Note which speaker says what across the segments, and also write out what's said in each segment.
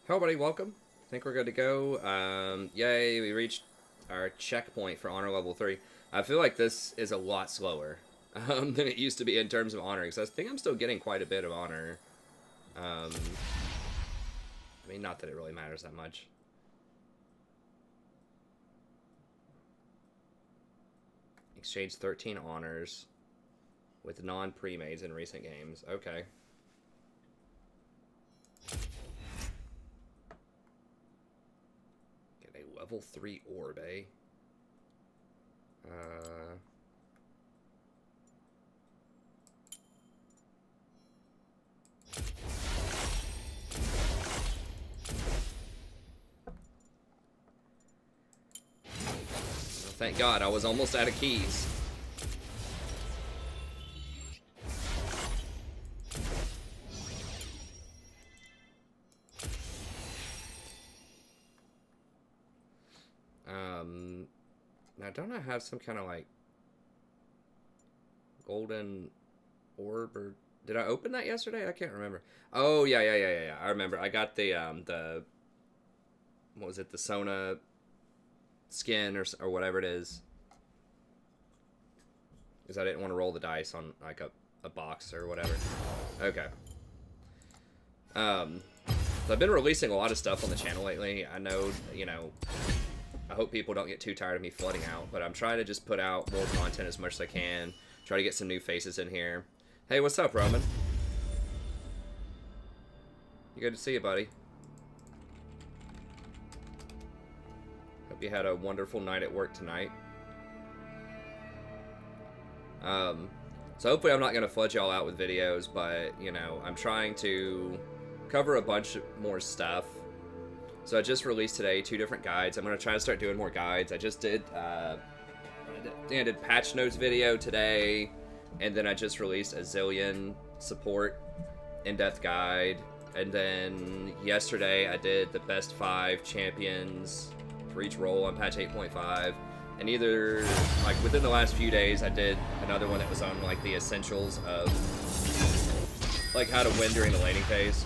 Speaker 1: Hello, buddy. Welcome. I think we're good to go. Yay, we reached our checkpoint for honor level 3. I feel like this is a lot slower than it used to be in terms of honor, because I think I'm still getting quite a bit of honor. I mean, not that it really matters that much. Exchange 13 honors with non-pre-mades in recent games. Okay. Get a level 3 orb, eh? Thank God, I was almost out of keys. Now don't I have some kind of like golden orb, or did I open that yesterday? I can't remember. Oh yeah. I remember. I got the what was it? The Sona skin or whatever it is. Because I didn't want to roll the dice on like a box or whatever. Okay. So I've been releasing a lot of stuff on the channel lately. I know, I hope people don't get too tired of me flooding out, but I'm trying to just put out more content as much as I can. Try to get some new faces in here. Hey, what's up, Roman? You good to see you, buddy. Hope you had a wonderful night at work tonight. So hopefully I'm not going to flood y'all out with videos, but, I'm trying to cover a bunch more stuff. So I just released today 2 different guides. I'm going to try to start doing more guides. I just did, did patch notes video today, and then I just released a zillion support in-depth guide. And then yesterday I did the best 5 champions for each role on patch 8.5. And either, like, within the last few days, I did another one that was on, like, the essentials of, like, how to win during the laning phase.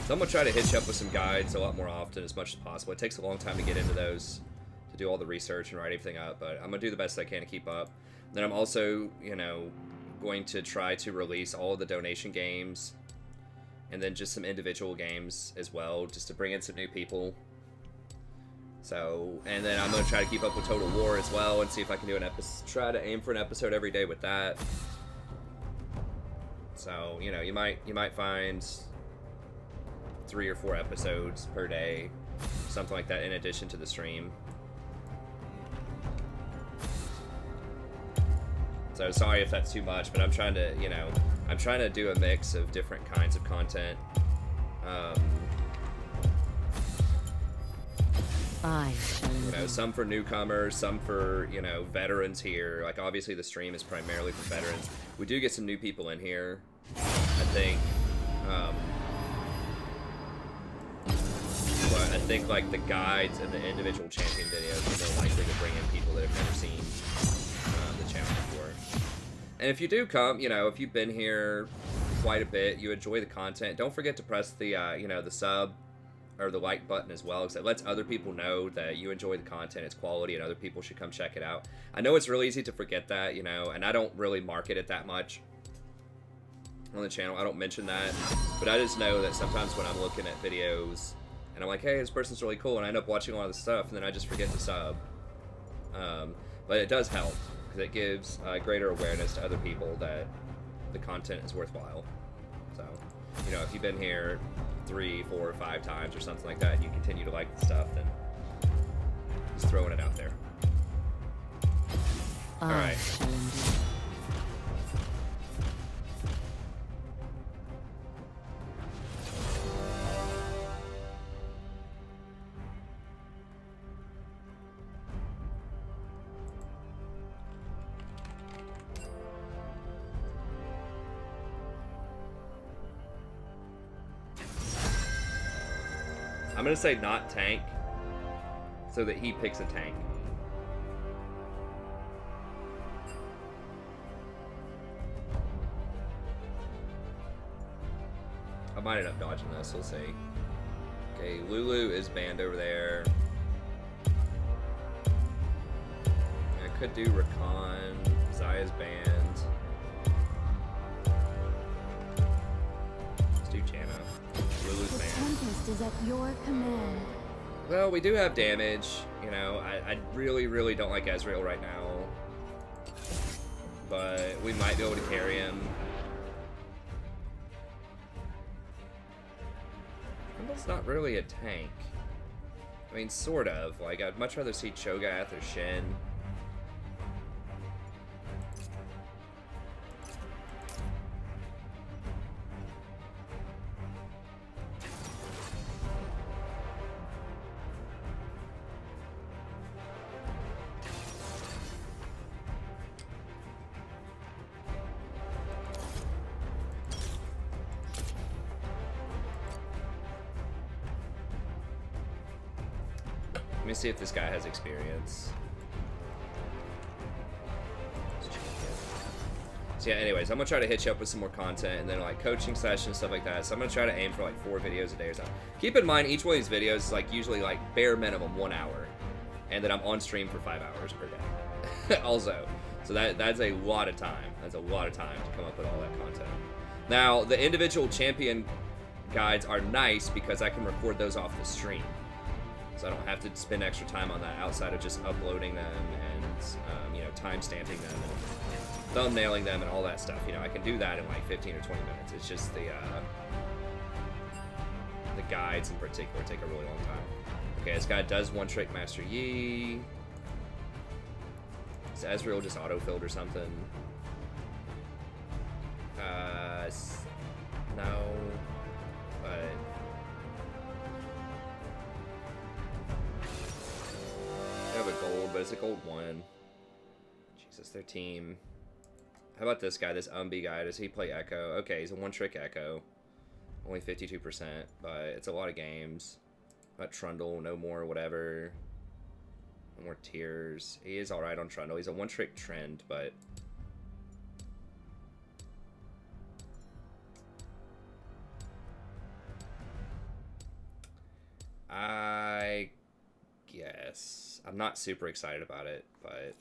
Speaker 1: So I'm going to try to hit you up with some guides a lot more often, as much as possible. It takes a long time to get into those, to do all the research and write everything up, but I'm going to do the best I can to keep up. Then I'm also, going to try to release all of the donation games, and then just some individual games as well, just to bring in some new people. So, and then I'm going to try to keep up with Total War as well, and see if I can do an episode, try to aim for an episode every day with that. So, you might find 3 or 4 episodes per day, something like that, in addition to the stream. So sorry if that's too much, but I'm trying to, I'm trying to do a mix of different kinds of content. Some for newcomers, some for, veterans here. Like, obviously the stream is primarily for veterans. We do get some new people in here, I think. But I think, like, the guides and the individual champion videos are more likely to bring in people that have never seen the channel before. And if you do come, if you've been here quite a bit, you enjoy the content, don't forget to press the, the sub or the like button as well, because it lets other people know that you enjoy the content, it's quality, and other people should come check it out. I know it's really easy to forget that, and I don't really market it that much on the channel. I don't mention that, but I just know that sometimes when I'm looking at videos and I'm like, hey, this person's really cool, and I end up watching a lot of the stuff, and then I just forget to sub. But it does help, because it gives greater awareness to other people that the content is worthwhile. So, if you've been here 3, 4, 5 times or something like that, and you continue to like the stuff, then just throwing it out there. Alright. I'm gonna say not tank, so that he picks a tank. I might end up dodging this. We'll see. Okay, Lulu is banned over there. I could do Rakan. Zaya's banned. Let's do Janna. Lulu's banned.
Speaker 2: The Tempest is at your command.
Speaker 1: Well, we do have damage. You know, I really, really don't like Ezreal right now. But we might be able to carry him. It's not really a tank. I mean, sort of. Like, I'd much rather see Cho'Gath or Shen. Let me see if this guy has experience. So yeah, anyways, I'm gonna try to hit you up with some more content and then like coaching sessions, stuff like that. So I'm gonna try to aim for like 4 videos a day or something. Keep in mind, each one of these videos is like usually like bare minimum 1 hour. And then I'm on stream for 5 hours per day. Also. So that's a lot of time. That's a lot of time to come up with all that content. Now, the individual champion guides are nice because I can record those off the stream. So I don't have to spend extra time on that outside of just uploading them and, you know, time stamping them and thumbnailing them and all that stuff. You know, I can do that in like 15 or 20 minutes. It's just the guides in particular take a really long time. Okay, this guy does one trick Master Yi. Is Ezreal just autofilled or something? No. But I have a gold, but it's a gold 1. Jesus, their team. How about this guy, this Umbi guy? Does he play Echo? Okay, he's a one-trick Echo. Only 52%, but it's a lot of games. About Trundle, no more, whatever. No more tears. He is alright on Trundle. He's a one-trick Trend, but... I guess. I'm not super excited about it, but...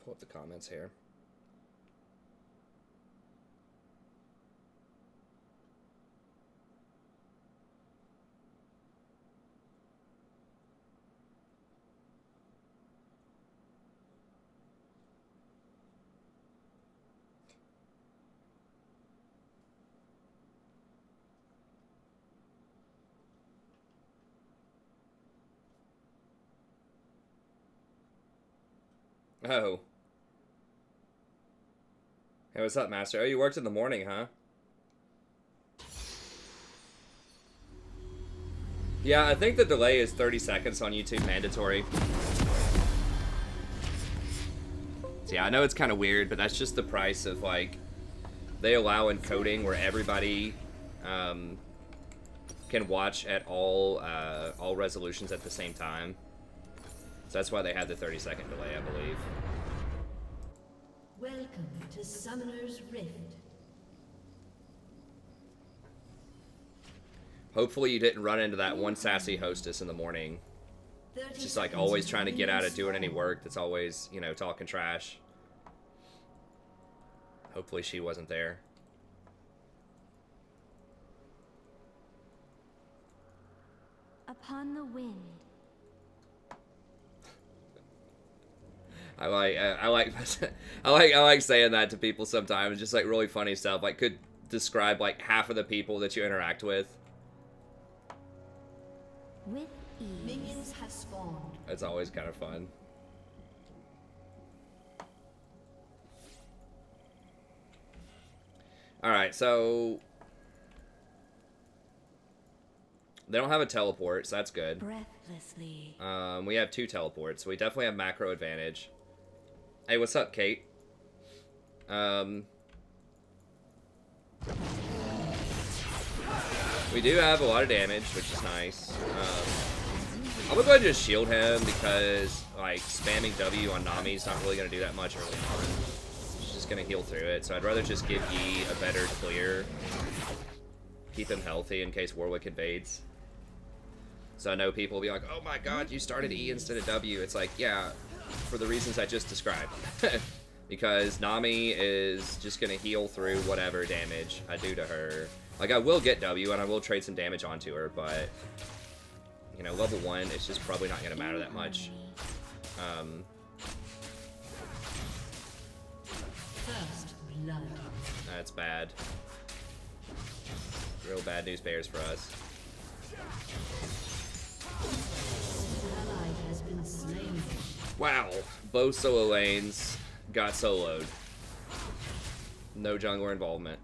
Speaker 1: Pull up the comments here. Oh. Hey, what's up, Master? Oh, you worked in the morning, huh? Yeah, I think the delay is 30 seconds on YouTube mandatory. So yeah, I know it's kind of weird, but that's just the price of, like, they allow encoding where everybody can watch at all resolutions at the same time. So that's why they had the 30-second delay, I believe.
Speaker 3: Welcome to Summoner's Rift.
Speaker 1: Hopefully you didn't run into that one sassy hostess in the morning. Just like always trying to get out of doing any work. That's always, you know, talking trash. Hopefully she wasn't there.
Speaker 2: Upon the wind.
Speaker 1: I like saying that to people sometimes. Just like really funny stuff. Like could describe like half of the people that you interact with.
Speaker 2: With ease.
Speaker 3: Minions have spawned.
Speaker 1: It's always kind of fun. Alright, so they don't have a teleport, so that's good.
Speaker 2: Breathlessly.
Speaker 1: We have 2 teleports, so we definitely have macro advantage. Hey, what's up, Kate? We do have a lot of damage, which is nice. I'm gonna go ahead and just shield him because, like, spamming W on Nami is not really gonna do that much early on. She's just gonna heal through it, so I'd rather just give Yi a better clear. Keep him healthy in case Warwick invades. So I know people will be like, oh my god, you started E instead of W. It's like, yeah, for the reasons I just described. Because Nami is just gonna heal through whatever damage I do to her. Like, I will get W and I will trade some damage onto her, but, you know, level 1, it's just probably not gonna matter that much.
Speaker 3: First blood.
Speaker 1: That's bad. Real bad news bears for us.
Speaker 3: Ally has been slain.
Speaker 1: Wow, both solo lanes got soloed. No jungler involvement.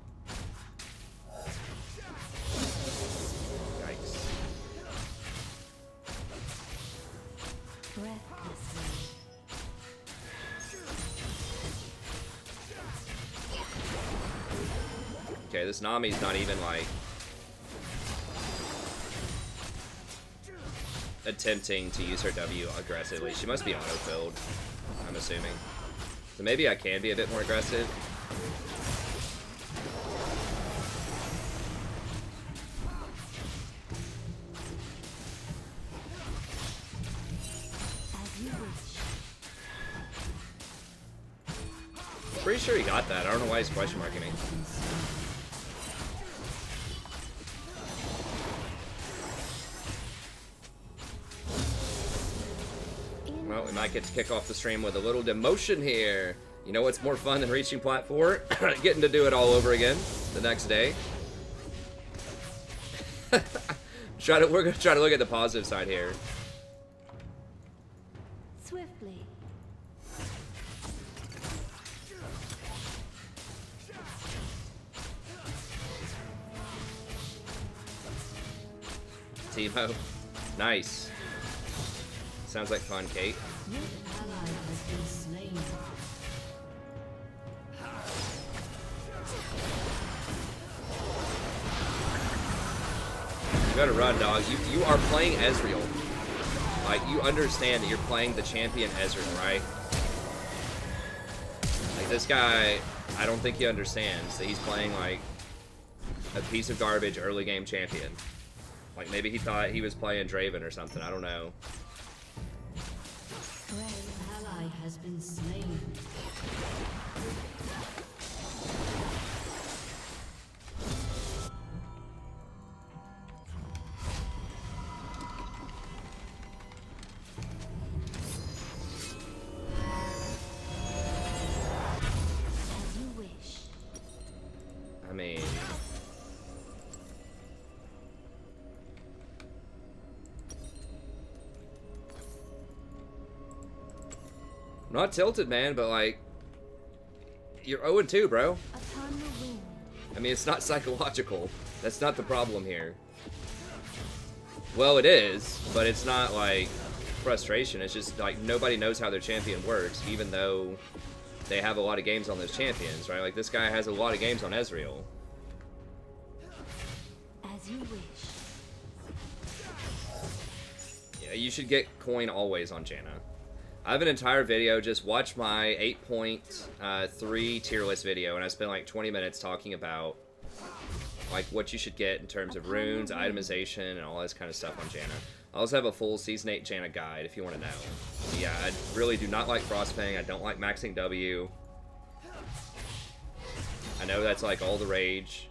Speaker 1: Yikes.
Speaker 2: Breathlessly.
Speaker 1: Okay, this Nami's not even, like, attempting to use her W aggressively. She must be auto-filled, I'm assuming. So maybe I can be a bit more aggressive.
Speaker 2: As you wish.
Speaker 1: Pretty sure he got that. I don't know why he's question marking me. Well, we might get to kick off the stream with a little demotion here. You know what's more fun than reaching plat 4? Getting to do it all over again the next day. We're gonna try to look at the positive side here.
Speaker 2: Swiftly.
Speaker 1: Timo. Nice. Sounds like fun, Kate.
Speaker 3: Your ally has been slain.
Speaker 1: You gotta run, dog. You are playing Ezreal. Like, you understand that you're playing the champion Ezreal, right? Like, this guy, I don't think he understands that he's playing, like, a piece of garbage early game champion. Like, maybe he thought he was playing Draven or something. I don't know.
Speaker 3: Your ally has been slain.
Speaker 2: As you wish.
Speaker 1: I mean... I'm not tilted, man, but, like, you're 0-2, bro.
Speaker 2: Upon the wind.
Speaker 1: I mean, it's not psychological. That's not the problem here. Well, it is, but it's not, like, frustration. It's just, like, nobody knows how their champion works, even though they have a lot of games on those champions, right? Like, this guy has a lot of games on Ezreal.
Speaker 2: As you wish.
Speaker 1: Yeah, you should get coin always on Janna. I have an entire video, just watch my 8.3 tier list video, and I spent like 20 minutes talking about like what you should get in terms of runes, itemization, and all this kind of stuff on Janna. I also have a full Season 8 Janna guide if you want to know. But yeah, I really do not like Frostfang, I don't like maxing W. I know that's like all the rage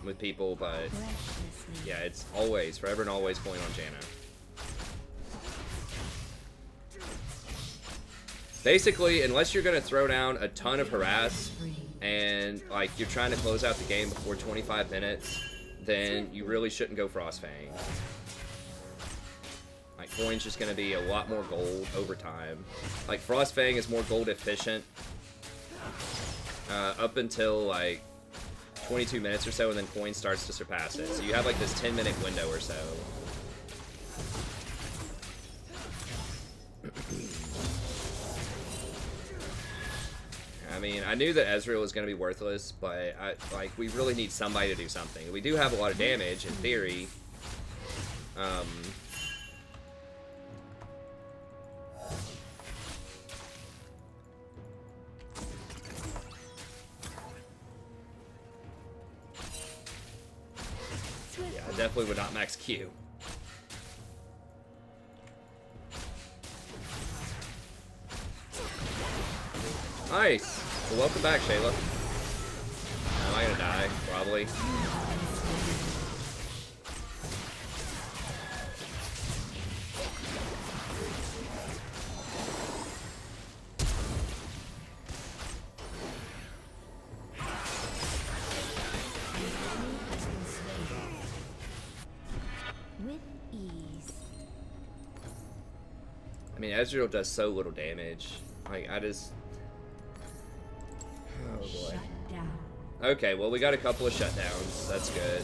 Speaker 1: with people, but
Speaker 2: Breathlessly.
Speaker 1: yeah, it's always, forever and always coin on Janna. Basically, unless you're going to throw down a ton of harass and like you're trying to close out the game before 25 minutes, then you really shouldn't go Frostfang. Like, coin's just going to be a lot more gold over time. Like, Frostfang is more gold efficient up until like 22 minutes or so, and then coin starts to surpass it. So you have like this 10-minute window or so. I mean, I knew that Ezreal was going to be worthless, but we really need somebody to do something. We do have a lot of damage in theory. Yeah, I definitely would not max Q. Nice. Well, welcome back, Shayla. Am I gonna die? Probably.
Speaker 2: With ease.
Speaker 1: I mean, Ezreal does so little damage. Like, I just... Oh boy.
Speaker 3: Shut down.
Speaker 1: Okay, well, we got a couple of shutdowns. That's good.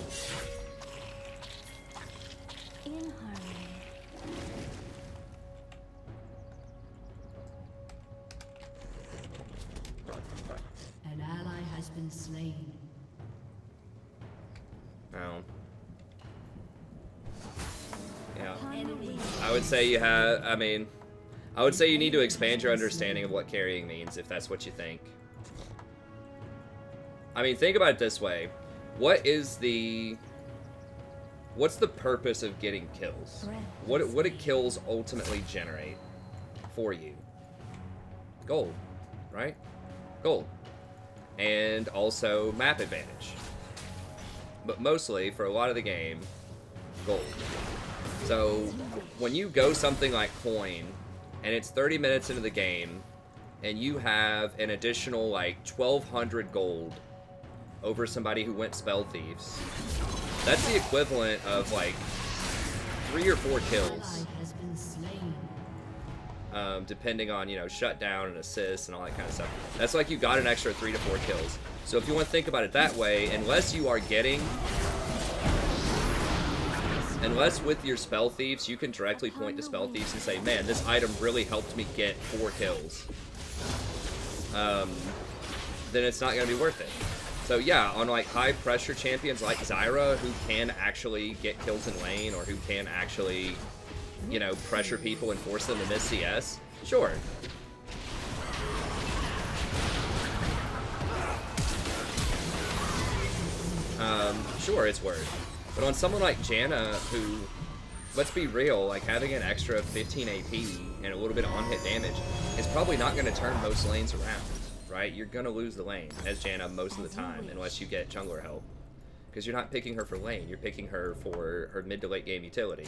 Speaker 2: In harmony.
Speaker 3: An ally has been slain.
Speaker 1: Oh. Yeah.
Speaker 3: Enemy.
Speaker 1: I would say you have... I mean... I would say you need to expand your understanding of what carrying means, if that's what you think. I mean, think about it this way. What's the purpose of getting kills? What do kills ultimately generate for you? Gold, right? Gold. And also map advantage. But mostly, for a lot of the game, gold. So, when you go something like coin, and it's 30 minutes into the game, and you have an additional, like, 1,200 gold over somebody who went Spell Thieves, that's the equivalent of, like, 3 or 4 kills.
Speaker 3: Ally has been slain.
Speaker 1: Depending on, you know, shutdown and assists and all that kind of stuff. That's like you got an extra 3 to 4 kills. So if you want to think about it that way, unless you are getting... Unless with your Spell Thieves, you can directly point to Spell Thieves and say, man, this item really helped me get 4 kills. Then it's not going to be worth it. So yeah, on like high pressure champions like Zyra, who can actually get kills in lane, or who can actually, you know, pressure people and force them to miss CS, sure. Sure, it's worth. But on someone like Janna, who, let's be real, like having an extra 15 AP and a little bit of on-hit damage is probably not going to turn most lanes around, right? You're going to lose the lane as Janna most of the time unless you get jungler help. Because you're not picking her for lane, you're picking her for her mid to late game utility.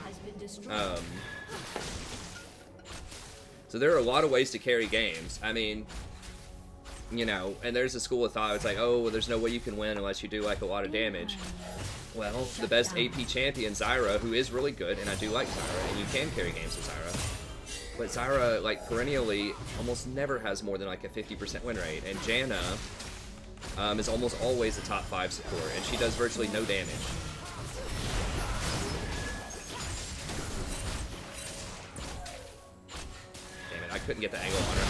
Speaker 3: Has been destroyed.
Speaker 1: So there are a lot of ways to carry games. I mean, you know, and there's a school of thought, it's like, oh, well, there's no way you can win unless you do, like, a lot of damage. Well, the best AP champion, Zyra, who is really good, and I do like Zyra, and you can carry games with Zyra. But Zyra, like, perennially almost never has more than, like, a 50% win rate. And Janna is almost always a top 5 support, and she does virtually no damage. Damn it, I couldn't get the angle on her.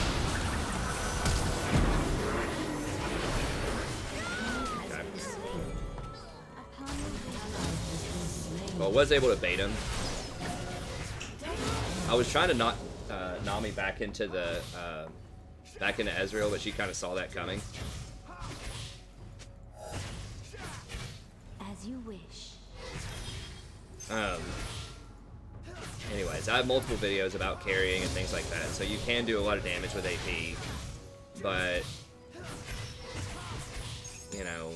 Speaker 1: Well, I was able to bait him. I was trying to knock Nami back into the back into Ezreal, but she kind of saw that coming.
Speaker 2: As you wish.
Speaker 1: Anyways, I have multiple videos about carrying and things like that, so you can do a lot of damage with AP, but you know,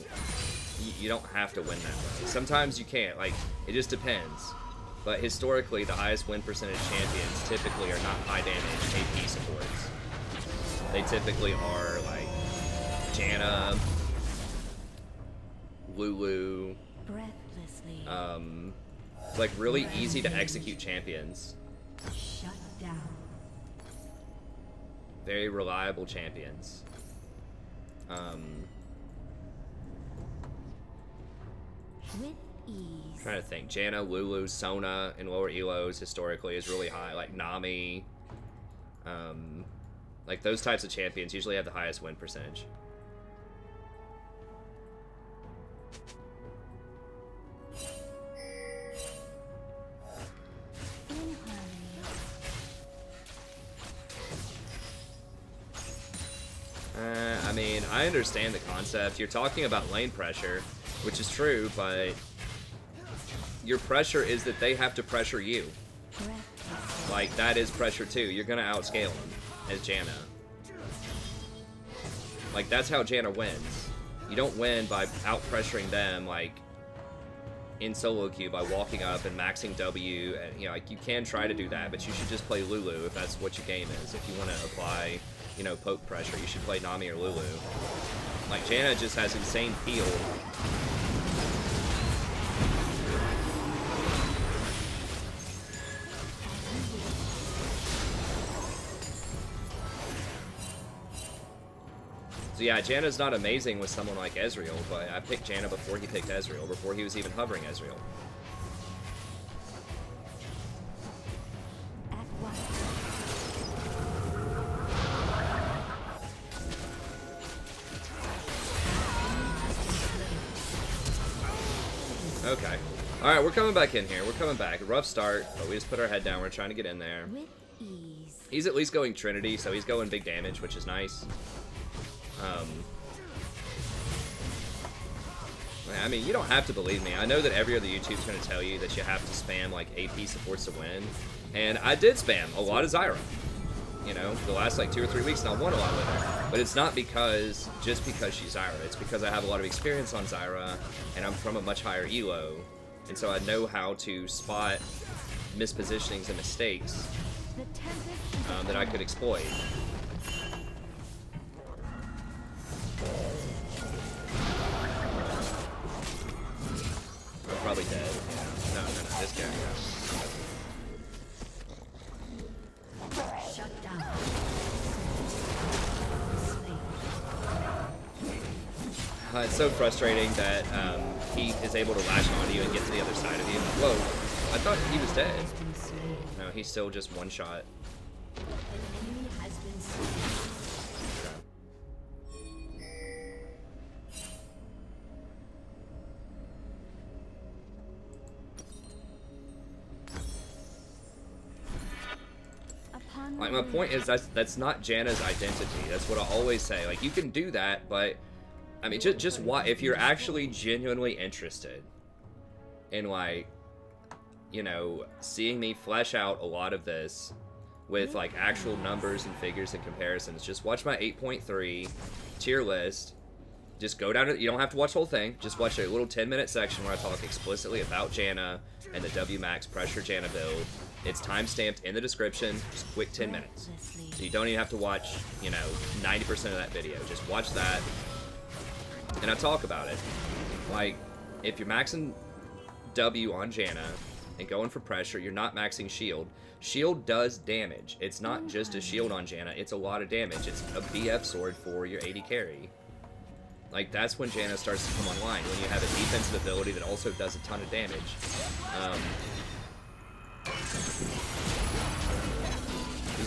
Speaker 1: you don't have to win that way. Sometimes you can't, like, it just depends. But historically, the highest win percentage champions typically are not high damage AP supports. They typically are, like, Janna, Lulu,
Speaker 2: Breathlessly.
Speaker 1: like, really easy to execute champions.
Speaker 3: Shut down.
Speaker 1: Very reliable champions.
Speaker 2: With ease.
Speaker 1: Trying to think. Janna, Lulu, Sona in lower elos historically is really high. Like Nami. Like, those types of champions usually have the highest win percentage. I mean, I understand the concept. You're talking about lane pressure, which is true, but your pressure is that they have to pressure you. Like, that is pressure too. You're gonna outscale them as Janna. Like, that's how Janna wins. You don't win by out-pressuring them, like, in solo queue by walking up and maxing W. And, you know, like, you can try to do that, but you should just play Lulu if that's what your game is. If you want to apply, you know, poke pressure, you should play Nami or Lulu. Like, Janna just has insane peel. So yeah, Janna's not amazing with someone like Ezreal, but I picked Janna before he picked Ezreal, before he was even hovering Ezreal. Okay. Alright, we're coming back in here. We're coming back. Rough start, but we just put our head down. We're trying to get in there.
Speaker 2: With ease.
Speaker 1: He's at least going Trinity, so he's going big damage, which is nice. I mean, you don't have to believe me. I know that every other YouTube's going to tell you that you have to spam, like, AP supports to win. And I did spam a lot of Zyra. You know, the last, like, 2 or 3 weeks, and I won a lot with her. But it's not just because she's Zyra. It's because I have a lot of experience on Zyra, and I'm from a much higher elo. And so I know how to spot mispositionings and mistakes that I could exploit. I'm probably dead. Yeah. No, this guy. Yeah.
Speaker 3: Shut down.
Speaker 1: It's so frustrating that he is able to lash onto you and get to the other side of you. Whoa, I thought he was dead. No, he's still just one shot. Like, my point is that's not Janna's identity. That's what I always say. Like, you can do that, but I mean, just why, if you're actually genuinely interested in, like, you know, seeing me flesh out a lot of this with, like, actual numbers and figures and comparisons, just watch my 8.3 tier list. Just go down to, you don't have to watch the whole thing. Just watch a little 10-minute section where I talk explicitly about Janna and the W Max pressure Janna build. It's timestamped in the description, just quick 10 minutes. So you don't even have to watch, you know, 90% of that video. Just watch that, and I talk about it. Like, if you're maxing W on Janna and going for pressure, you're not maxing shield. Shield does damage. It's not just a shield on Janna, it's a lot of damage. It's a BF sword for your AD carry. Like, that's when Janna starts to come online, when you have a defensive ability that also does a ton of damage.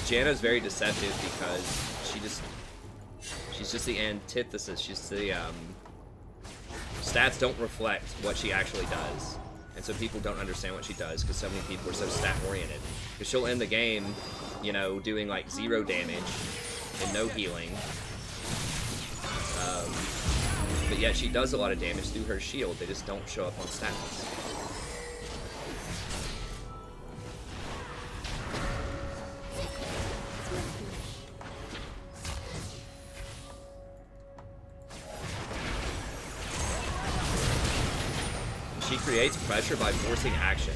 Speaker 1: Janna's very deceptive because she's just the antithesis. She's the, stats don't reflect what she actually does. And so people don't understand what she does because so many people are so stat-oriented. Because she'll end the game, you know, doing, like, 0 damage and no healing. But yet she does a lot of damage through her shield. They just don't show up on stats. She creates pressure by forcing action.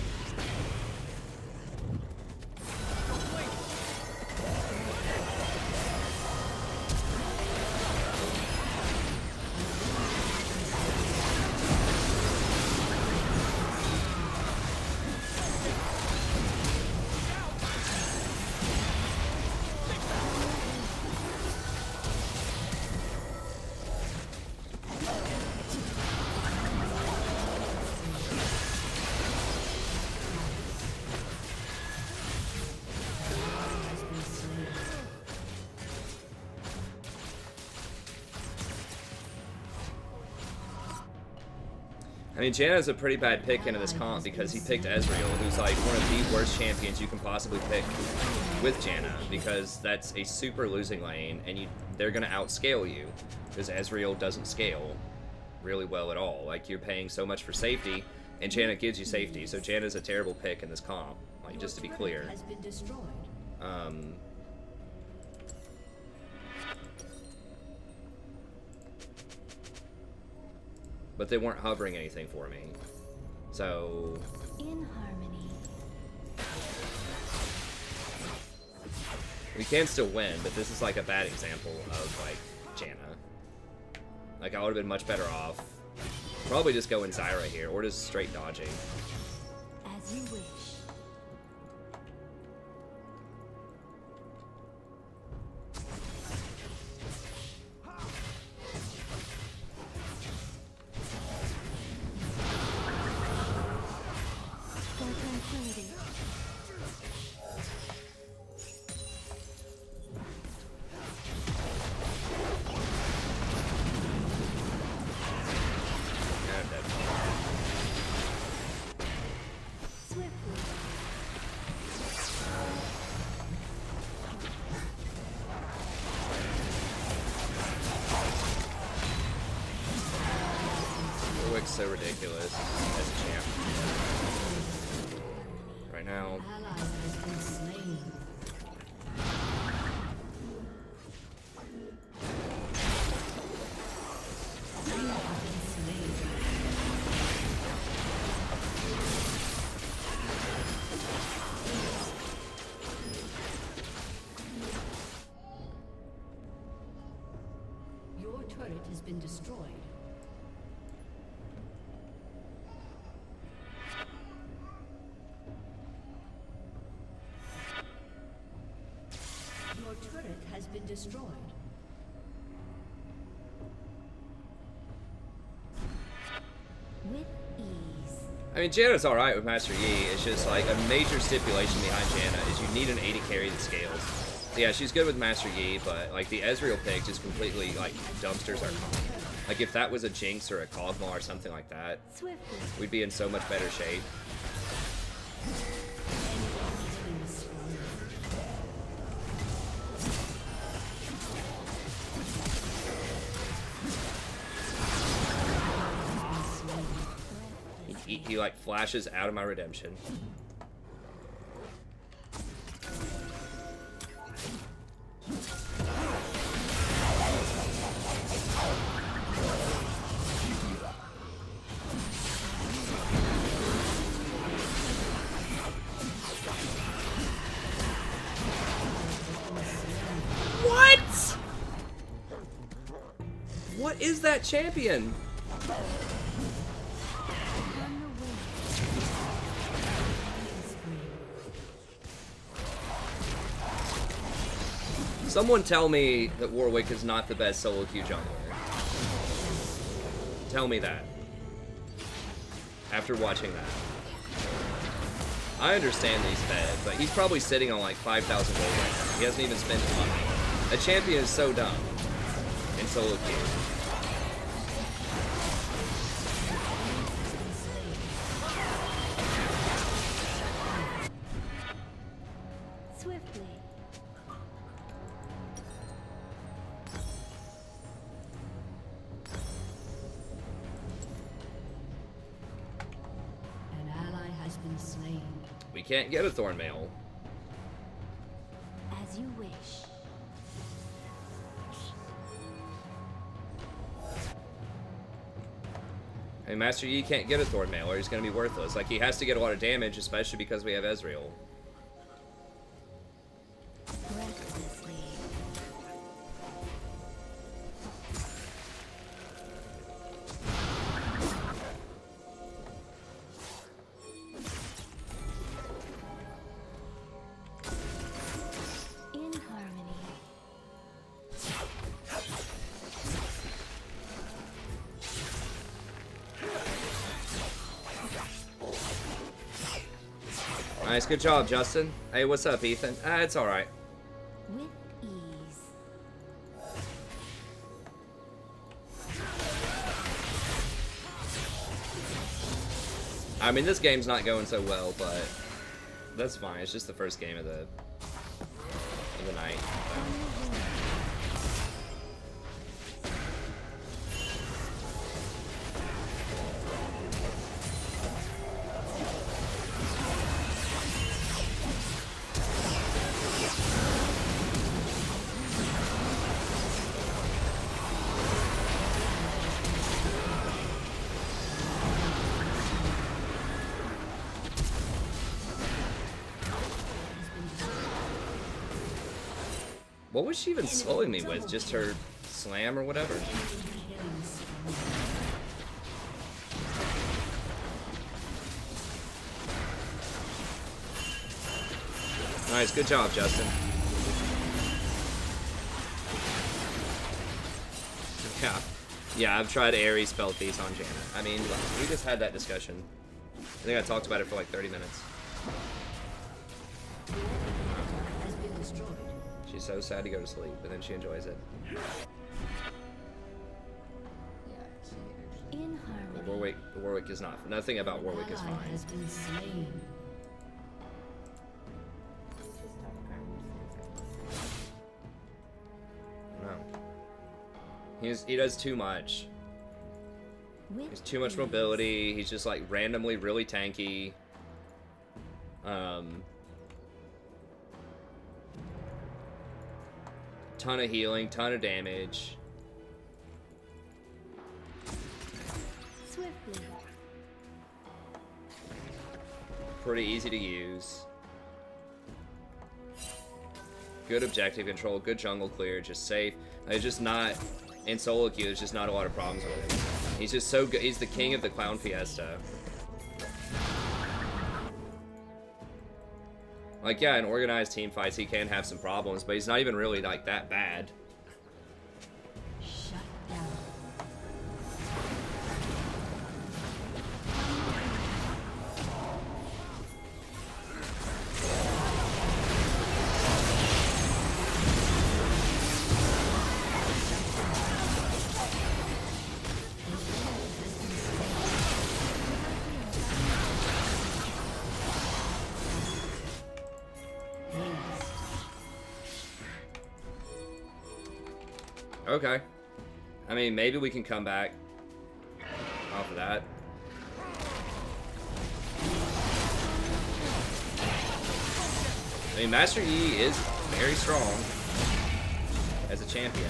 Speaker 1: mean, Janna's a pretty bad pick into this comp because he picked Ezreal, who's like one of the worst champions you can possibly pick with Janna, because that's a super losing lane, and they're gonna outscale you, because Ezreal doesn't scale really well at all. Like, you're paying so much for safety, and Janna gives you safety, so Janna's a terrible pick in this comp, like, just to be clear. But they weren't hovering anything for me, so...
Speaker 2: In harmony.
Speaker 1: We can still win, but this is like a bad example of, like, Janna. Like, I would have been much better off probably just going Zyra here, or just straight dodging.
Speaker 2: As you wish. For tranquility.
Speaker 1: Warwick's so ridiculous as a champ. Right now.
Speaker 3: Your turret has been destroyed. Your turret has been destroyed.
Speaker 2: With ease.
Speaker 1: I mean, Janna's alright with Master Yi. It's just like a major stipulation behind Janna is you need an AD carry that scales. So yeah, she's good with Master Yi, but like the Ezreal pick just completely like dumpsters our comp. Like if that was a Jinx or a Kog'Maw or something like that,
Speaker 2: Swiftly.
Speaker 1: we'd be in so much better shape. He like flashes out of my redemption. What? What is that champion? Someone tell me that Warwick is not the best solo queue jungler. Tell me that. After watching that. I understand that he's fed, but he's probably sitting on like 5,000 gold right now. He hasn't even spent his money. A champion is so dumb in solo queue.
Speaker 2: Swiftly.
Speaker 3: An ally has been slain.
Speaker 1: We can't get a Thornmail.
Speaker 2: As you wish.
Speaker 1: I mean, Master Yi can't get a Thornmail or he's going to be worthless. Like, he has to get a lot of damage, especially because we have Ezreal.
Speaker 2: Recklessly. In harmony.
Speaker 1: Nice, good job, Justin. Hey, what's up, Ethan? It's alright.
Speaker 2: With ease.
Speaker 1: I mean, this game's not going so well, but that's fine. It's just the first game of the night. What was she even slowing me with? Just her slam or whatever? Nice, good job, Justin. Yeah, I've tried Ares spell these on Janna. I mean, we just had that discussion. I think I talked about it for like 30 minutes. She's so sad to go to sleep, but then she enjoys it.
Speaker 2: In harmony.
Speaker 1: Warwick is not. Nothing about Warwick is fine.
Speaker 3: Has been slain.
Speaker 1: No. He does too much. He's too much mobility. He's just like randomly really tanky. Ton of healing, ton of damage.
Speaker 2: Swiftly.
Speaker 1: Pretty easy to use. Good objective control, good jungle clear, just safe. It's just not, in solo queue, there's just not a lot of problems with him. He's just so good. He's the king of the clown fiesta. Like, yeah, in organized team fights, he can have some problems, but he's not even really, like, that bad.
Speaker 3: Shut down.
Speaker 1: Okay. I mean, maybe we can come back off of that. I mean, Master Yi is very strong as a champion.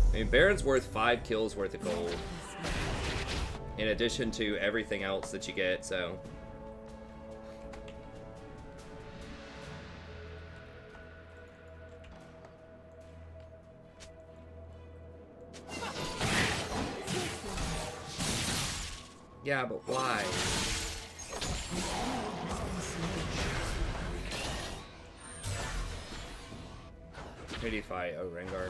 Speaker 1: I mean, Baron's worth 5 kills worth of gold, in addition to everything else that you get, so... Yeah, but why? Who do you fight? Oh, Rengar.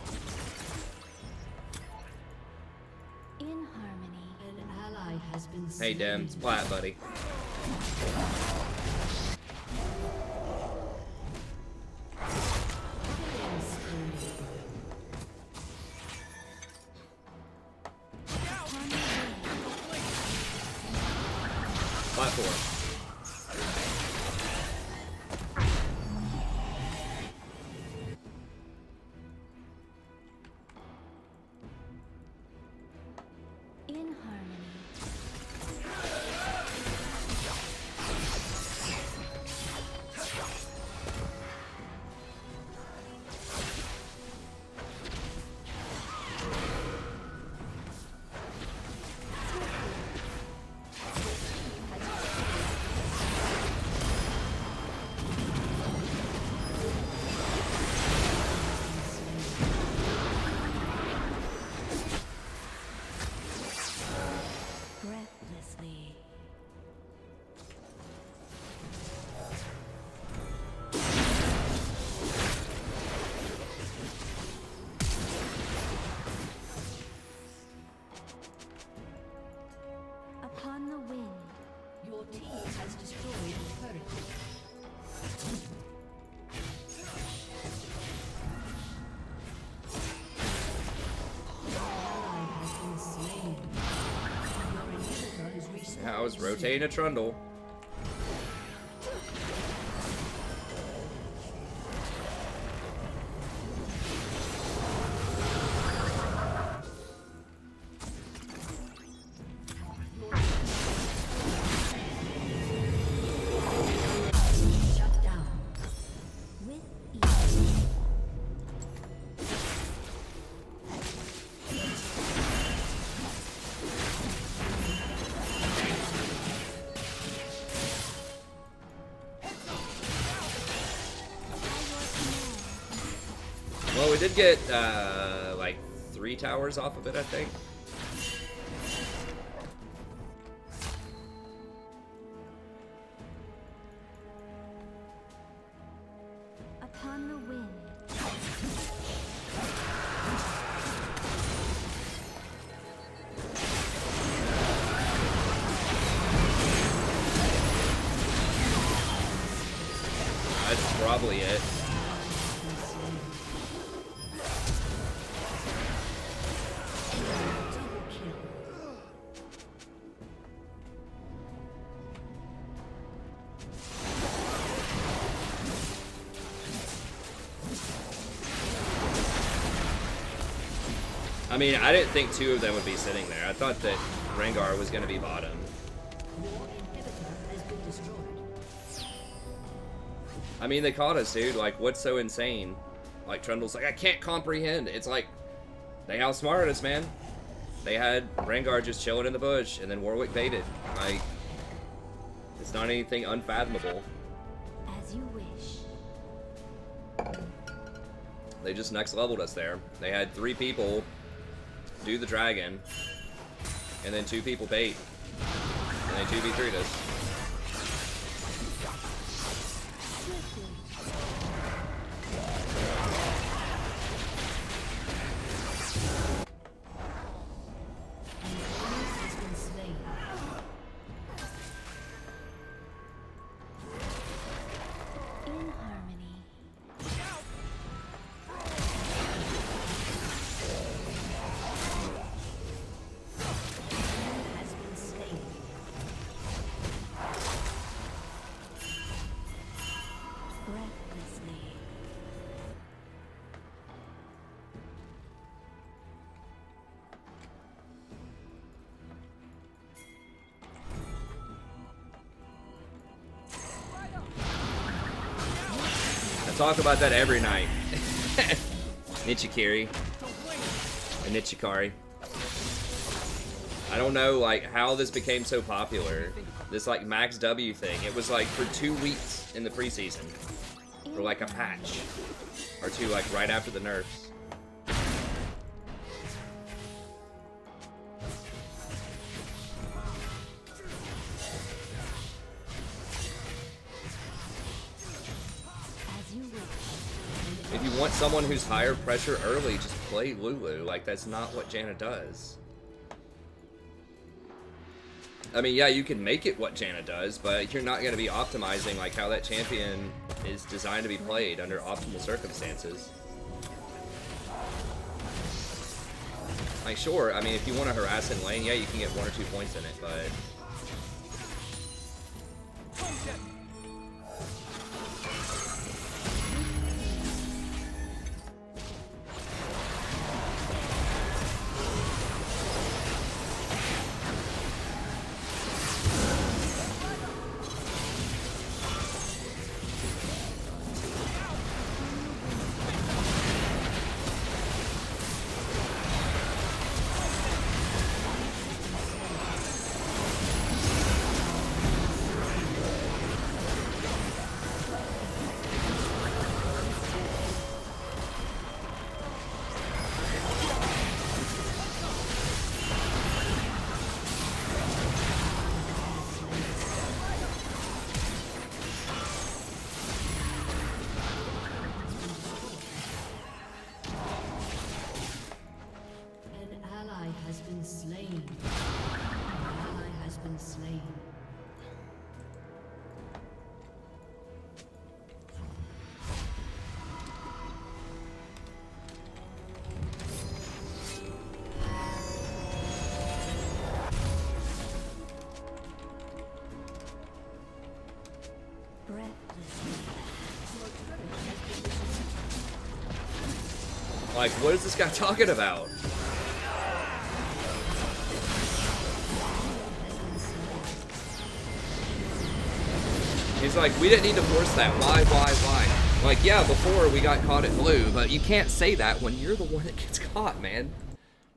Speaker 2: In harmony.
Speaker 3: An ally has been slain.
Speaker 1: Hey, Dem. Splat, buddy. Platform.
Speaker 2: In harmony.
Speaker 1: Yeah, I was rotating a trundle. Well, we did get, like, 3 towers off of it, I think.
Speaker 2: Upon the wind.
Speaker 1: That's probably it. I mean, I didn't think 2 of them would be sitting there. I thought that Rengar was going to be bottom. I mean, they caught us, dude. Like, what's so insane? Like, Trundle's like, I can't comprehend. It's like, they outsmarted us, man. They had Rengar just chilling in the bush, and then Warwick baited. Like, it's not anything unfathomable.
Speaker 2: As you wish.
Speaker 1: They just next leveled us there. They had 3 people do the dragon, and then 2 people bait, and they 2v3'd us. Talk about that every night. Nichikiri. Or Nichikari. I don't know, like, how this became so popular. This, like, Max W thing. It was, like, for 2 weeks in the preseason. For, like, a patch. Or 2, like, right after the nerfs. If you want someone who's higher pressure early, just play Lulu. Like, that's not what Janna does. I mean, yeah, you can make it what Janna does, but you're not going to be optimizing, like, how that champion is designed to be played under optimal circumstances. Like, sure, I mean, if you want to harass in lane, yeah, you can get 1 or 2 points in it, but... Like, what is this guy talking about? He's like, we didn't need to force that. Why? Like, yeah, before we got caught at blue, but you can't say that when you're the one that gets caught, man.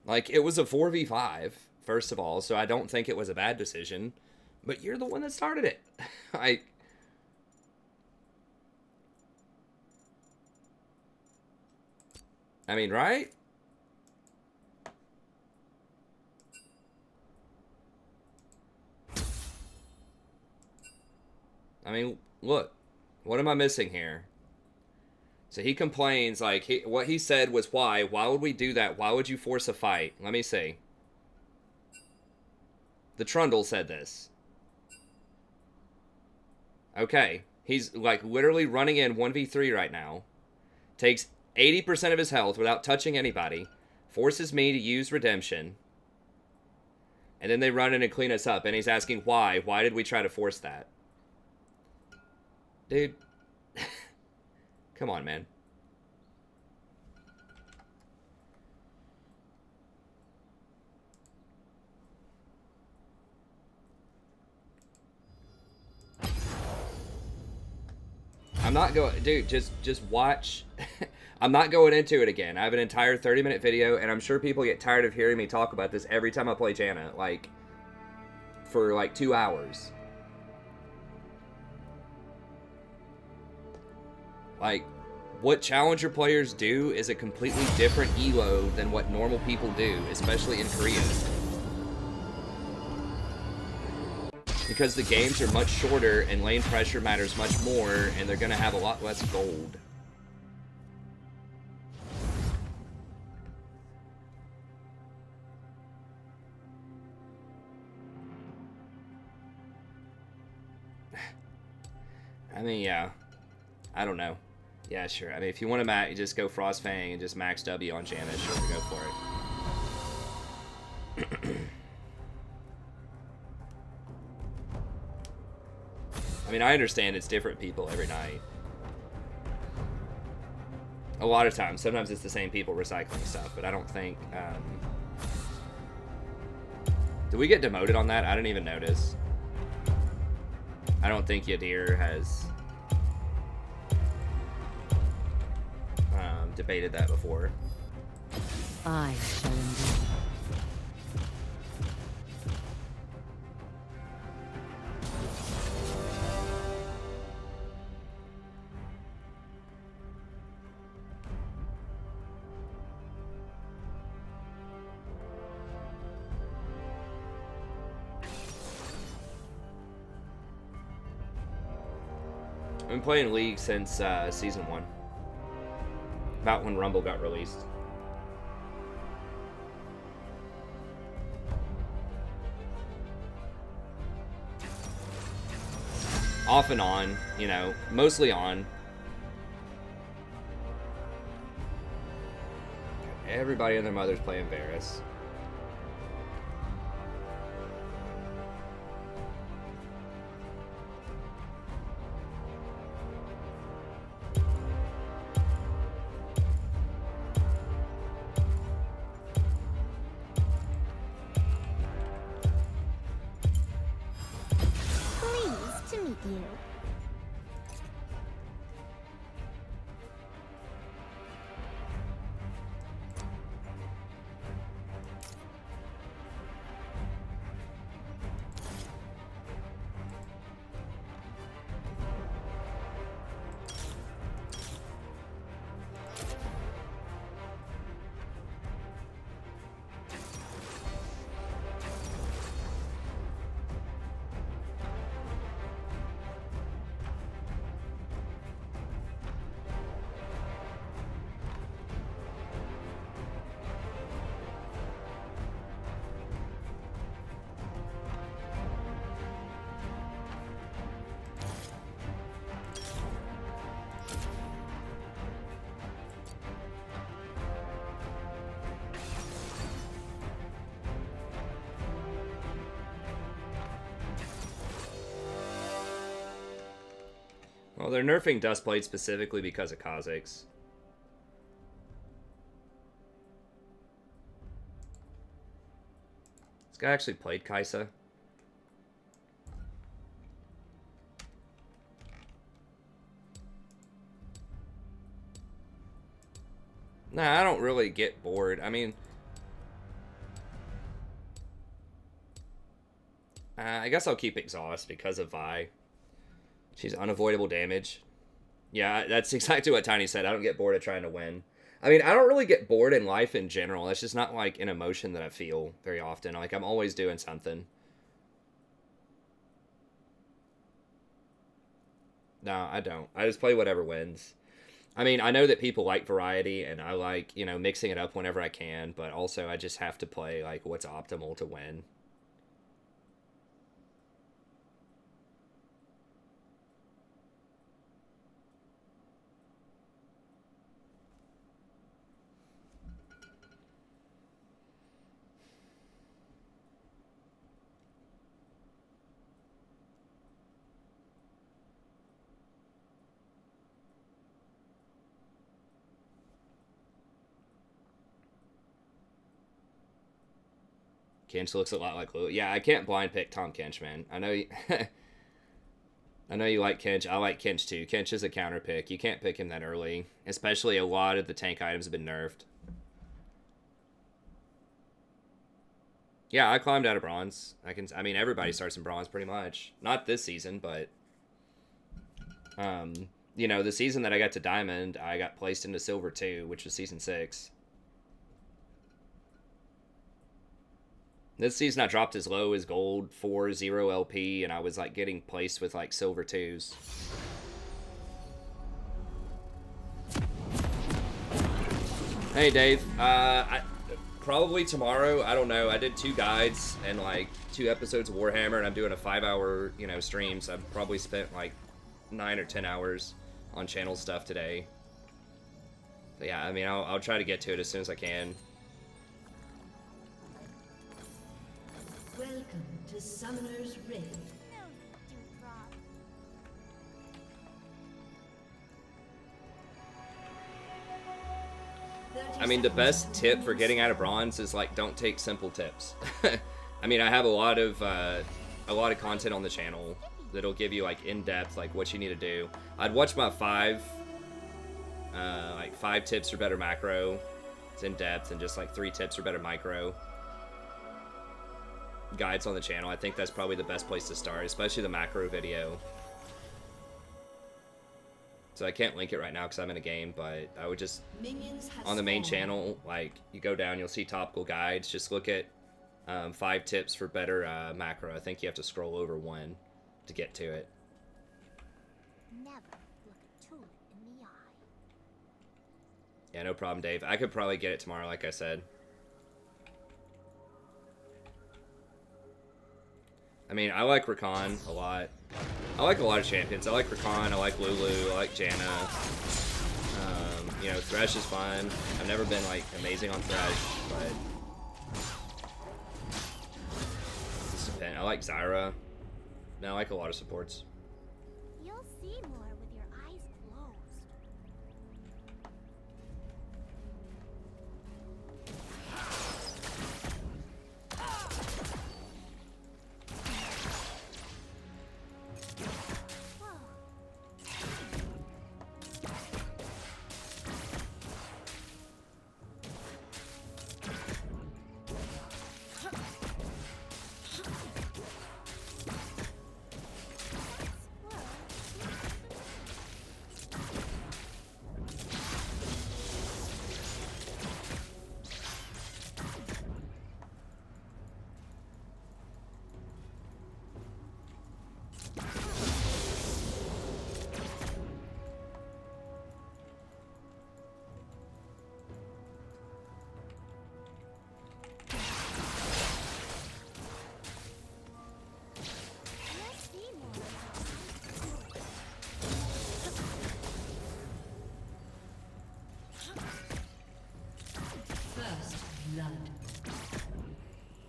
Speaker 1: Like, it was a 4v5, first of all, so I don't think it was a bad decision. But you're the one that started it. I mean, right? I mean, look. What am I missing here? So he complains, like, what he said was why? Why would we do that? Why would you force a fight? Let me see. The Trundle said this. Okay. He's, like, literally running in 1v3 right now. Takes 80% of his health without touching anybody. Forces me to use Redemption. And then they run in and clean us up. And he's asking why. Why did we try to force that? Dude. Come on, man. I'm not going, dude, just watch. I'm not going into it again. I have an entire 30-minute video, and I'm sure people get tired of hearing me talk about this every time I play Janna, like, for like 2 hours. Like, what Challenger players do is a completely different elo than what normal people do, especially in Korea. Because the games are much shorter and lane pressure matters much more, and they're going to have a lot less gold. I mean, yeah. I don't know. Yeah, sure. I mean, if you want to just go Frostfang and just max W on Janna, sure, go for it. I mean, I understand it's different people every night. A lot of times. Sometimes it's the same people recycling stuff, but I don't think... Did we get demoted on that? I didn't even notice. I don't think Yadir has... debated that before.
Speaker 3: I shall endure.
Speaker 1: I've been playing League since Season 1. About when Rumble got released. Off and on, you know, mostly on. Everybody and their mother's playing Varus. Well, they're nerfing Dustblade specifically because of Kha'Zix. This guy actually played Kaisa. Nah, I don't really get bored. I mean, I guess I'll keep Exhaust because of Vi. She's unavoidable damage. Yeah, that's exactly what Tiny said. I don't get bored of trying to win. I mean, I don't really get bored in life in general. That's just not like an emotion that I feel very often. Like, I'm always doing something. No, I don't. I just play whatever wins. I mean, I know that people like variety, and I like, you know, mixing it up whenever I can, but also I just have to play, like, what's optimal to win. Kinch looks a lot like Lulu. Yeah, I can't blind pick Tom Kinch, man. I know you, I know you like Kinch. I like Kinch too. Kinch is a counter pick. You can't pick him that early. Especially a lot of the tank items have been nerfed. Yeah, I climbed out of bronze. I mean, everybody starts in bronze pretty much. Not this season, but you know, the season that I got to diamond, I got placed into silver 2, which was season 6. This season I dropped as low as gold 4-0 LP, and I was like getting placed with like silver 2s. Hey Dave, probably tomorrow. I don't know. I did 2 guides and like 2 episodes of Warhammer, and I'm doing a 5-hour, you know, stream. So I've probably spent like 9 or 10 hours on channel stuff today. But yeah, I mean, I'll try to get to it as soon as I can.
Speaker 3: Welcome to Summoner's Rift.
Speaker 1: I mean, the best tip for getting out of bronze is like, don't take simple tips. I mean, I have a lot of content on the channel that'll give you like in-depth, like what you need to do. I'd watch my 5 tips for better macro. It's in depth, and just like 3 tips for better micro guides on the channel. I think that's probably the best place to start, especially the macro video. So I can't link it right now because I'm in a game, but I would just, on the main channel, like, you go down, you'll see topical guides. Just look at 5 tips for better macro. I think you have to scroll over 1 to get to it.
Speaker 2: Never look a tulip in the eye.
Speaker 1: Yeah, no problem, Dave. I could probably get it tomorrow, like I said. I mean, I like Rakan a lot. I like a lot of champions. I like Rakan, I like Lulu, I like Janna. You know, Thresh is fun. I've never been, like, amazing on Thresh, but... Just depends. I like Zyra. No, I like a lot of supports.
Speaker 2: You'll see more with your eyes closed.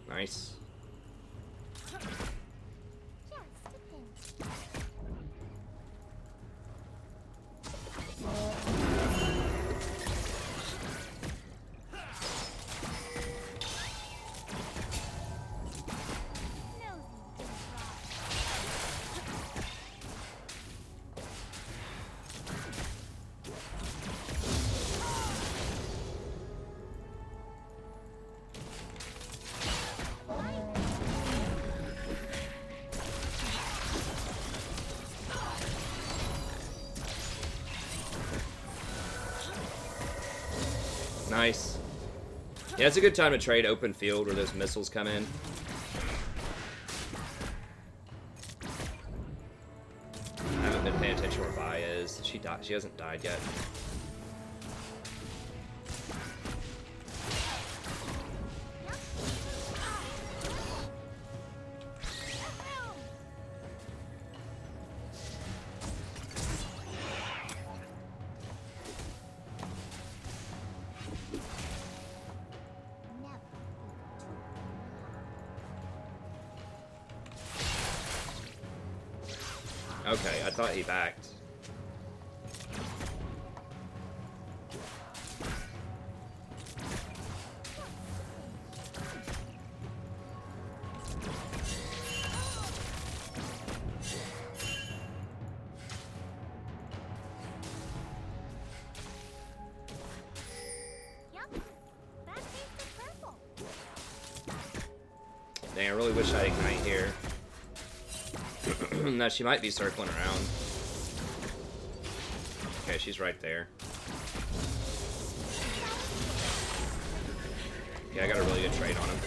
Speaker 1: Nice. Nice. Yeah, it's a good time to trade open field where those missiles come in. I haven't been paying attention where Vi is. She died. She hasn't died yet. Okay, I thought he backed. Dang, I really wish I ignite here. No, she might be circling around. Okay, she's right there. Yeah, I got a really good trade on him.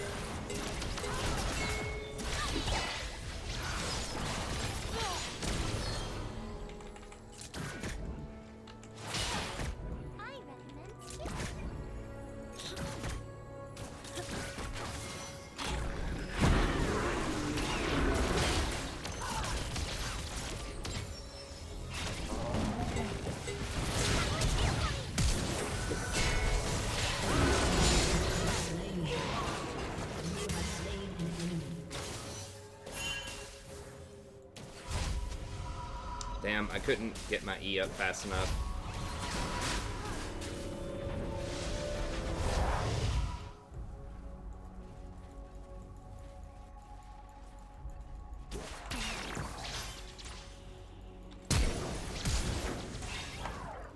Speaker 1: Damn, I couldn't get my E up fast enough.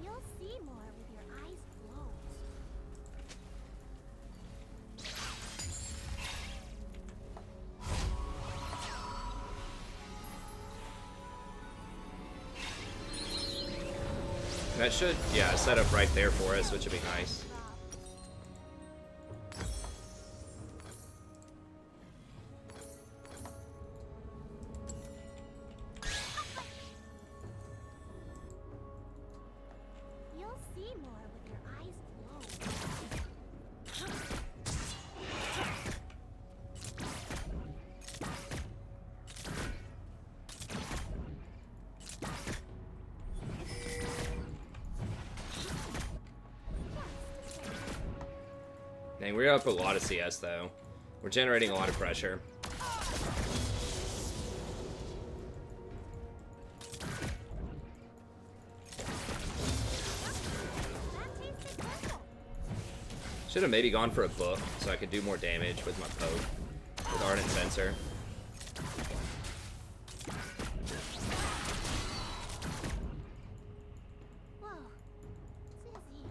Speaker 2: You'll see more with your eyes closed.
Speaker 1: That should, yeah, set up right there for us, which would be nice.
Speaker 2: You'll see more with your eyes closed.
Speaker 1: Dang, we're up a lot of CS though. We're generating a lot of pressure. Should have maybe gone for a book so I could do more damage with my poke with Ardent Sensor.
Speaker 2: Whoa. Sizzy.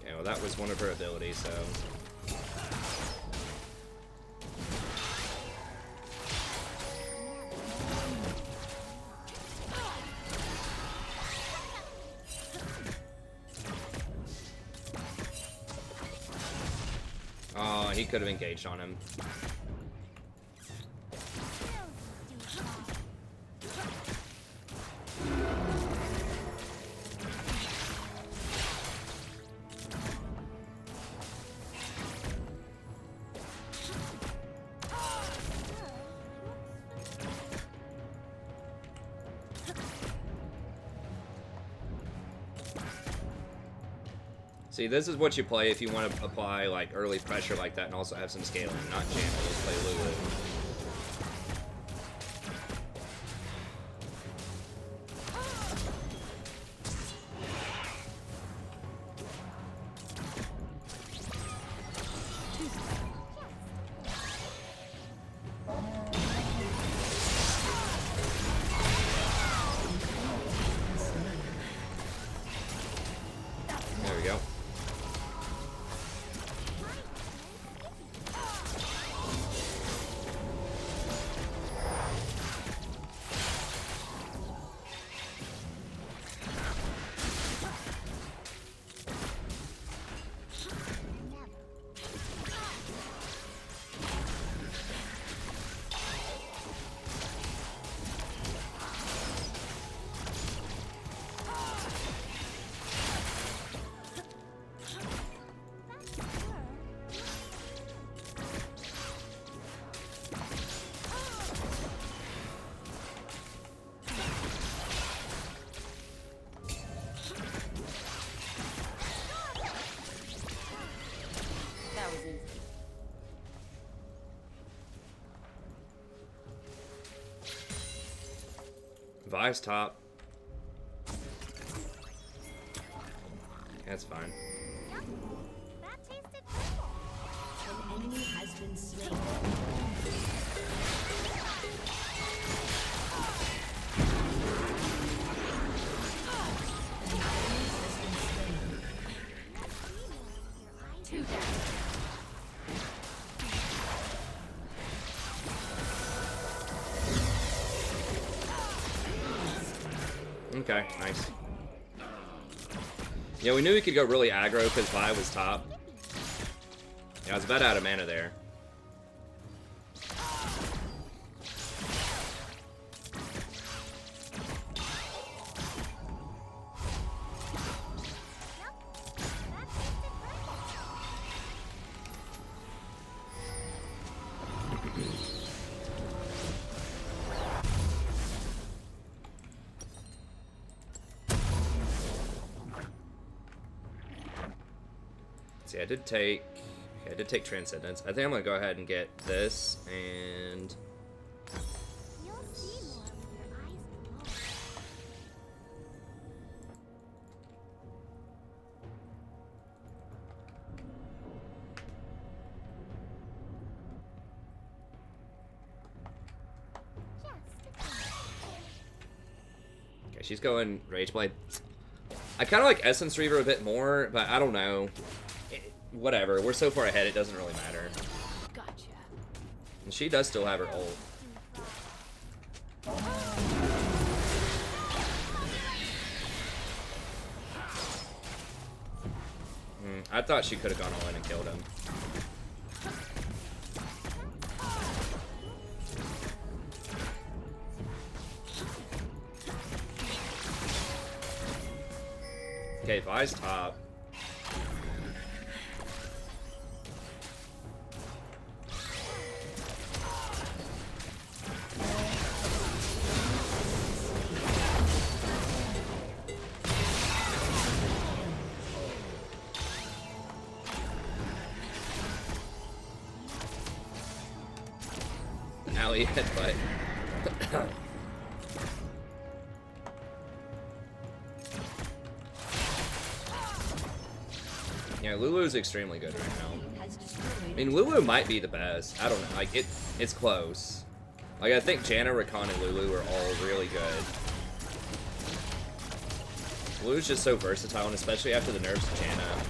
Speaker 1: Yeah, well that was one of her abilities, so. Oh, he could have engaged on him. See, this is what you play if you want to apply like early pressure like that and also have some scaling, not Janna. Let's play Lulu. Vi's top. That's fine.
Speaker 2: That tasted purple.
Speaker 3: An enemy has been slain.
Speaker 1: Okay, nice. Yeah, we knew we could go really aggro because Vi was top. Yeah, I was about out of mana there. See, I did take Transcendence. I think I'm gonna go ahead and get this and
Speaker 2: You'll see more with your eyes closed.
Speaker 1: okay, she's going Rageblade. I kind of like Essence Reaver a bit more, but I don't know. Whatever, we're so far ahead, it doesn't really matter.
Speaker 3: Gotcha.
Speaker 1: And she does still have her ult. I thought she could have gone all in and killed him. Okay, Vi's top. Alley headbutt. Yeah, Lulu's extremely good right now. I mean, Lulu might be the best. I don't know. Like, it's close. Like, I think Janna, Rakan, and Lulu are all really good. Lulu's just so versatile, and especially after the nerfs to Janna.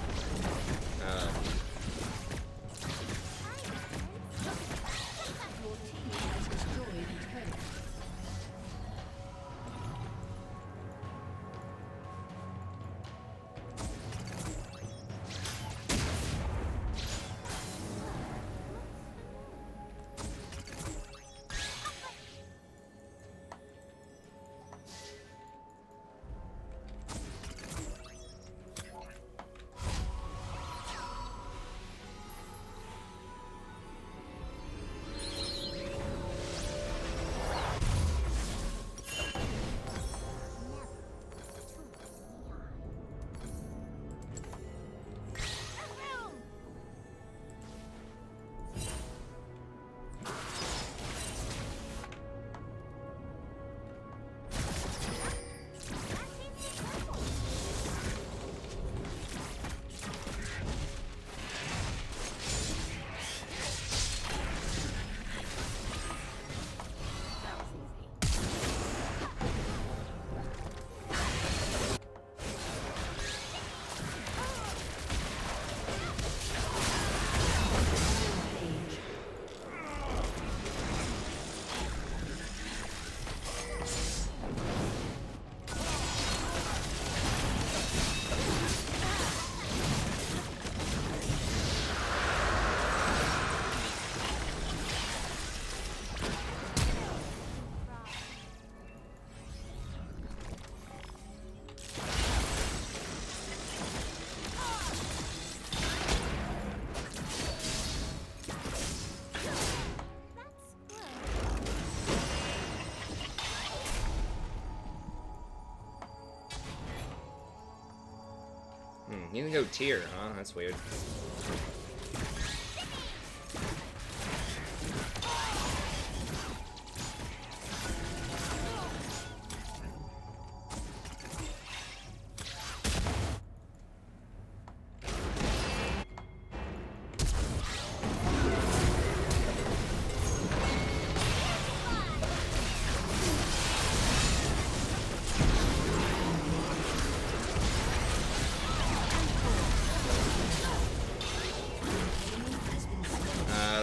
Speaker 1: You can go tier, huh? That's weird.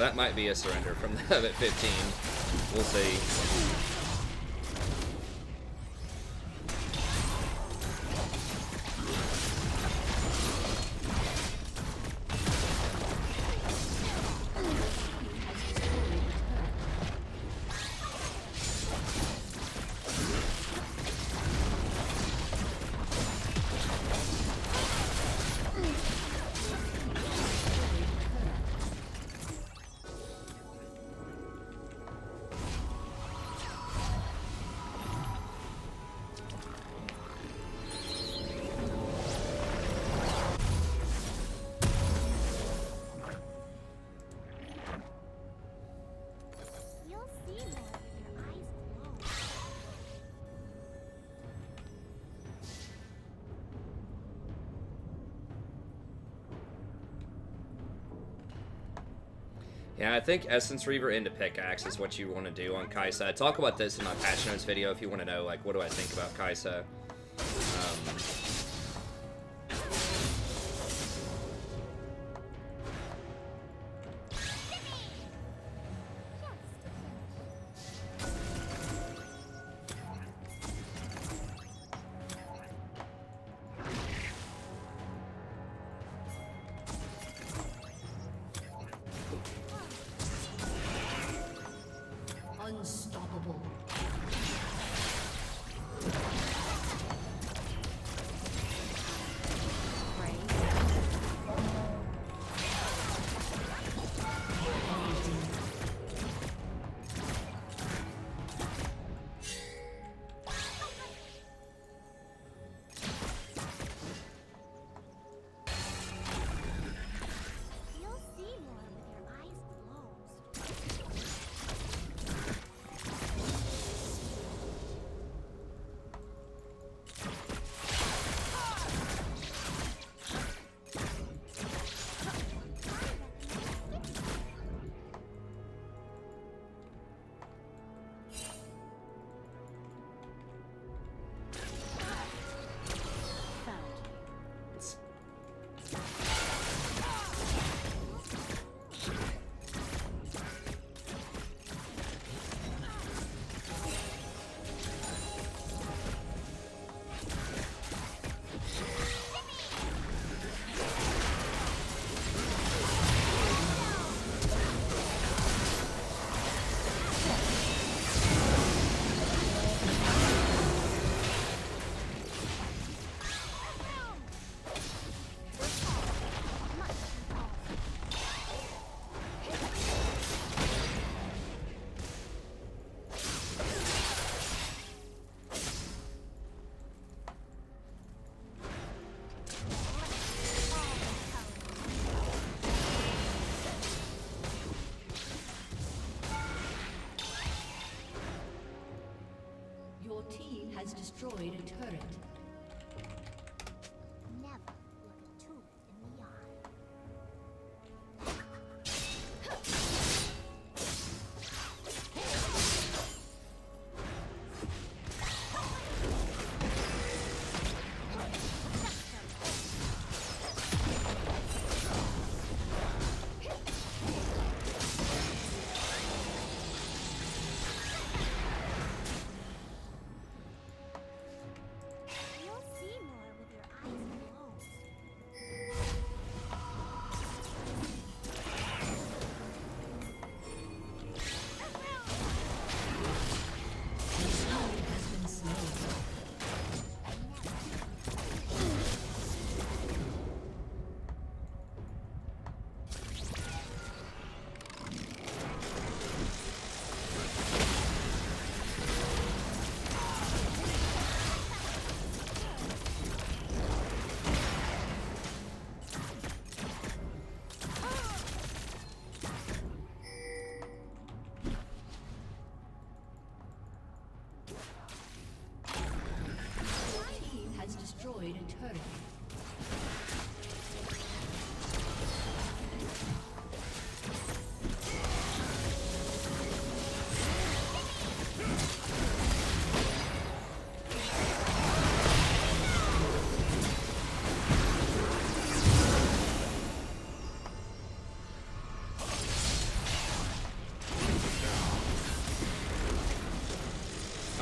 Speaker 1: that might be a surrender from them at 15. We'll see.
Speaker 2: You'll see more with your eyes closed.
Speaker 1: Yeah, I think Essence Reaver into Pickaxe is what you want to do on Kaisa. I talk about this in my patch notes video if you want to know, like, what do I think about Kaisa.
Speaker 3: Unstoppable.
Speaker 2: You'll see more with your eyes closed.
Speaker 3: Your team has destroyed a turret.
Speaker 2: Never look a tooth in the eye.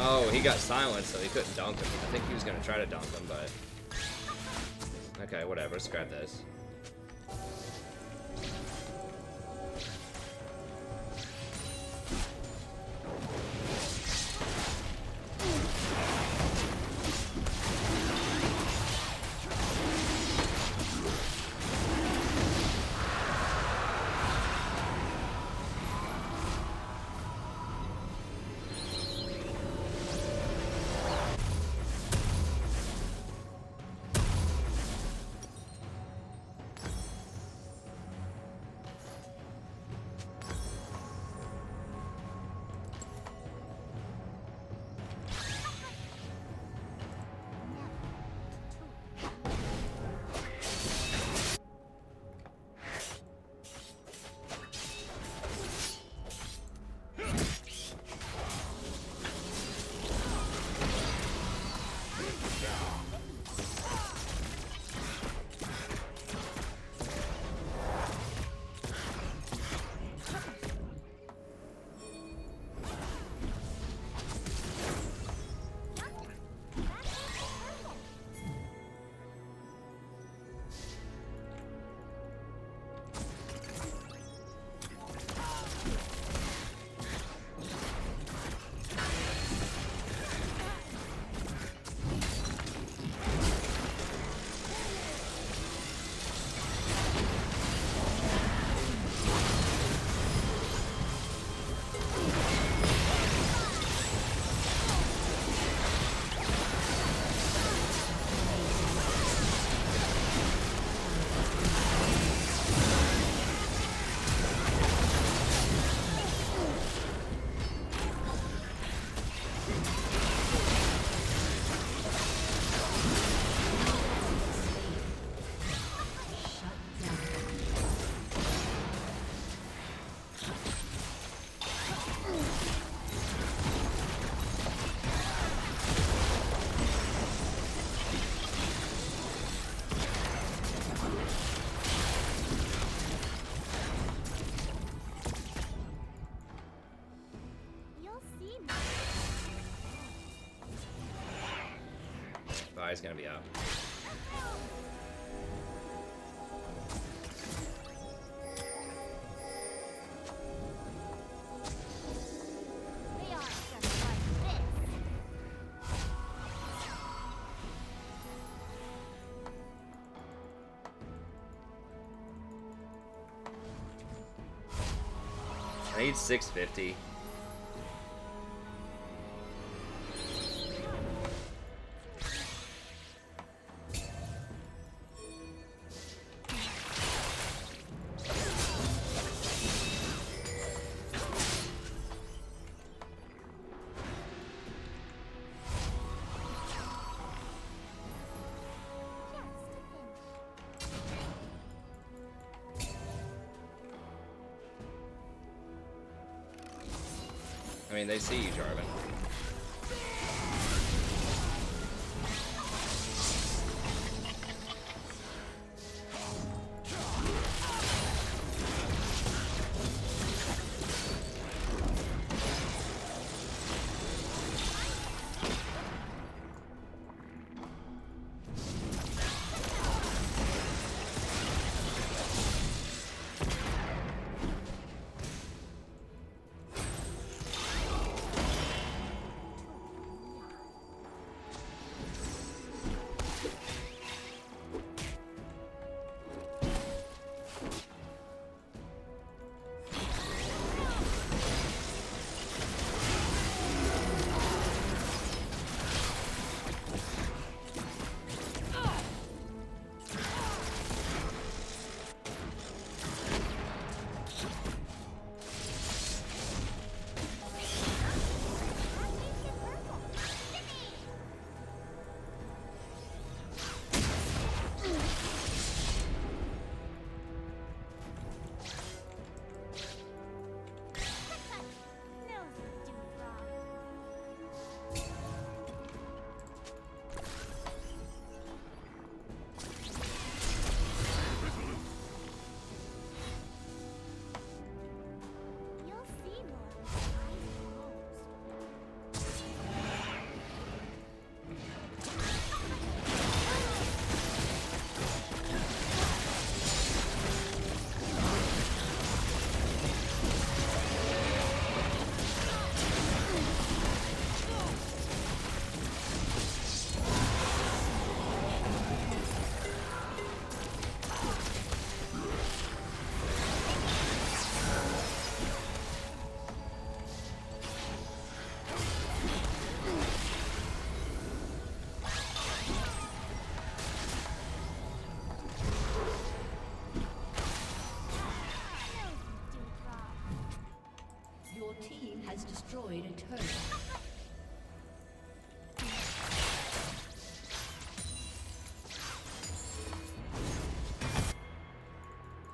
Speaker 1: Oh, he got silenced, so he couldn't dunk him. I think he was gonna try to dunk him, but... Okay, whatever, let's grab this. He's gonna be out.
Speaker 2: They are just like this.
Speaker 1: I need 650. I mean, they see you, Jarvan.
Speaker 3: has destroyed a turret.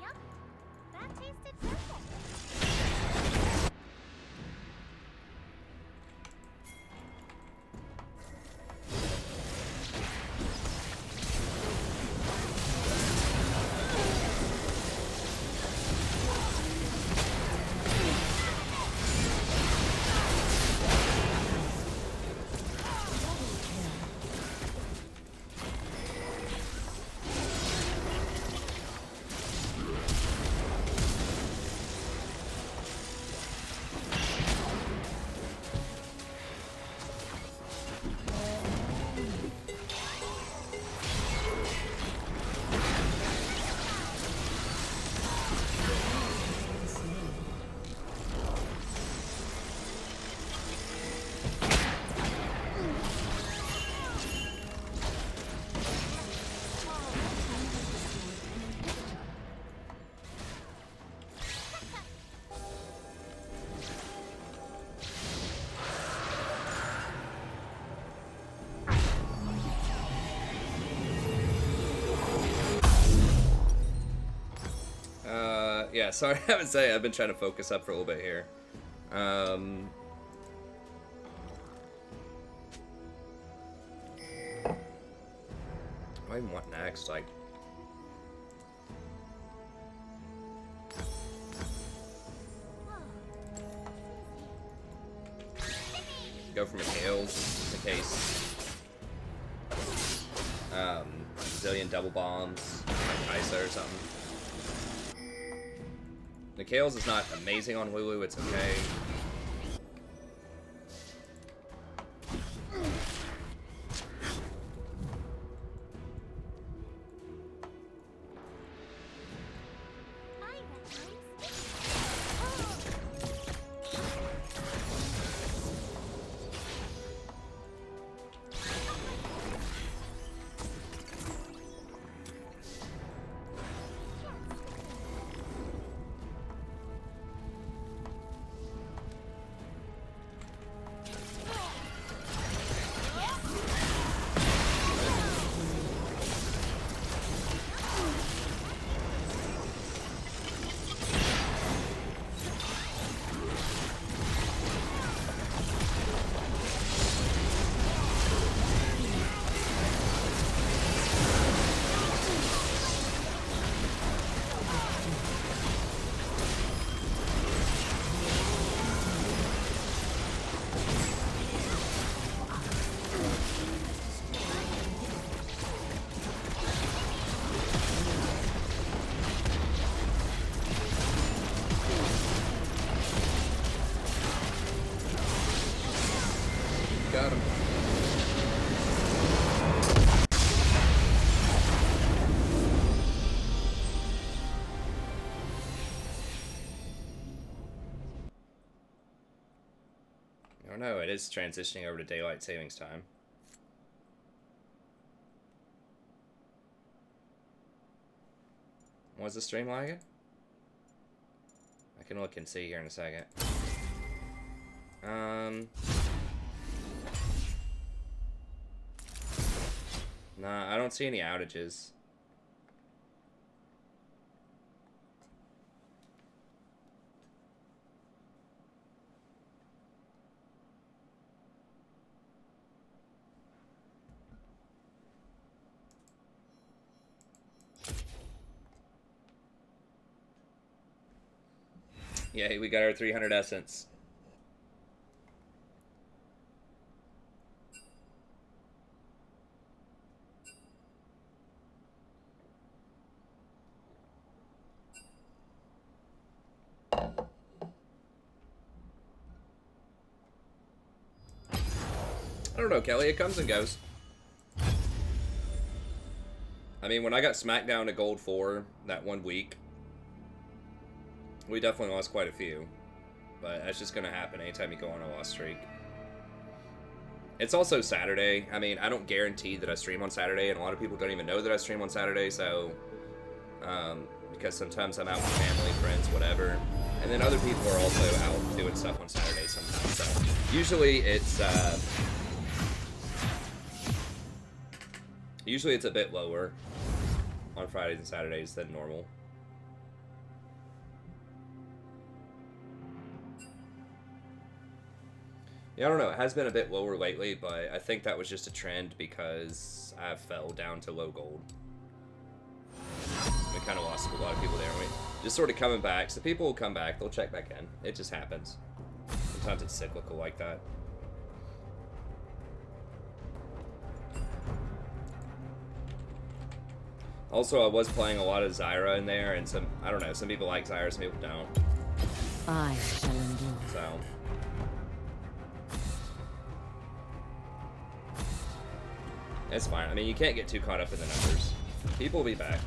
Speaker 2: Yep, that tasted simple.
Speaker 1: Yeah, sorry, I haven't say I've been trying to focus up for a little bit here. What do I even want next? Like, go for Mikhail's in case. Zillion double bombs, like Kaisa or something. Mikhail's is not amazing on Lulu, it's okay. Got him. I don't know, it is transitioning over to daylight savings time. Was the stream lagging? I can look and see here in a second. Nah, I don't see any outages. Yeah, we got our 300 essence. I don't know, Kelly. It comes and goes. I mean, when I got smacked down to gold 4 that one week, we definitely lost quite a few. But that's just going to happen anytime you go on a loss streak. It's also Saturday. I mean, I don't guarantee that I stream on Saturday, and a lot of people don't even know that I stream on Saturday, so... because sometimes I'm out with family, friends, whatever, And then other people are also out doing stuff on Saturdays sometimes. So usually it's a bit lower on Fridays and Saturdays than normal. Yeah, I don't know. It has been a bit lower lately, but I think that was just a trend because I fell down to low gold. We kind of lost a lot of people there. We just sort of coming back. So people will come back. They'll check back in. It just happens. Sometimes it's cyclical like that. Also, I was playing a lot of Zyra in there, and I don't know, some people like Zyra, some people don't.
Speaker 3: I shall endure.
Speaker 1: So. It's fine. I mean, you can't get too caught up in the numbers. People will be back.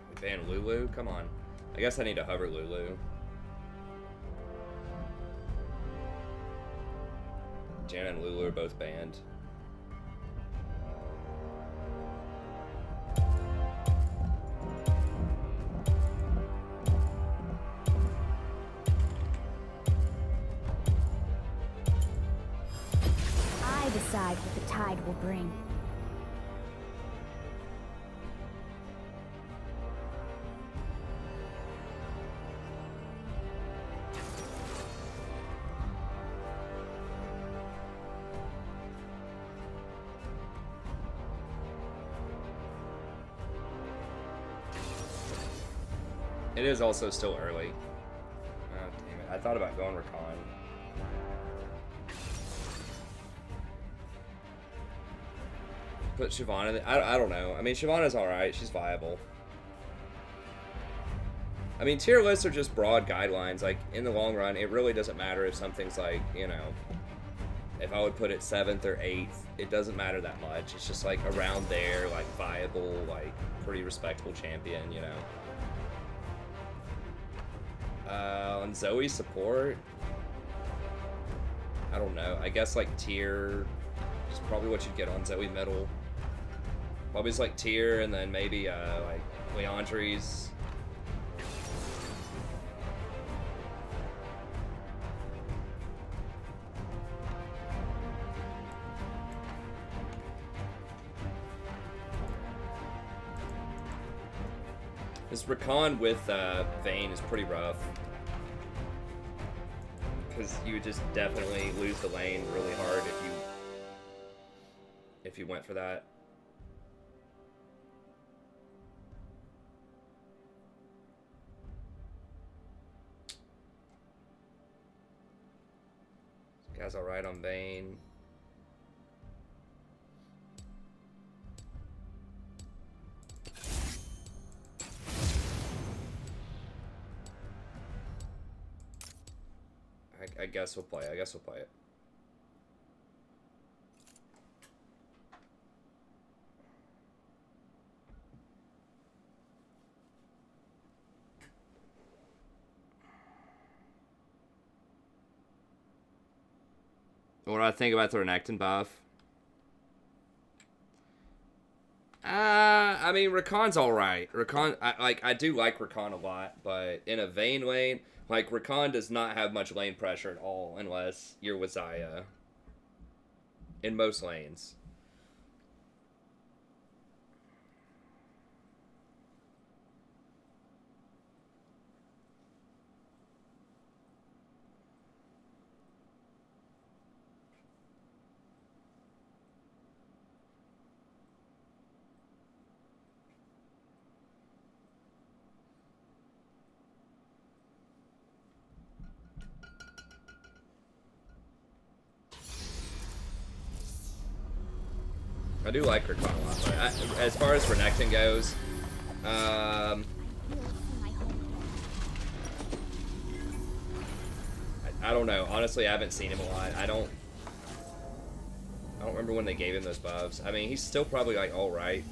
Speaker 1: We banned Lulu? Come on. I guess I need to hover Lulu. Janna and Lulu are both banned.
Speaker 2: I decide what the tide will bring.
Speaker 1: It is also still early. Oh, damn it. I thought about going Recon. Put Shyvana. I don't know. I mean, Shyvana's alright. She's viable. I mean, tier lists are just broad guidelines. Like, in the long run, it really doesn't matter if something's like, you know, if I would put it 7th or 8th, it doesn't matter that much. It's just like around there, like viable, like pretty respectable champion, you know. On Zoe support, I don't know. I guess like tier is probably what you'd get on Zoe middle. Probably just like tier, and then maybe like Leandri's. This Recon with Vayne is pretty rough. Because you would just definitely lose the lane really hard if you went for that. This guy's alright on Vayne. I guess we'll play it. What do I think about the Renekton buff? I mean, Rakan's alright. Rakan, I do like Rakan a lot, but in a Vayne lane, like, Rakan does not have much lane pressure at all unless you're with Xayah. In most lanes. I do like Rakan a lot, but as far as Renekton goes, I don't know. Honestly, I haven't seen him a lot. I don't remember when they gave him those buffs. I mean, he's still probably like all right.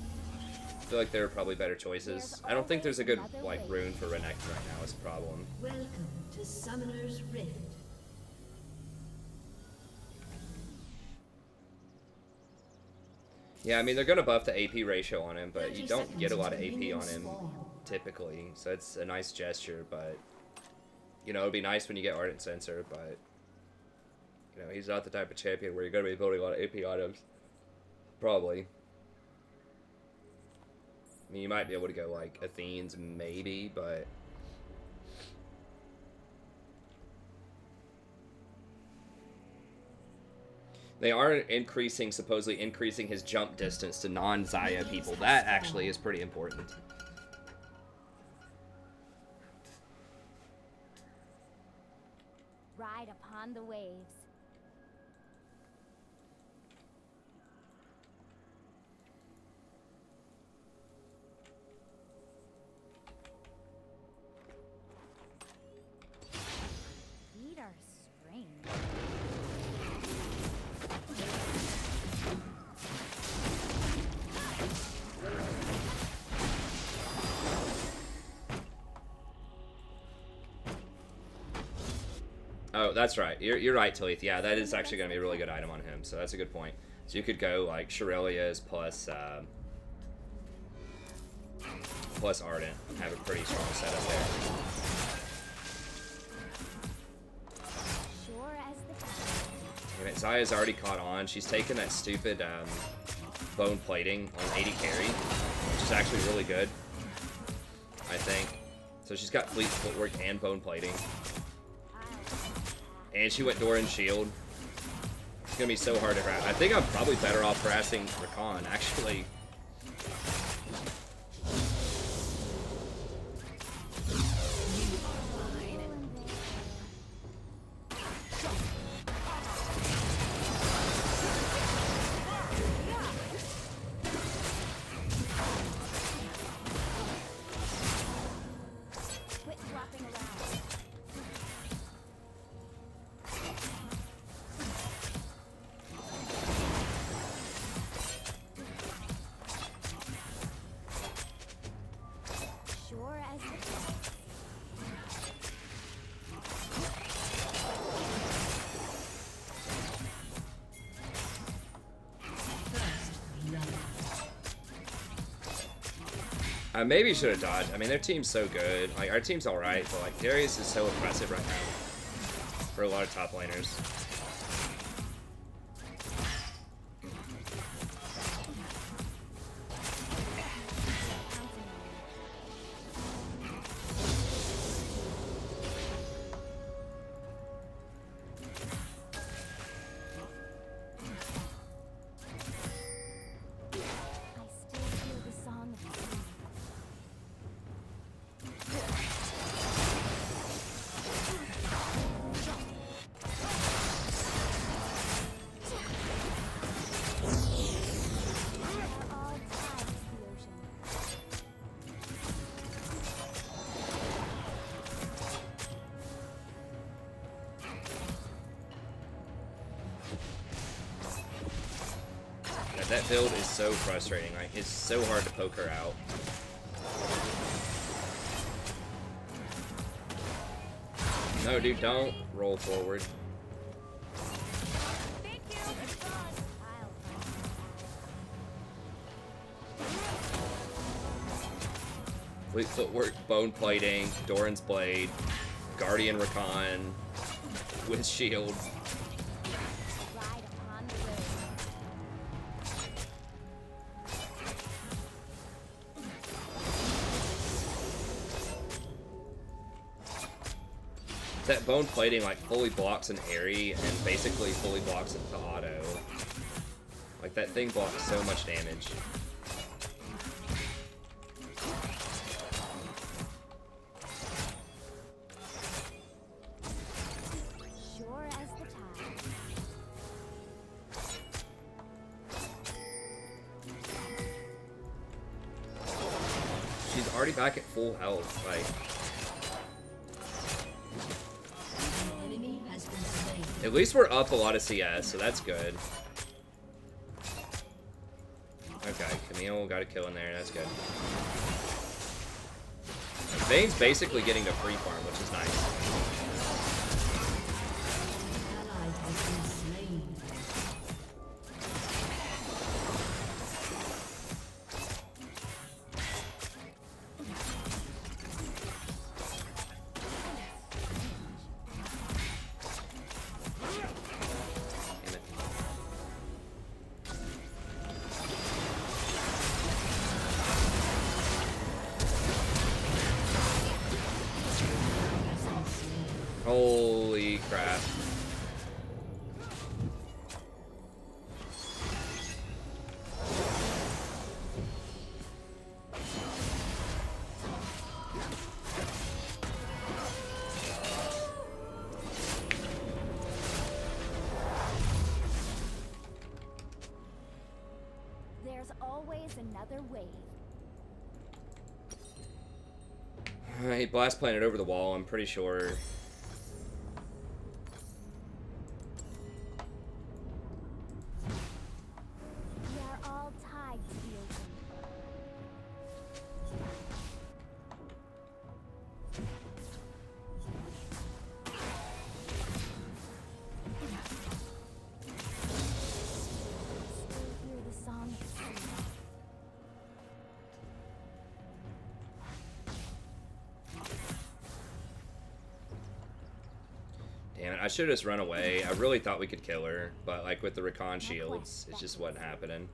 Speaker 1: I feel like there are probably better choices. I don't think there's a good like rune for Renekton right now. Is a problem.
Speaker 3: Welcome to Summoner's Rift.
Speaker 1: Yeah, I mean, they're going to buff the AP ratio on him, but you don't get a lot of AP on him typically, so it's a nice gesture, but, you know, it'd be nice when you get Ardent Sensor, but, you know, he's not the type of champion where you're going to be building a lot of AP items. Probably. I mean, you might be able to go, like, Athenes, maybe, but... They are supposedly increasing his jump distance to non-Zaya people. That actually is pretty important.
Speaker 2: Ride upon the waves. Feet are strange.
Speaker 1: Oh, that's right. You're right, Talith. Yeah, that is actually going to be a really good item on him, so that's a good point. So you could go, like, Shurelya's plus Ardent. Have a pretty strong setup there.
Speaker 2: Sure as the
Speaker 1: Damn it, Zaya's already caught on. She's taken that stupid bone plating on 80 carry, which is actually really good, I think. So she's got fleet footwork and bone plating. And she went Doran's shield. It's gonna be so hard to harass. I think I'm probably better off harassing Rakan, actually.
Speaker 2: quit flopping around. Sure as the
Speaker 1: I maybe should have dodged. I mean, their team's so good. Like, our team's alright, but, like, Darius is so impressive right now for a lot of top laners.
Speaker 2: I still hear the song of the sea. They're all tied to the ocean.
Speaker 1: Yeah, that build is so frustrating. Like, it's so hard to poke her out. No, dude, don't roll forward.
Speaker 2: Thank you. It's gone. I'll
Speaker 1: Fleet footwork, bone plating, Doran's blade, Guardian Rakan with shield.
Speaker 2: ride upon the waves.
Speaker 1: That bone plating like fully blocks an Airy and basically fully blocks the auto. Like that thing blocks so much damage.
Speaker 2: Sure as the tide.
Speaker 1: She's already back at full health. Like,
Speaker 3: Enemy has been slain.
Speaker 1: at least we're up a lot of CS, so that's good. Okay, Camille got a kill in there, that's good. Vayne's basically getting a free farm, which is nice.
Speaker 3: Ally has been slain.
Speaker 2: There's always another wave.
Speaker 1: He blast planted over the wall, I'm pretty sure.
Speaker 2: We are all tied to the ocean. Still hear the song.
Speaker 1: Damn it, I should have just run away. I really thought we could kill her, but like with the recon shields, it just wasn't happening.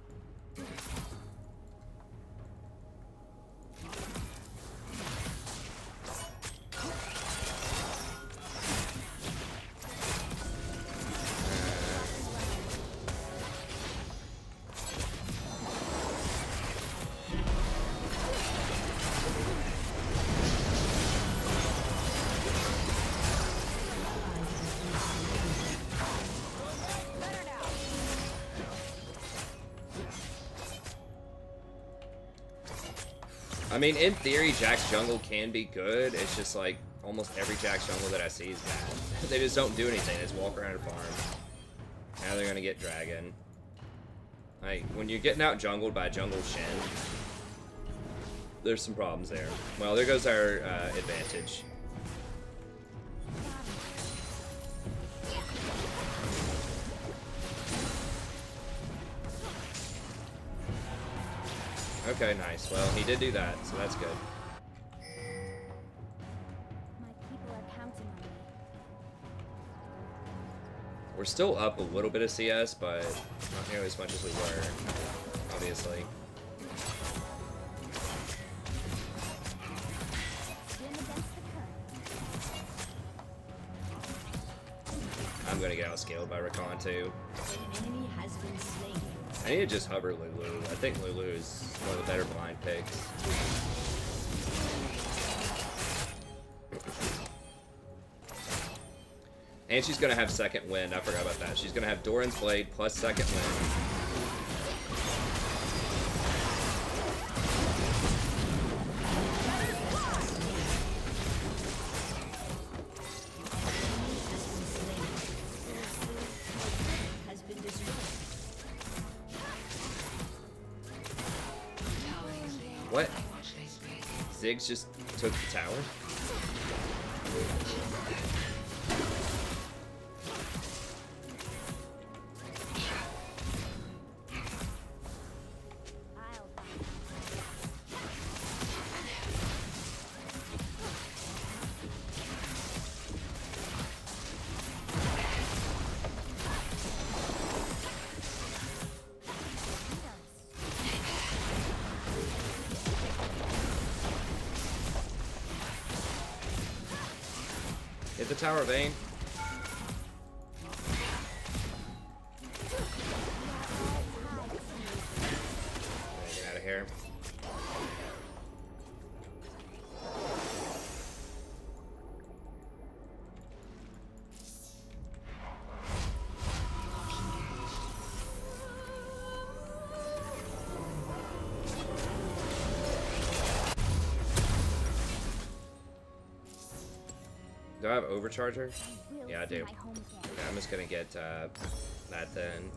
Speaker 1: I mean, in theory, Jack's jungle can be good. It's just like almost every Jack's jungle that I see is bad. They just don't do anything. They just walk around and farm. Now they're gonna get dragon. Like, when you're getting out jungled by a jungle Shen, there's some problems there. Well, there goes our advantage. Okay, nice. Well, he did do that, so that's good.
Speaker 2: My people are counting on me.
Speaker 1: We're still up a little bit of CS, but not nearly as much as we were, obviously.
Speaker 2: Swim against the current.
Speaker 1: I'm gonna get outscaled by Recon too.
Speaker 3: An enemy has been slain.
Speaker 1: I need to just hover Lulu. I think Lulu is one of the better blind picks. And she's gonna have second wind. I forgot about that. She's gonna have Doran's Blade plus second wind.
Speaker 3: Has been destroyed.
Speaker 1: What? Ziggs just took the tower?
Speaker 2: I'll
Speaker 1: Hit the tower, Vayne. Get out of here. Do I have overcharger? Yeah, I do. Okay, I'm just gonna get that then.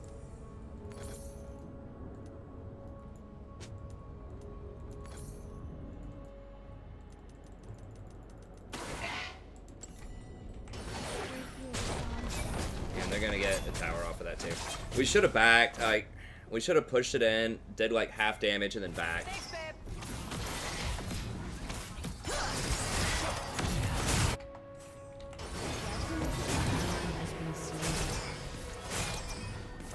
Speaker 1: And they're gonna get the tower off of that too. We should have backed, like, we should have pushed it in, did like half damage, and then backed.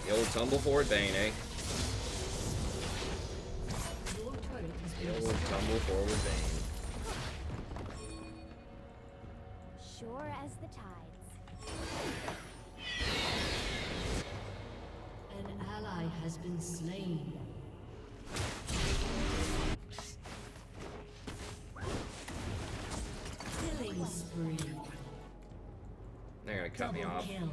Speaker 1: The old tumble forward Vayne, eh? The old tumble forward Vayne.
Speaker 2: Sure as the tides.
Speaker 3: An ally has been slain. Killing spree.
Speaker 1: They're gonna cut me off.
Speaker 3: Kill.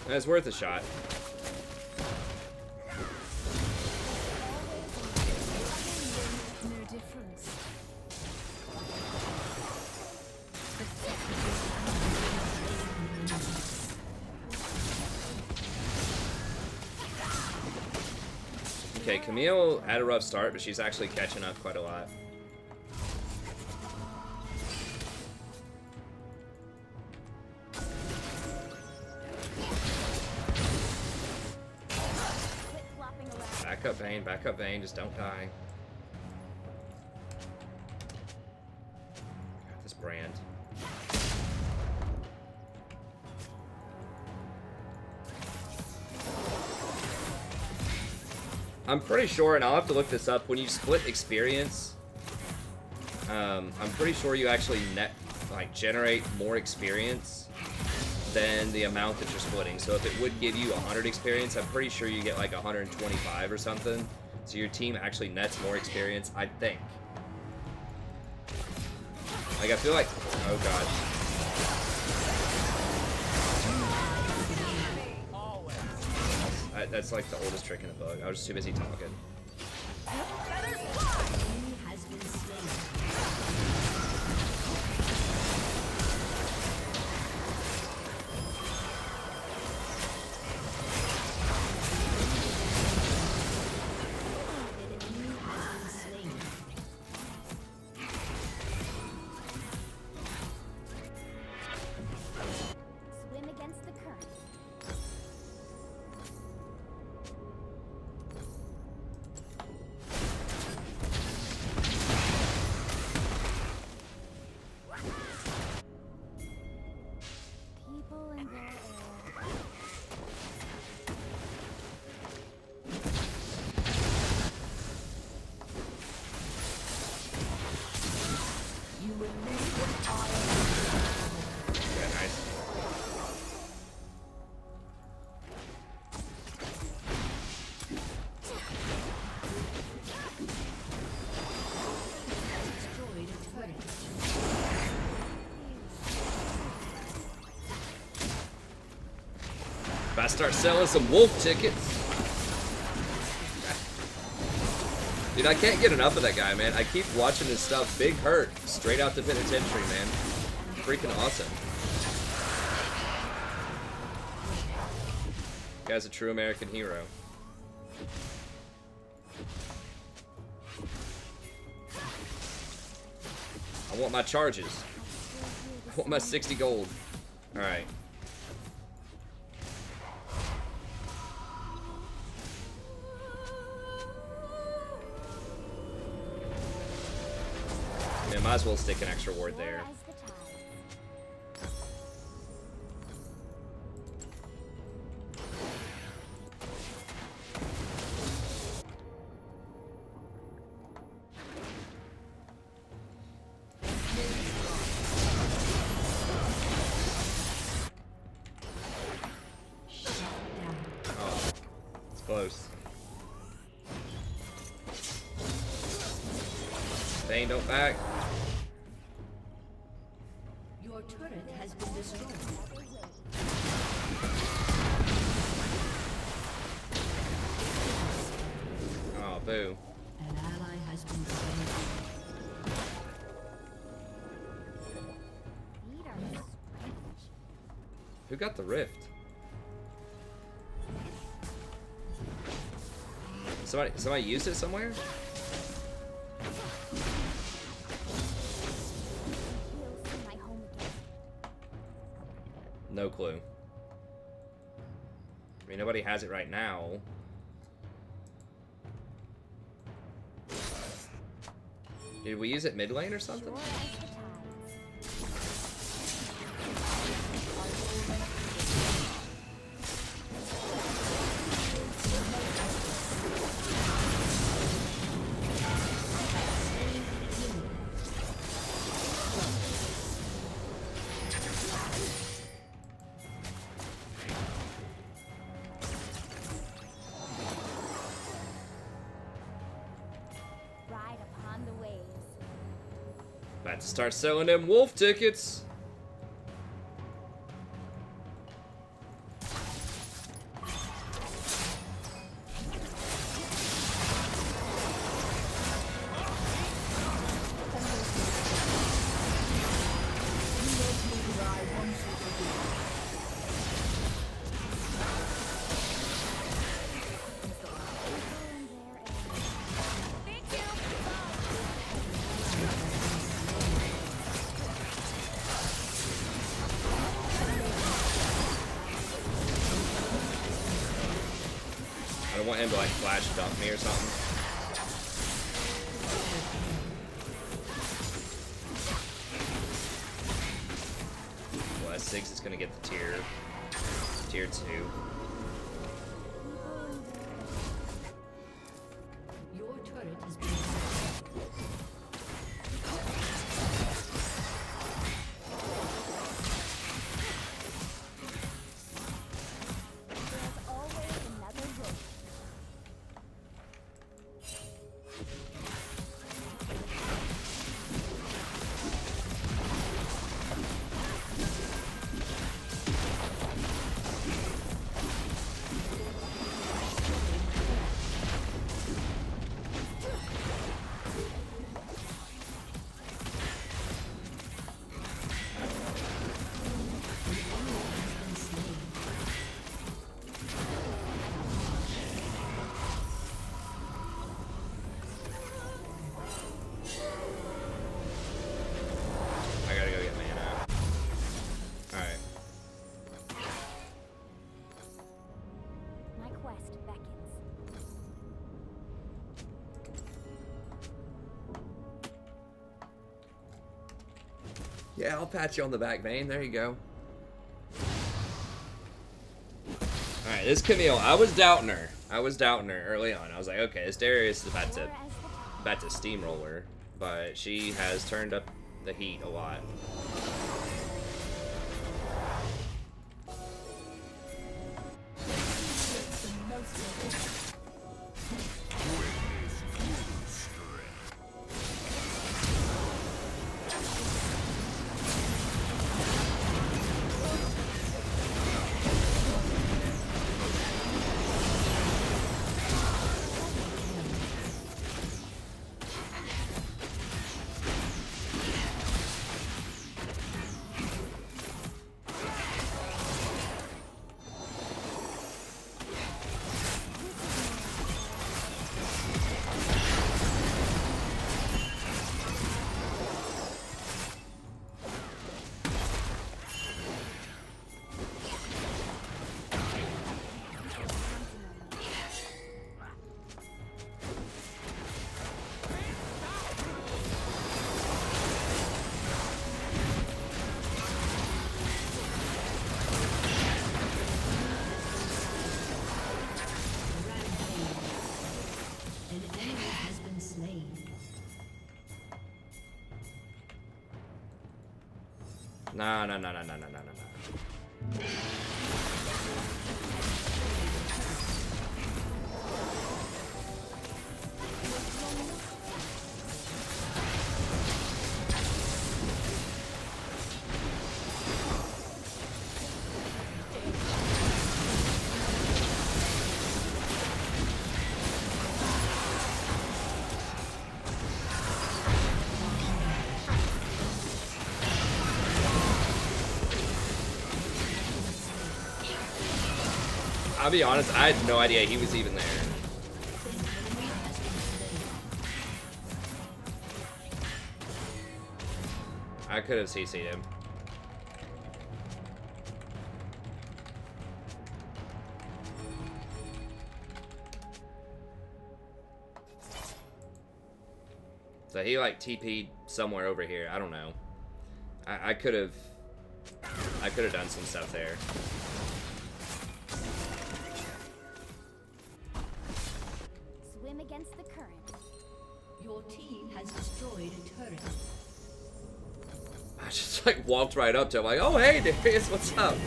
Speaker 1: It's worth a shot.
Speaker 2: No difference.
Speaker 1: Okay, Camille had a rough start, but she's actually catching up quite a lot. Back up Vayne, just don't die. God, this brand. I'm pretty sure, and I'll have to look this up, when you split experience, I'm pretty sure you actually generate more experience than the amount that you're splitting. So if it would give you 100 experience, I'm pretty sure you get like 125 or something. So your team actually nets more experience, I think. Like, I feel like, oh god. That's like the oldest trick in the book. I was just too busy talking.
Speaker 2: Swim against the current. People in their air.
Speaker 3: You will make what I
Speaker 1: Yeah, nice.
Speaker 3: destroyed a turret.
Speaker 1: If I start selling some wolf tickets. Dude, I can't get enough of that guy, man. I keep watching his stuff. Big Hurt, straight out the penitentiary, man. Freaking awesome. Guy's a true American hero. I want my charges. I want my 60 gold. Alright. Yeah, might as well stick an extra ward there.
Speaker 2: As the tide.
Speaker 1: Oh, it's close. Vayne, don't back.
Speaker 3: Your turret has been destroyed.
Speaker 1: Oh, boo.
Speaker 3: An ally has been slain.
Speaker 2: Feet are strange.
Speaker 1: Who got the rift? Somebody used it somewhere?
Speaker 2: He'll see my home again.
Speaker 1: No clue. I mean, nobody has it right now. Did we use it mid lane or something?
Speaker 2: Sure as the tides. Ride upon the waves.
Speaker 1: About to start selling them wolf tickets. I want him to like flash dump me or something. Well, Ziggs is gonna get the tier 2.
Speaker 3: Your turret has been
Speaker 2: There's always another road.
Speaker 1: I gotta go get mana. Alright.
Speaker 2: My quest beckons.
Speaker 1: Yeah, I'll pat you on the back, Vayne. There you go. Alright, this Camille, I was doubting her. Early on. I was like, okay, this Darius is about to steamroller, but she has turned up the heat a lot.
Speaker 3: an enemy has been slain.
Speaker 1: No. I'll be honest, I had no idea he was even there. I could have CC'd him. So he like TP'd somewhere over here. I don't know. I could have done some stuff there.
Speaker 2: Swim against the current.
Speaker 3: Your team has destroyed a turret.
Speaker 1: I just like walked right up to him like, oh hey Darius, what's up?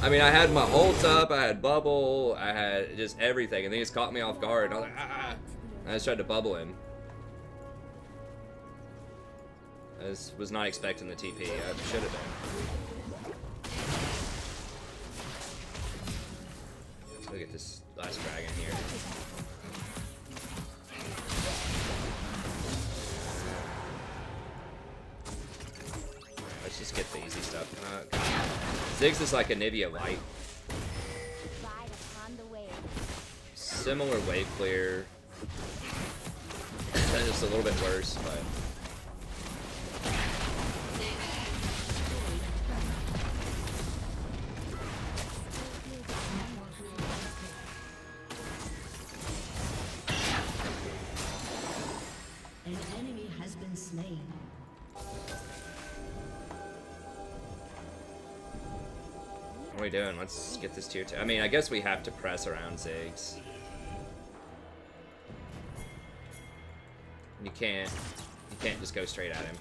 Speaker 1: I mean, I had my ult up, I had bubble, I had just everything, and then he just caught me off guard, and I was like, ah. And I just tried to bubble him. I just was not expecting the TP. I should have been. Let's go get this last dragon here. Let's just get the easy stuff. Ziggs is like a Nivea light.
Speaker 2: Ride upon the wave.
Speaker 1: Similar wave clear. Just a little bit worse, but. we doing? Let's get this tier 2. I mean, I guess we have to press around Ziggs. You can't just go straight at him.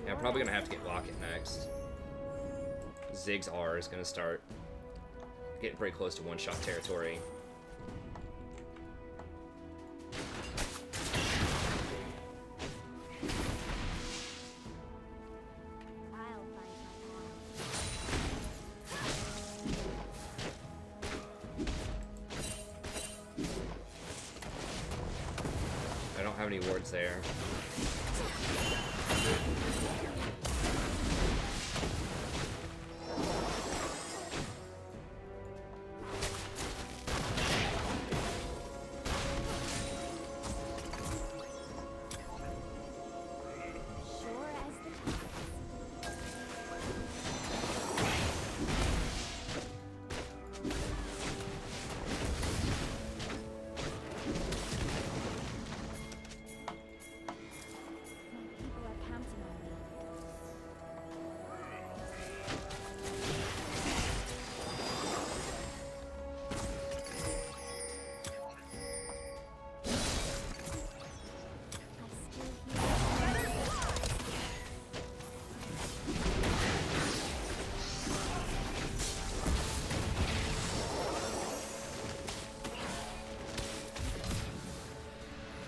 Speaker 1: Yeah, I'm probably gonna have to get Locket next. Ziggs R is gonna start getting pretty close to one-shot territory. I don't have any wards there.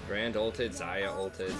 Speaker 1: Grand ulted, Xayah ulted.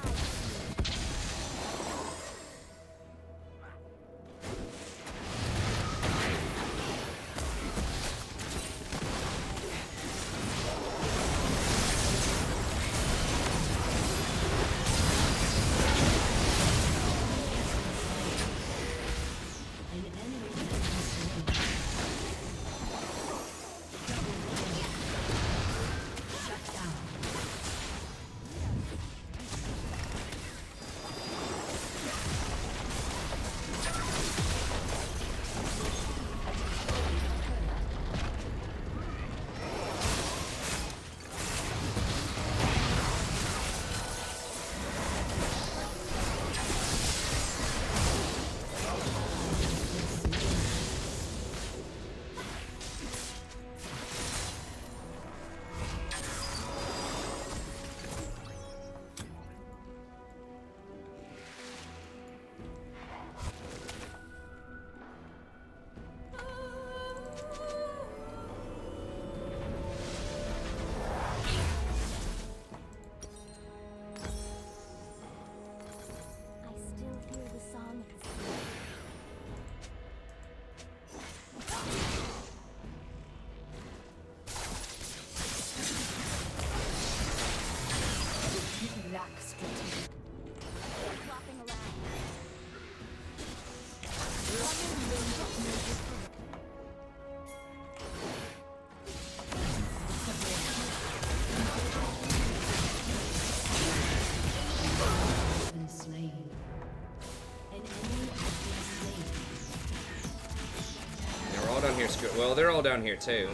Speaker 1: here. Well, they're all down here too.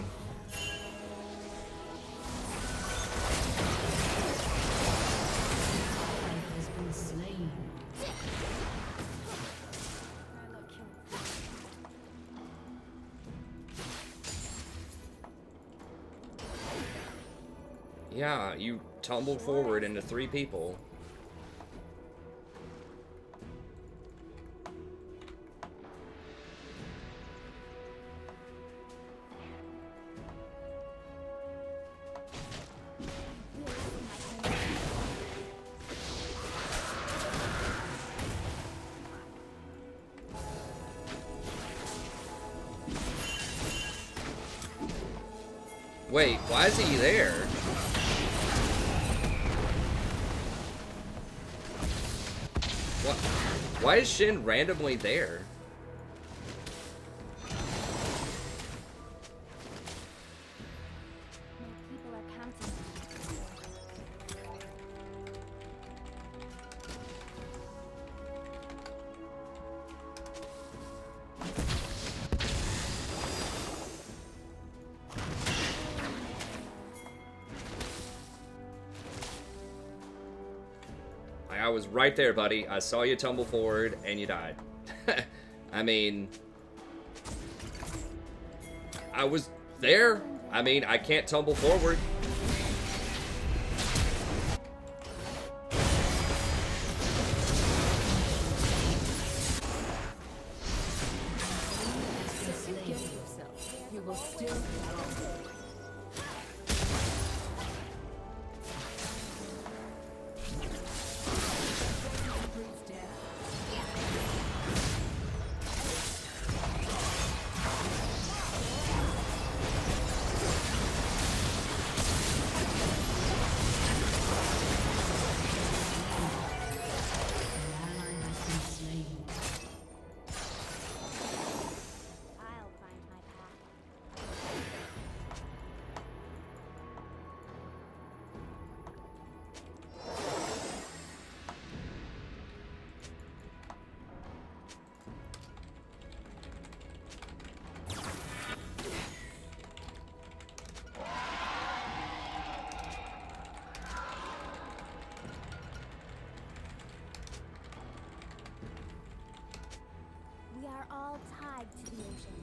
Speaker 3: Has been slain.
Speaker 1: Yeah, you tumbled forward into 3 people. Wait, why is he there? What? Why is Shin randomly there?
Speaker 2: People are counting.
Speaker 1: I was right there, buddy. I saw you tumble forward, and you died. I mean... I was there. I mean, I can't tumble forward.
Speaker 3: You will still
Speaker 2: I'll find my path. We are all tied to the ocean.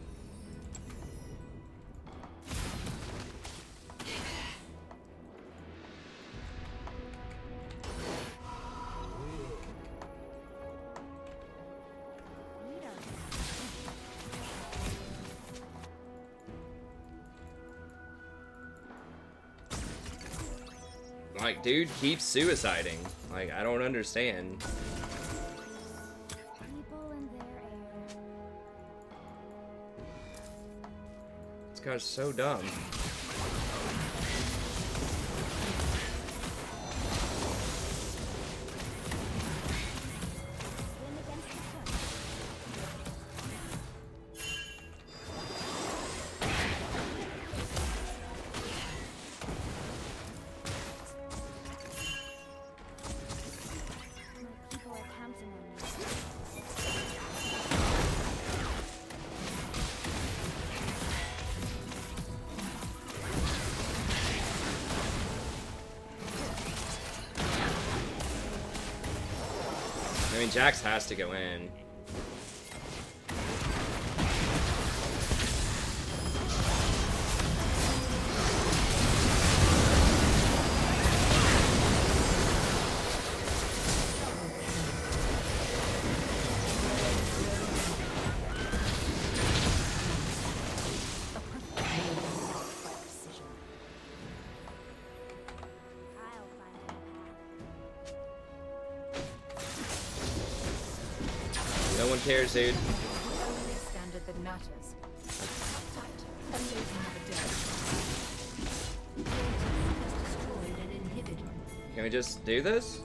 Speaker 1: Like, dude keeps suiciding. Like, I don't understand.
Speaker 2: People in their air.
Speaker 1: This guy's so dumb.
Speaker 2: Swim against the current. My people are counting on me.
Speaker 1: I mean, Jax has to go in.
Speaker 2: I'll find my path.
Speaker 1: No one cares, dude.
Speaker 4: Only standard that matters. Tight. Amazing of the dead.
Speaker 3: has destroyed an inhibitor.
Speaker 1: Can we just do this?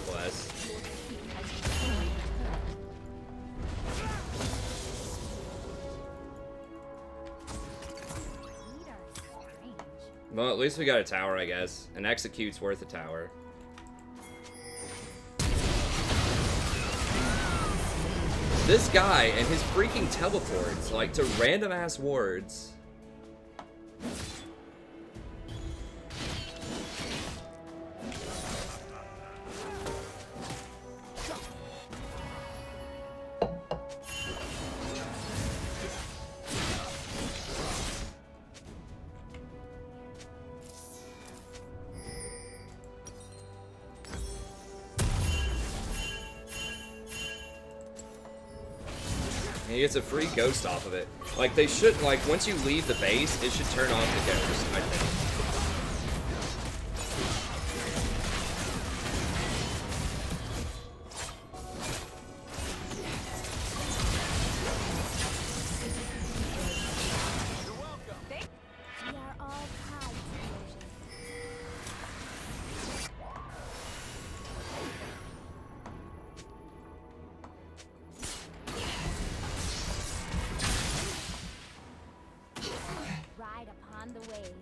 Speaker 1: Bless. Well, at least we got a tower, I guess. An execute's worth a tower. This guy and his freaking teleports, like, to random-ass wards. He gets a free ghost off of it. Like, they should, like, once you leave the base, it should turn off the ghost, I think.
Speaker 2: We are all tied to illusion. Ride upon the waves.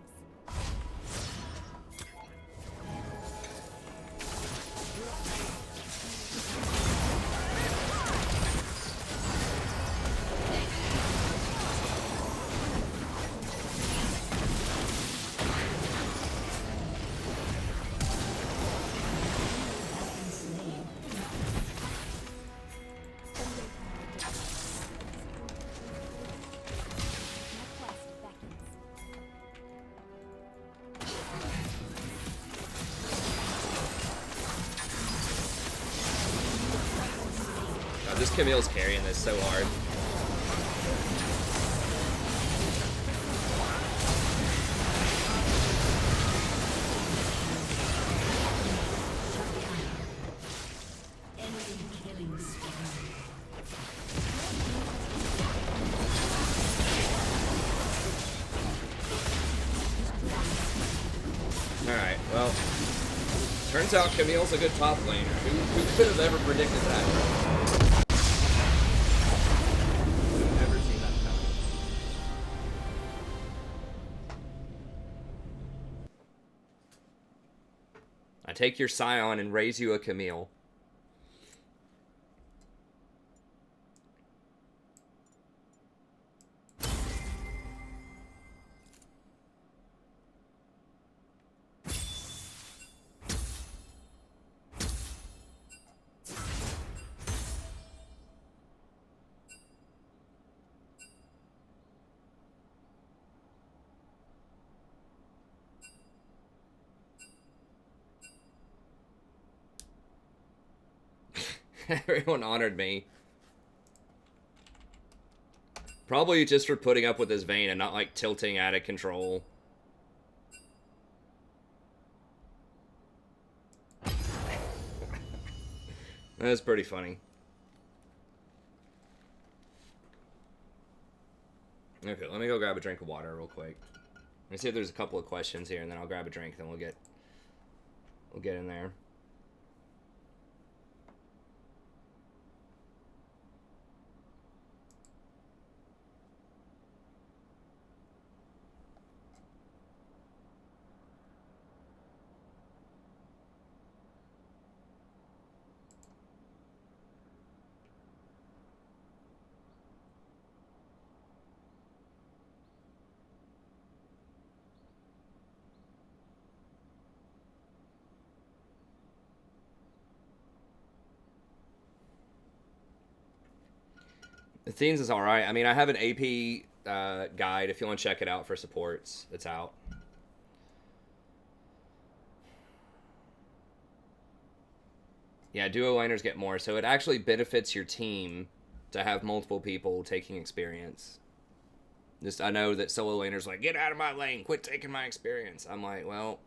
Speaker 2: My quest beckons.
Speaker 1: God, this Camille's carrying this so hard.
Speaker 3: Enemy killing spree.
Speaker 1: Alright, well. Turns out Camille's a good top laner. Who could have ever predicted that? Who would have ever seen that coming? I take your scion and raise you a Camille. Everyone honored me. Probably just for putting up with this vein and not, like, tilting out of control. That's pretty funny. Okay, let me go grab a drink of water real quick. Let me see if there's a couple of questions here, and then I'll grab a drink, then we'll get in there. The themes is alright. I mean, I have an AP guide if you want to check it out for supports. It's out. Yeah, duo laners get more, so it actually benefits your team to have multiple people taking experience. Just, I know that solo laners like, get out of my lane, quit taking my experience. I'm like, well,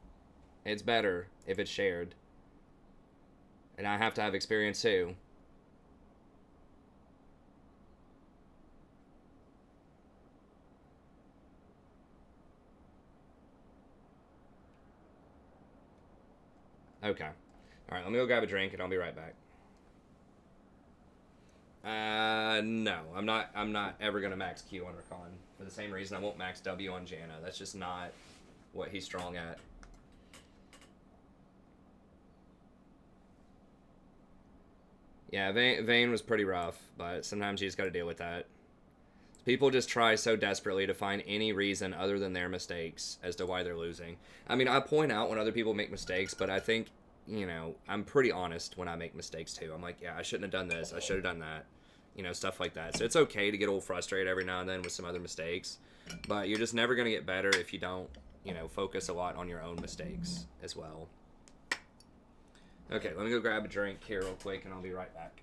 Speaker 1: it's better if it's shared. And I have to have experience too. Okay. Alright, let me go grab a drink and I'll be right back. No. I'm not ever gonna max Q on Rakan. For the same reason I won't max W on Janna. That's just not what he's strong at. Yeah, Vayne was pretty rough, but sometimes you just got to deal with that. People just try so desperately to find any reason other than their mistakes as to why they're losing. I mean, I point out when other people make mistakes, but I think, you know, I'm pretty honest when I make mistakes too. I'm like, yeah, I shouldn't have done this. I should have done that. You know, stuff like that. So it's okay to get a little frustrated every now and then with some other mistakes, but you're just never going to get better if you don't, you know, focus a lot on your own mistakes as well. Okay, let me go grab a drink here real quick, and I'll be right back.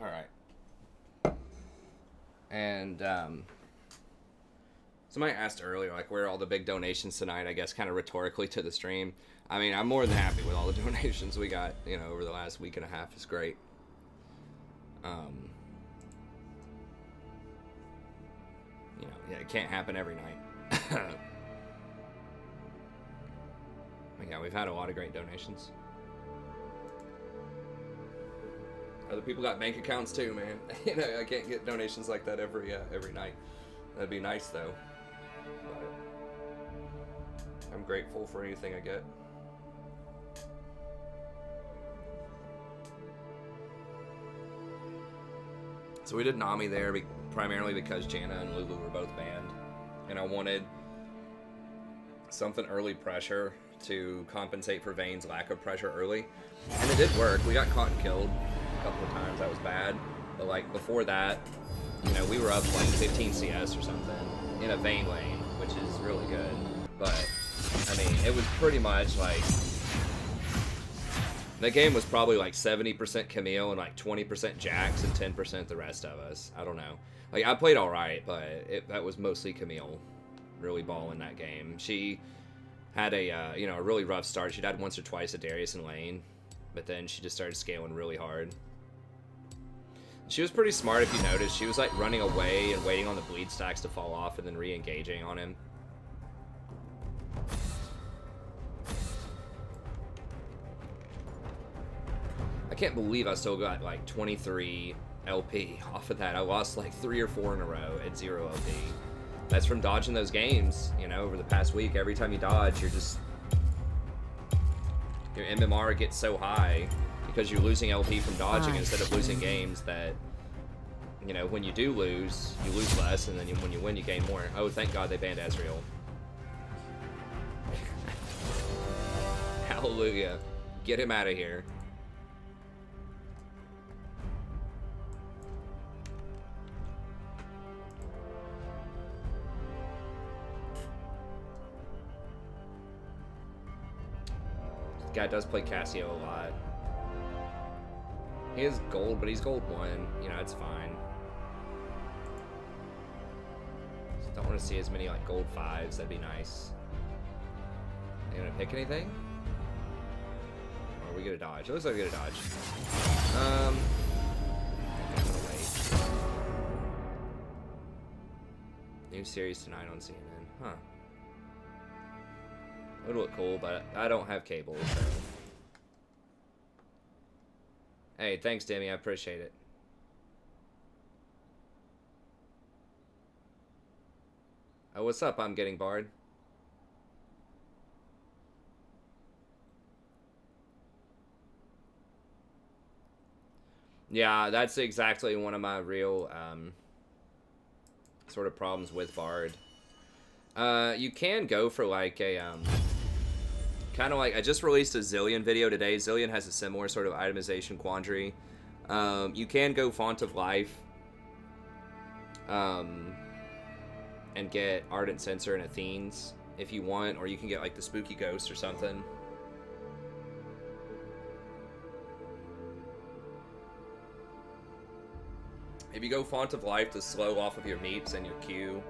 Speaker 1: All right. And somebody asked earlier, like, where are all the big donations tonight? I guess kind of rhetorically to the stream. I mean, I'm more than happy with all the donations we got, you know, over the last week and a half. It's great. You know, yeah, it can't happen every night. But yeah, we've had a lot of great donations. Other people got bank accounts too, man. You know, I can't get donations like that every night. That'd be nice though. But I'm grateful for anything I get. So we did Nami there primarily because Janna and Lulu were both banned, and I wanted something early pressure to compensate for Vayne's lack of pressure early, and it did work. We got caught and killed a couple of times. That was bad, but like before that, you know, we were up like 15 CS or something in a Vayne lane, which is really good. But I mean, it was pretty much like that game was probably like 70% Camille and like 20% Jax and 10% the rest of us. I don't know. Like, I played all right, but that was mostly Camille really balling that game. She had a you know, a really rough start. She died once or twice at Darius in lane, but then she just started scaling really hard. She was pretty smart, if you noticed. She was like running away and waiting on the bleed stacks to fall off and then re-engaging on him. I can't believe I still got like 23 LP off of that. I lost like 3 or 4 in a row at 0 LP. That's from dodging those games, you know, over the past week. Every time you dodge, you're just... Your MMR gets so high because you're losing LP from dodging instead of losing games that, you know, when you do lose, you lose less, and then when you win, you gain more. Oh, thank God they banned Ezreal. Hallelujah. Get him out of here. This guy does play Cassio a lot. He is gold, but he's gold 1. You know, it's fine. Just don't want to see as many like gold 5s. That'd be nice. Are you gonna pick anything? Or are we gonna dodge? It looks like we're gonna dodge. I'm gonna wait. New series tonight on CNN. Huh. It would look cool, but I don't have cable, so. Hey, thanks, Demi. I appreciate it. Oh, what's up? I'm getting barred. Yeah, that's exactly one of my real sort of problems with Bard. You can go for like a kind of like, I just released a Zillion video today. Zillion has a similar sort of itemization quandary. You can go Font of Life and get Ardent Censer and Athenes if you want, or you can get like the Spooky Ghost or something. If you go Font of Life to slow off of your meeps and your Q,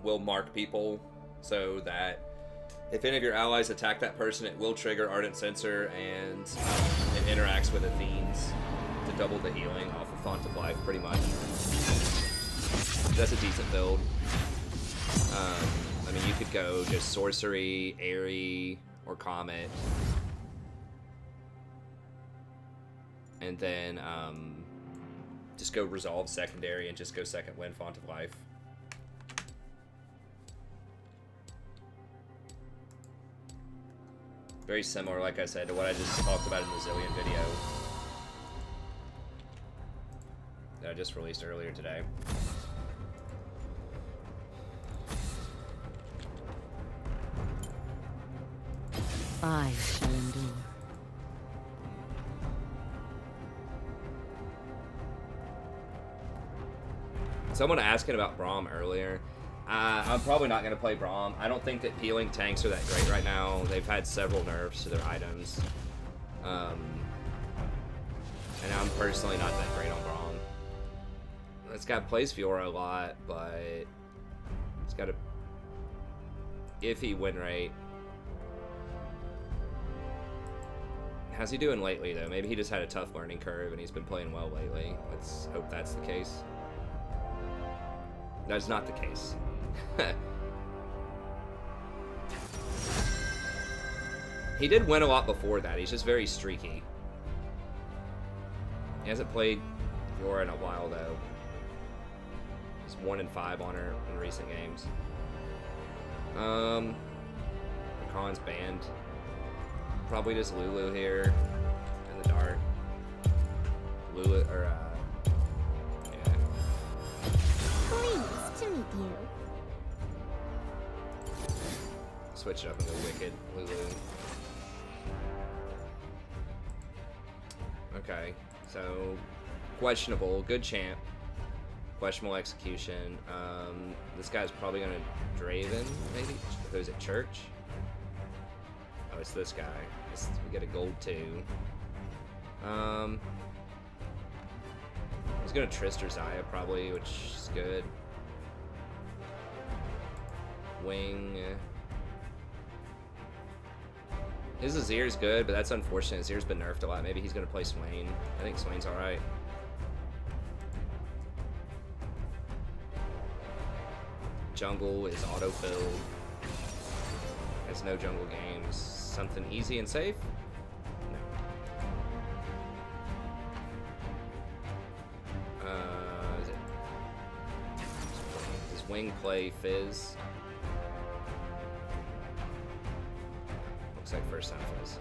Speaker 1: will mark people so that if any of your allies attack that person, it will trigger Ardent Censer, and it interacts with Athenes to double the healing off of Font of Life, pretty much. That's a decent build. I mean, you could go just Sorcery, Airy, or Comet. And then just go Resolve Secondary and just go second win Font of Life. Very similar, like I said, to what I just talked about in the Zillion video that I just released earlier today.
Speaker 5: I shall endure.
Speaker 1: Someone asking about Braum earlier. I'm probably not going to play Braum. I don't think that peeling tanks are that great right now. They've had several nerfs to their items. And I'm personally not that great on Braum. This guy plays Fiora a lot, but he's got a iffy win rate. How's he doing lately, though? Maybe he just had a tough learning curve and he's been playing well lately. Let's hope that's the case. That's not the case. He did win a lot before that. He's just very streaky. He hasn't played Fiora in a while, though. He's 1-5 on her in recent games. Khan's banned. Probably just Lulu here in the dark. Lulu, or yeah.
Speaker 2: Pleased to meet you.
Speaker 1: Switch it up and go Wicked, Lulu. Okay, so questionable, good champ. Questionable execution. This guy's probably gonna Draven, maybe? Who's it, Church? Oh, it's this guy. We get a gold 2. He's gonna Trister Xayah probably, which is good. Wing. His Azir's good, but that's unfortunate. Azir's been nerfed a lot. Maybe he's gonna play Swain. I think Swain's alright. Jungle is autofilled. Has no jungle games. Something easy and safe? No. swing play Fizz. Looks like first time Fizz.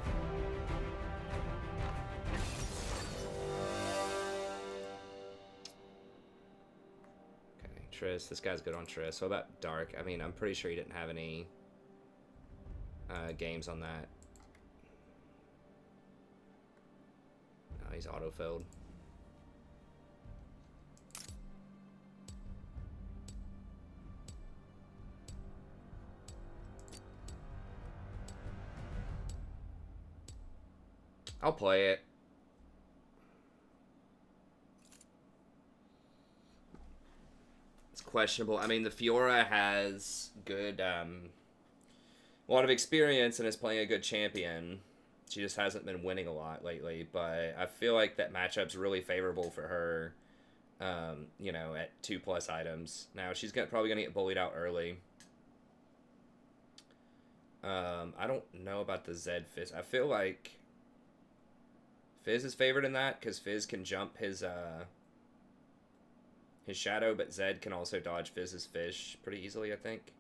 Speaker 1: Okay, Triss. This guy's good on Triss. What about Dark? I mean, I'm pretty sure he didn't have any games on that. No, he's auto-filled. I'll play it. It's questionable. I mean, the Fiora has good, a lot of experience and is playing a good champion. She just hasn't been winning a lot lately, but I feel like that matchup's really favorable for her, you know, at 2+ items. Now, she's probably going to get bullied out early. I don't know about the Zed Fizz. I feel like Fizz is favored in that because Fizz can jump his shadow, but Zed can also dodge Fizz's fish pretty easily, I think.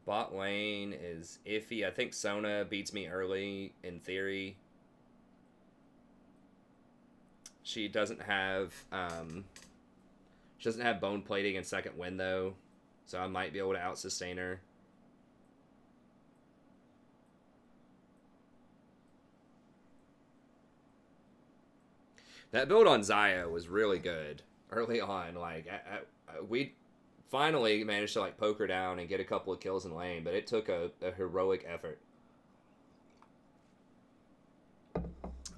Speaker 1: Bot lane is iffy. I think Sona beats me early in theory. She doesn't have bone plating and second wind though, so I might be able to out sustain her. That build on Xayah was really good early on. Like, we finally managed to like poke her down and get a couple of kills in lane, but it took a heroic effort.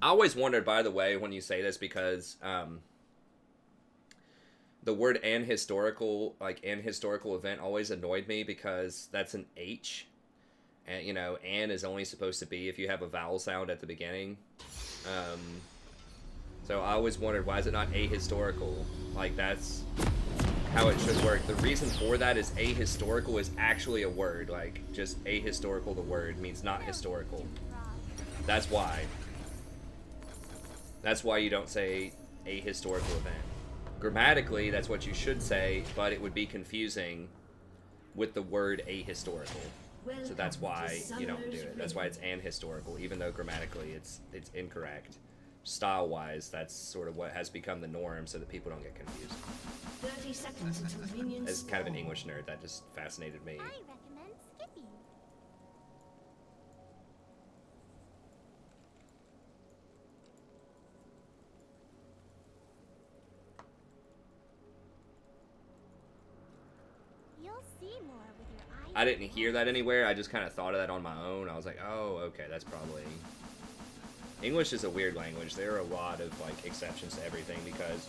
Speaker 1: I always wondered, by the way, when you say this, because the word "and historical" event always annoyed me because that's an H, and you know, "and" is only supposed to be if you have a vowel sound at the beginning. So I always wondered, why is it not ahistorical? Like, that's how it should work. The reason for that is ahistorical is actually a word. Like, just ahistorical, the word, means not historical. That's why. That's why you don't say ahistorical event. Grammatically, that's what you should say, but it would be confusing with the word ahistorical. So that's why you don't do it. That's why it's anhistorical, even though grammatically it's incorrect. Style-wise, that's sort of what has become the norm so that people don't get confused.
Speaker 3: 30 seconds until minions
Speaker 1: As kind of an English nerd, that just fascinated me.
Speaker 2: I recommend skipping. You'll see more with your eyes.
Speaker 1: I didn't hear that anywhere. I just kind of thought of that on my own. I was like, oh, okay, that's probably... English is a weird language. There are a lot of like exceptions to everything because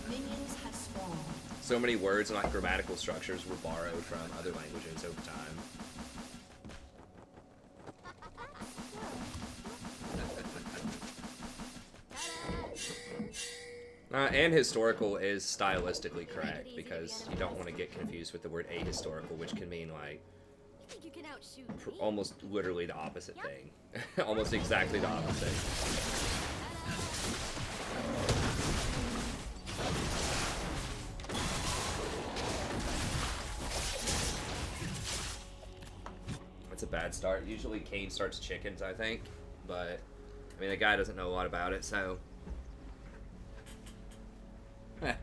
Speaker 3: minions have spawned.
Speaker 1: So many words and like grammatical structures were borrowed from other languages over time. And historical is stylistically correct because you don't want to get confused with the word ahistorical, which can mean like
Speaker 2: You can outshoot me.
Speaker 1: almost literally the opposite thing. Almost exactly the opposite. That's a bad start. Usually Kane starts chickens, I think. But, I mean, the guy doesn't know a lot about it, so... Heh.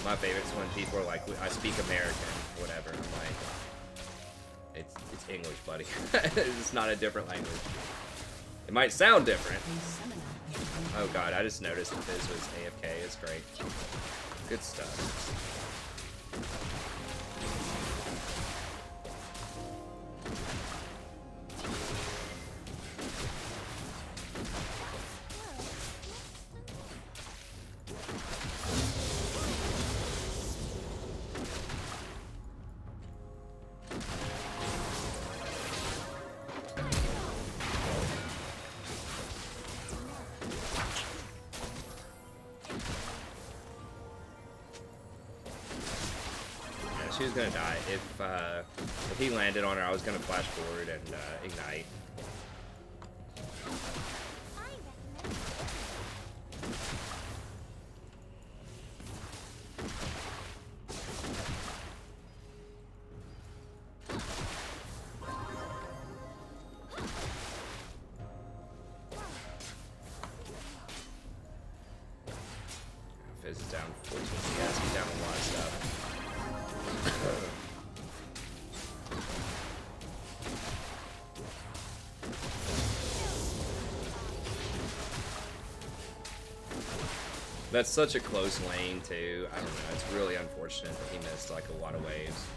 Speaker 1: My favorite is when people are like, I speak American, or whatever. I'm like, it's English, buddy. It's not a different language. It might sound different. Oh god, I just noticed that Fizz was AFK. It's great. Good stuff. She was gonna die. If he landed on her, I was gonna flash forward and ignite.
Speaker 2: I recommend
Speaker 1: This is down 14. Yes, he's down a lot of stuff. That's such a close lane, too. I don't know. It's really unfortunate that he missed, like, a lot of waves.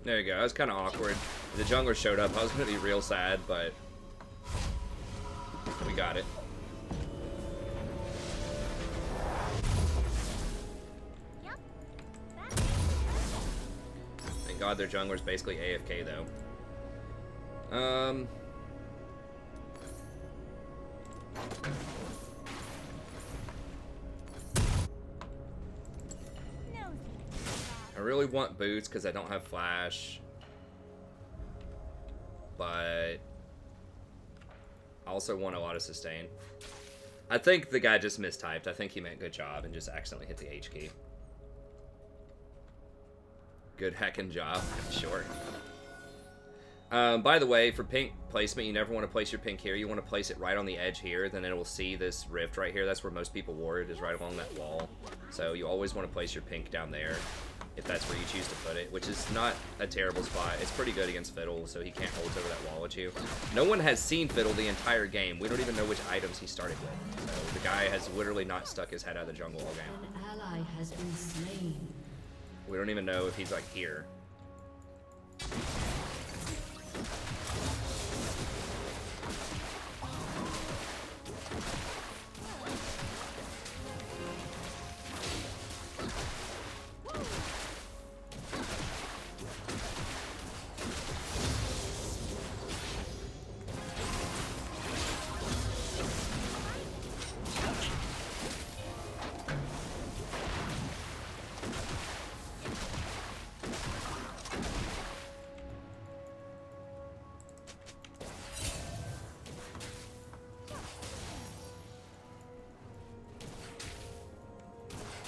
Speaker 1: There you go. That was kind of awkward. The jungler showed up. I was going to be real sad, but we got it. Thank God their jungler's basically AFK, though. I really want boots because I don't have flash, but I also want a lot of sustain. I think the guy just mistyped. I think he meant good job and just accidentally hit the H key. Good heckin' job, sure. By the way, for pink placement, you never want to place your pink here. You want to place it right on the edge here, then it will see this rift right here. That's where most people ward, is right along that wall. So you always want to place your pink down there, if that's where you choose to put it, which is not a terrible spot. It's pretty good against Fiddle, so he can't hold over that wall at you. No one has seen Fiddle the entire game. We don't even know which items he started with. So the guy has literally not stuck his head out of the jungle all game.
Speaker 3: An ally has been slain.
Speaker 1: We don't even know if he's, like, here.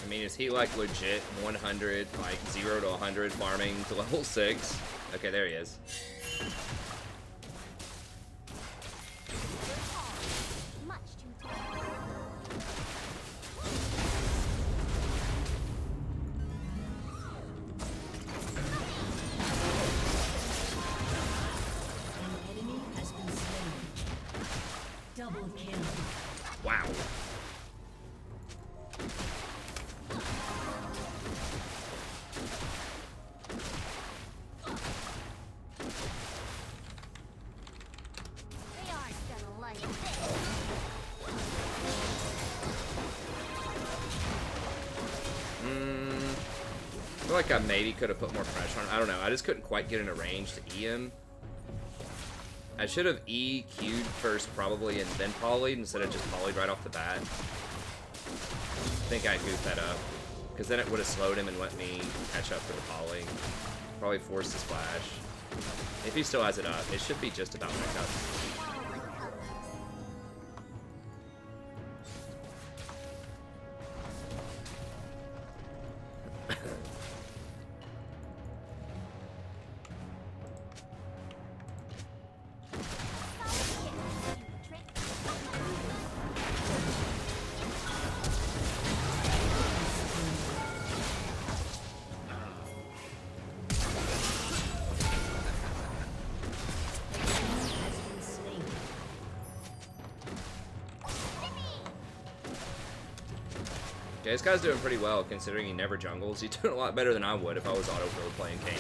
Speaker 1: I mean, is he like legit 100, like 0 to 100 farming to level 6? Okay, there he is.
Speaker 2: Much too tall.
Speaker 3: An enemy has been slain. Double kill.
Speaker 1: Wow.
Speaker 2: They aren't gonna like this.
Speaker 1: I feel like I maybe could have put more pressure on him. I don't know. I just couldn't quite get in a range to E him. I should have EQ'd first probably and then poly'd instead of just poly'd right off the bat. I think I goofed that up. Because then it would have slowed him and let me catch up for the poly. Probably forced his flash. If he still has it up, it should be just about back up. Yeah, this guy's doing pretty well considering he never jungles. He's doing a lot better than I would if I was auto-fill playing Kane.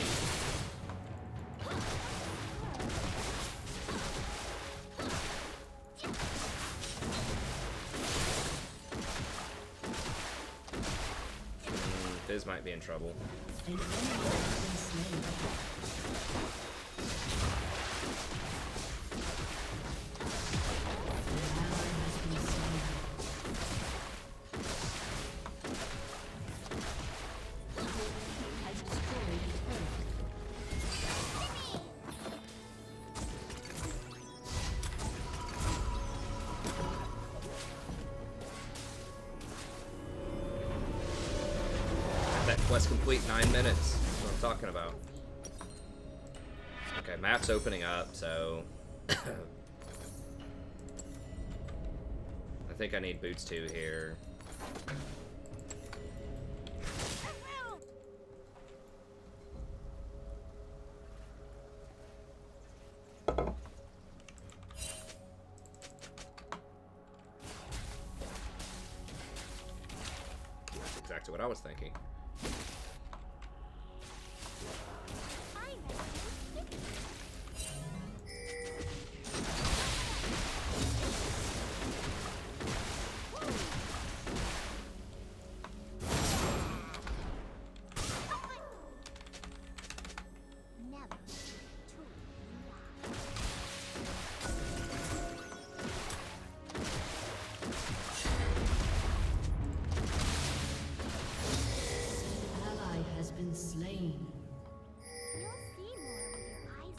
Speaker 1: Fizz might be in trouble.
Speaker 3: An enemy has been slain.
Speaker 1: Quest complete 9 minutes. That's what I'm talking about. Okay, map's opening up, so I think I need boots 2 here. That's exactly what I was thinking.
Speaker 3: Slain.
Speaker 2: You'll see more with your eyes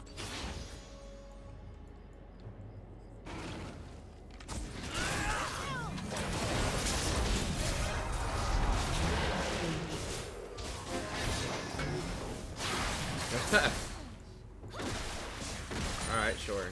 Speaker 2: closed.
Speaker 1: Alright, sure.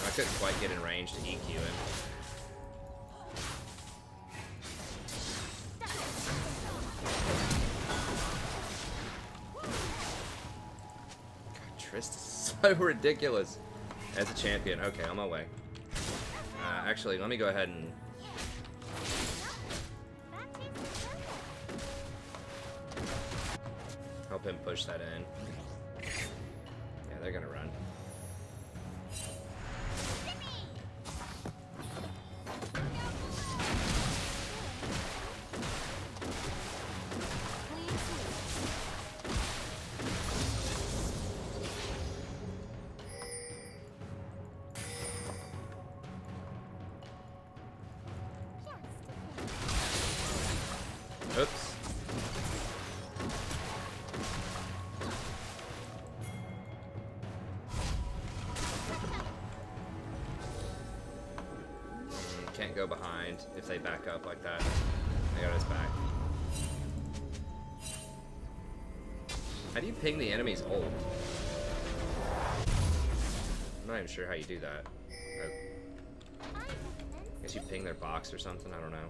Speaker 1: I couldn't quite get in range to EQ him. God, Trist is so ridiculous as a champion. Okay, on my way. Actually, let me go ahead and... help him push that in. Yeah, they're gonna run. Oops. Can't go behind if they back up like that. They got us back. How do you ping the enemy's ult? I'm not even sure how you do that. I guess you ping their box or something, I don't know.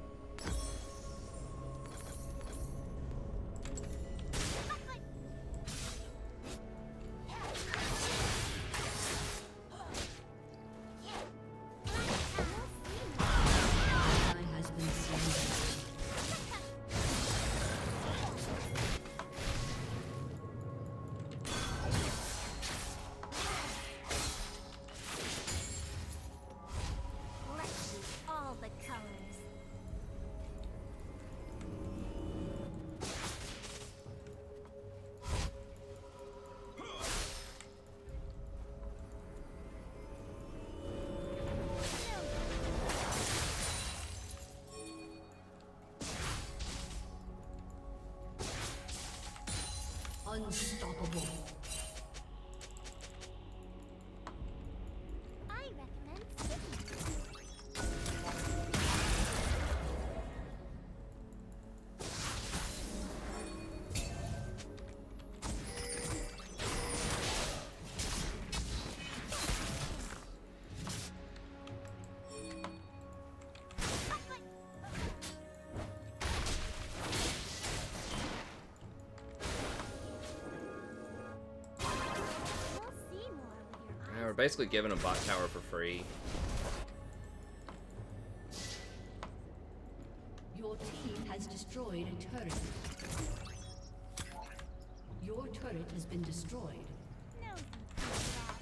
Speaker 3: Unstoppable.
Speaker 2: I recommend skipping. You'll see more with your
Speaker 1: Yeah, we're
Speaker 2: eyes.
Speaker 1: basically giving a bot tower for free.
Speaker 3: Your team has destroyed a turret. Your turret has been destroyed.
Speaker 2: No, you can't.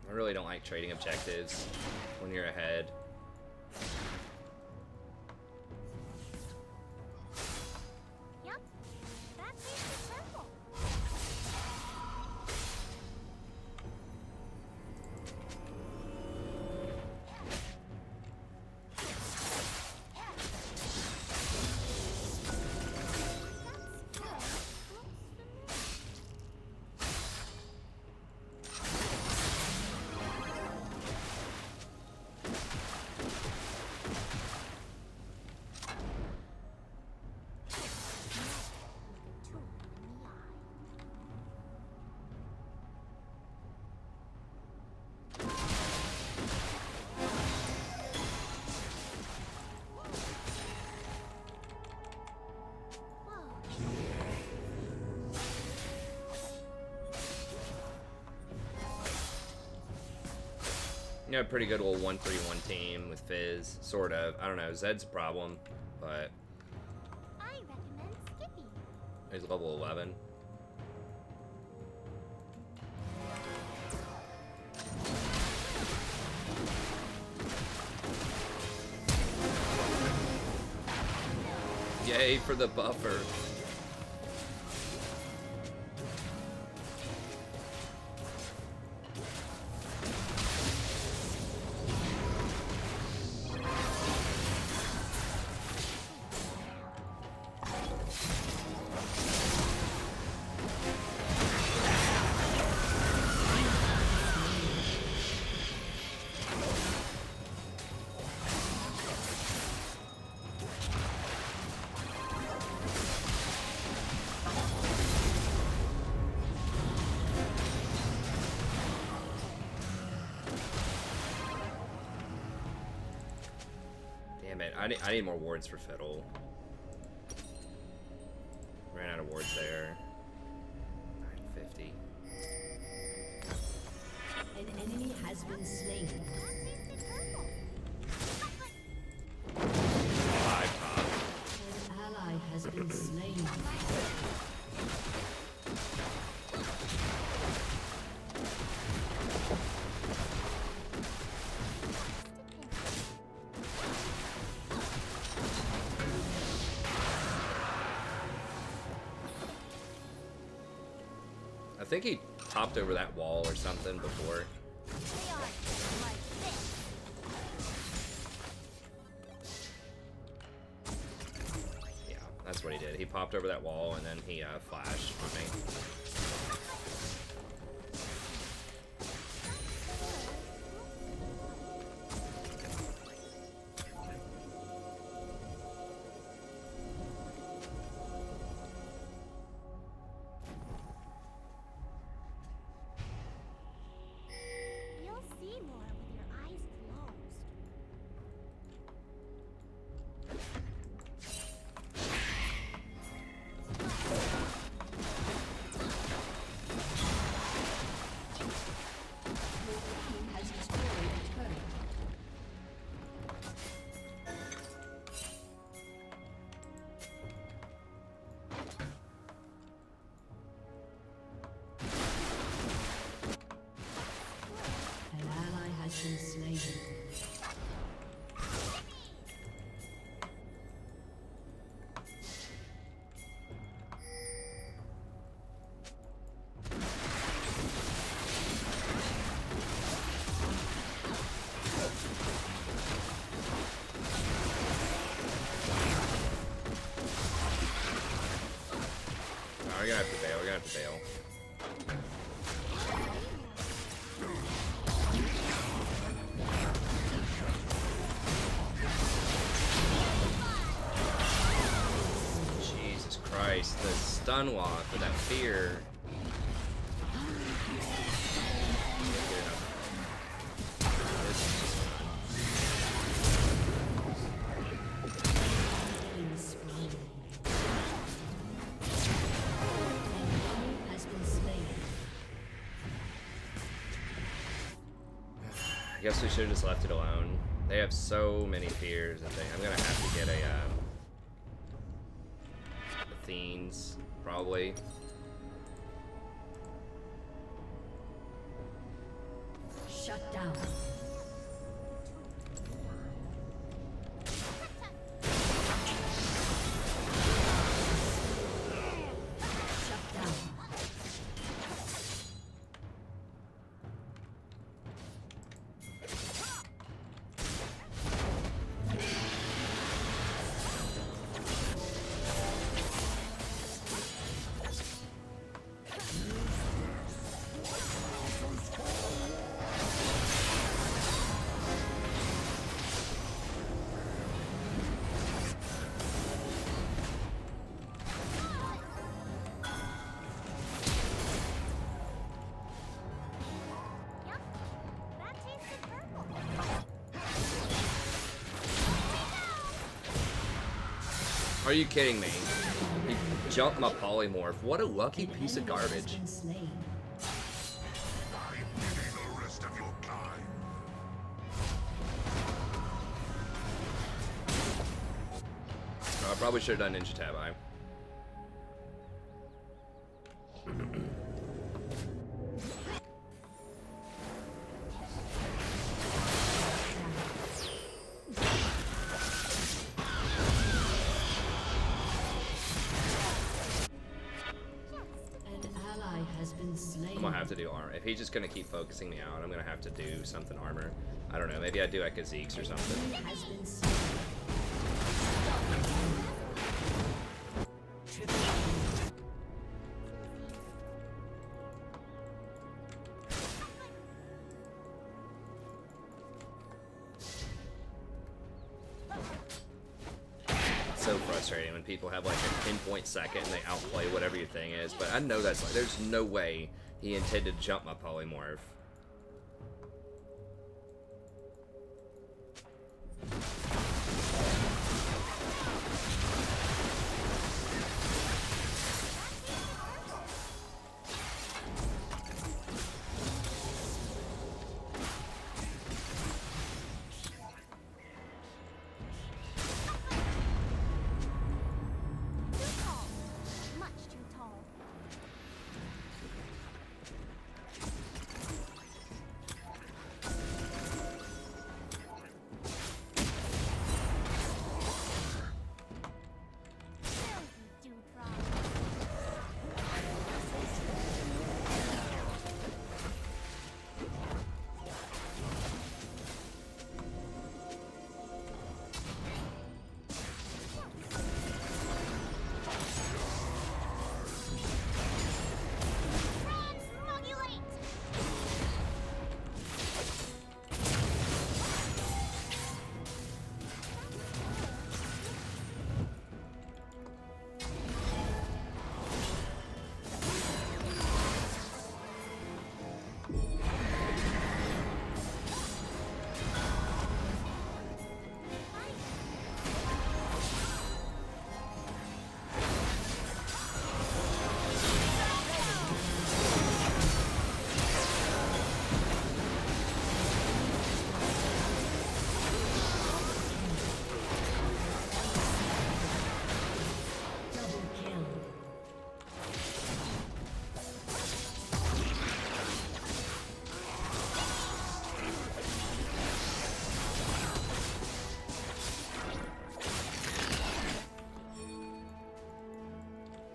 Speaker 1: I really don't like trading objectives when you're ahead.
Speaker 2: Yep, that makes it purple.
Speaker 1: You know, a pretty good little 1-3-1 team with Fizz, sort of. I don't know, Zed's a problem, but
Speaker 2: I recommend skipping.
Speaker 1: he's level 11. Yay for the buffer. Damn it, I need more wards for Fiddle. Ran out of wards there. 950.
Speaker 3: An enemy has been slain.
Speaker 1: Five top.
Speaker 3: An ally has been slain.
Speaker 1: I think he topped over that wall or something before.
Speaker 2: They are like this.
Speaker 1: Yeah, that's what he did. He popped over that wall and then he flashed on me.
Speaker 2: You'll see more with your eyes closed.
Speaker 1: we're gonna have to bail. We're gonna have to bail. Jesus Christ, the stun walk with that fear. I guess we should have just left it alone. They have so many fears that I'm gonna have to get a Athenes, probably.
Speaker 3: Shut down.
Speaker 1: Are you kidding me? He jumped my polymorph. What a lucky piece of garbage. I probably should have done Ninja Tab Eye. I'm gonna have to do armor. If he's just gonna keep focusing me out, I'm gonna have to do something armor. I don't know, maybe I do Echo Zeeks or something. It's so frustrating when people have like a pinpoint second and they outplay whatever your thing is, but I know that's like, there's no way he intended to jump my polymorph.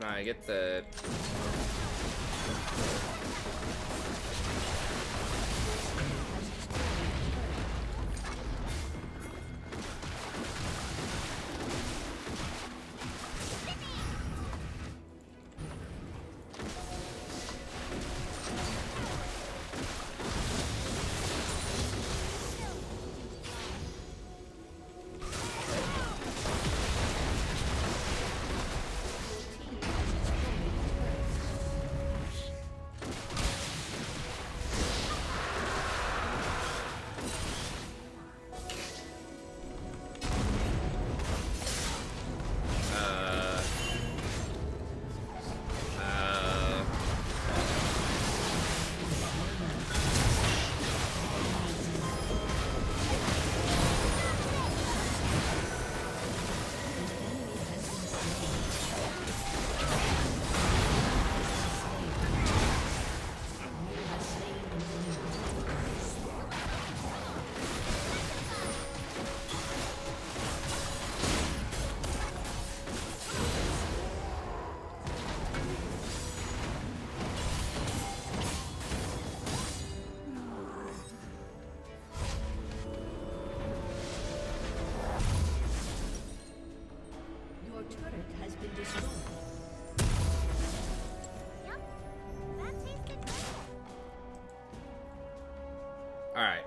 Speaker 1: I get the...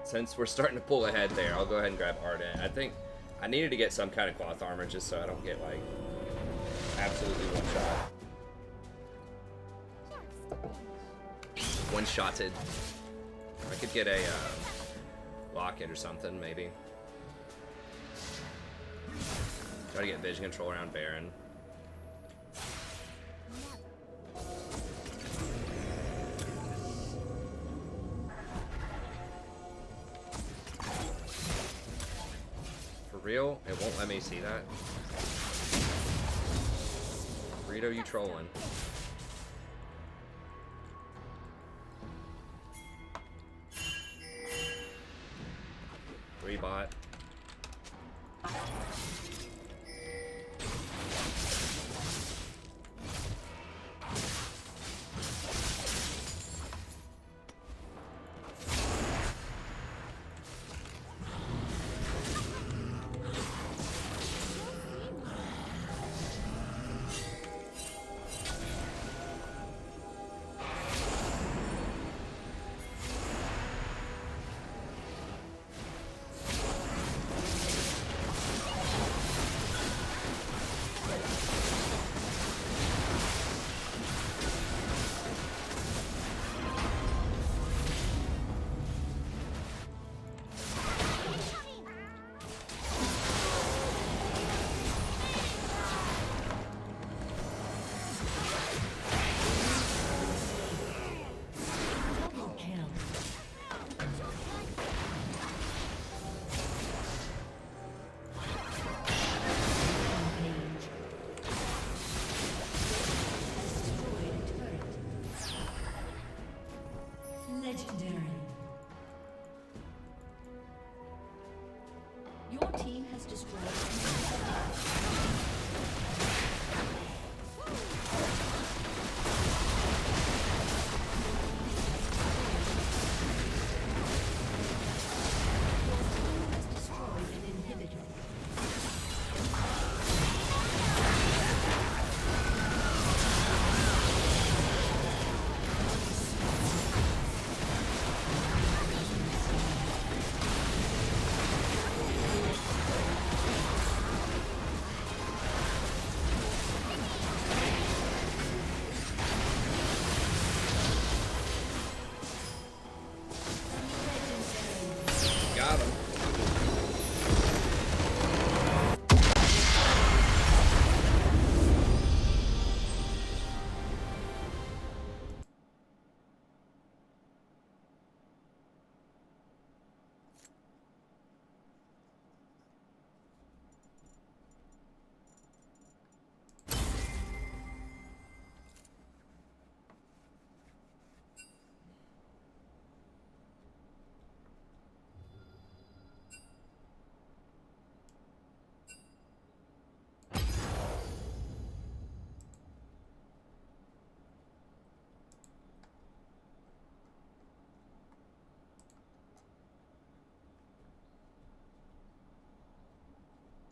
Speaker 1: since we're starting to pull ahead there, I'll go ahead and grab Ardent. I think I needed to get some kind of cloth armor just so I don't get, like, absolutely one-shot. One-shotted. I could get a Locket or something, maybe. Try to get vision control around Baron. For real? It won't let me see that? Rito, you trolling. Bot.
Speaker 3: Legendary. Your team has destroyed.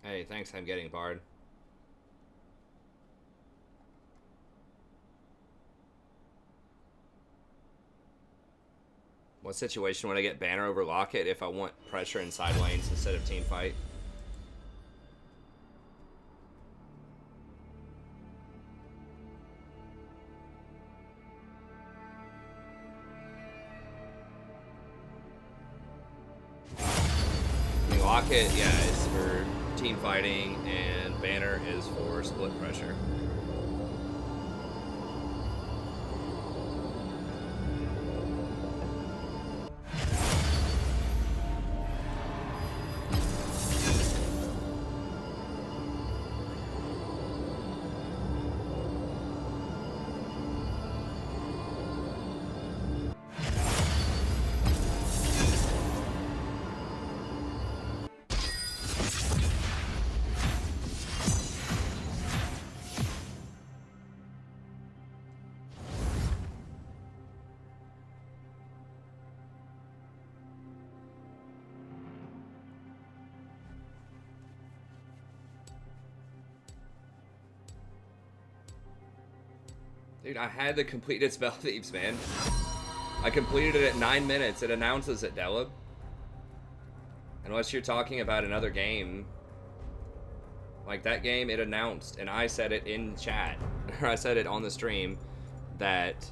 Speaker 1: Hey, thanks, I'm getting Bard. What situation would I get Banner over Locket if I want pressure in side lanes instead of team fight? I mean, Locket, yeah, is for team fighting, and Banner is for split pressure. Dude, I had the completed Spell Thieves, man. I completed it at 9 minutes. It announces it, Delib. Unless you're talking about another game. Like that game, it announced, and I said it in chat, or I said it on the stream, that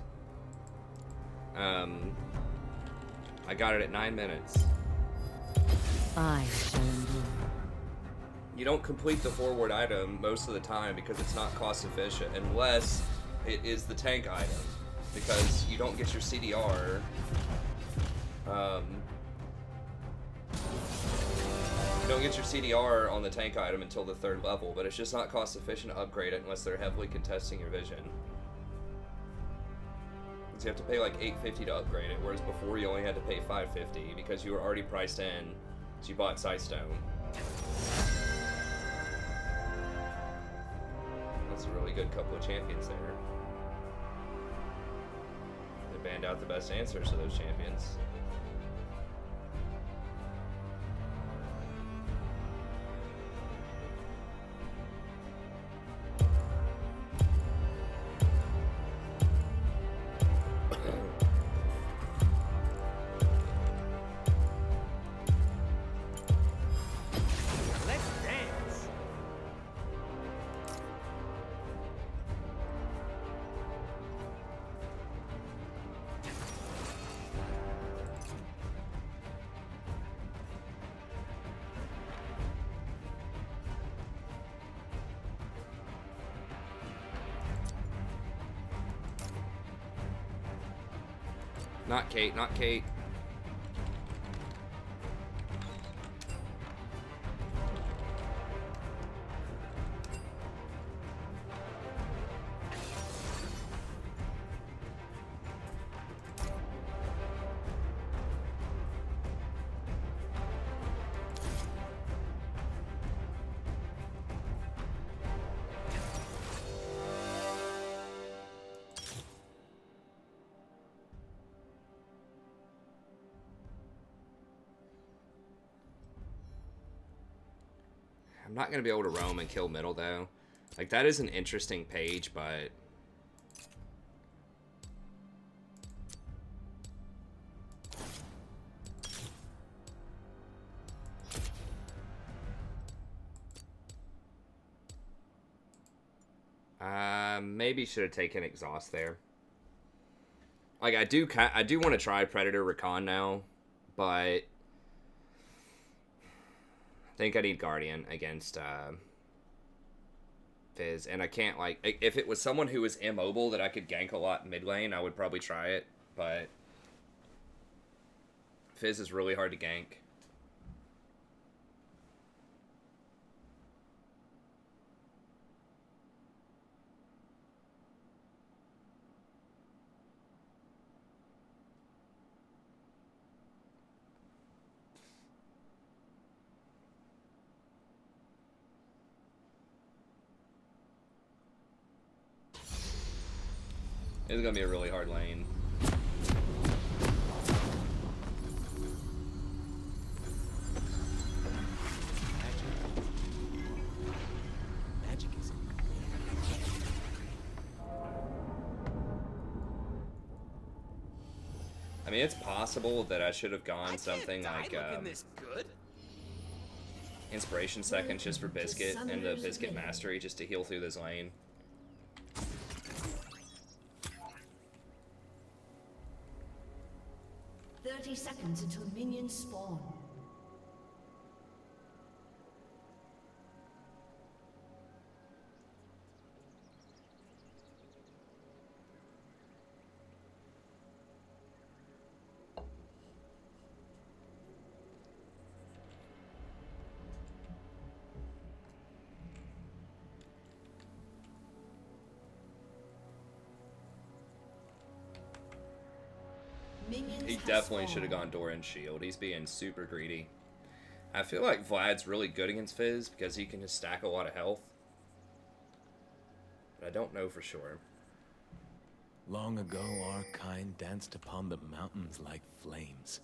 Speaker 1: I got it at 9 minutes.
Speaker 5: I shall endure.
Speaker 1: You don't complete the forward item most of the time because it's not cost efficient, unless it is the tank item, because you don't get your CDR. You don't get your CDR on the tank item until the 3rd level, but it's just not cost efficient to upgrade it unless they're heavily contesting your vision. So you have to pay like $850 to upgrade it, whereas before you only had to pay $550 because you were already priced in, so you bought Sightstone. That's a really good couple of champions there. They banned out the best answers to those champions. Not Kate, not Kate. I'm not going to be able to roam and kill middle, though. Like, that is an interesting page, but... maybe should have taken Exhaust there. Like, I do want to try Predator Recon now, but... I think I need Guardian against Fizz, and I can't, like, if it was someone who was immobile that I could gank a lot in mid lane, I would probably try it, but Fizz is really hard to gank. It's gonna be a really hard lane.
Speaker 6: Magic is in.
Speaker 1: I mean, it's possible that I should have gone something like Inspiration Seconds just for Biscuit and the Biscuit Mastery just to heal through this lane.
Speaker 3: 30 seconds until minions spawn.
Speaker 1: He definitely should have gone Doran's Shield. He's being super greedy. I feel like Vlad's really good against Fizz because he can just stack a lot of health. But I don't know for sure.
Speaker 6: Long ago, our kind danced upon the mountains like flames.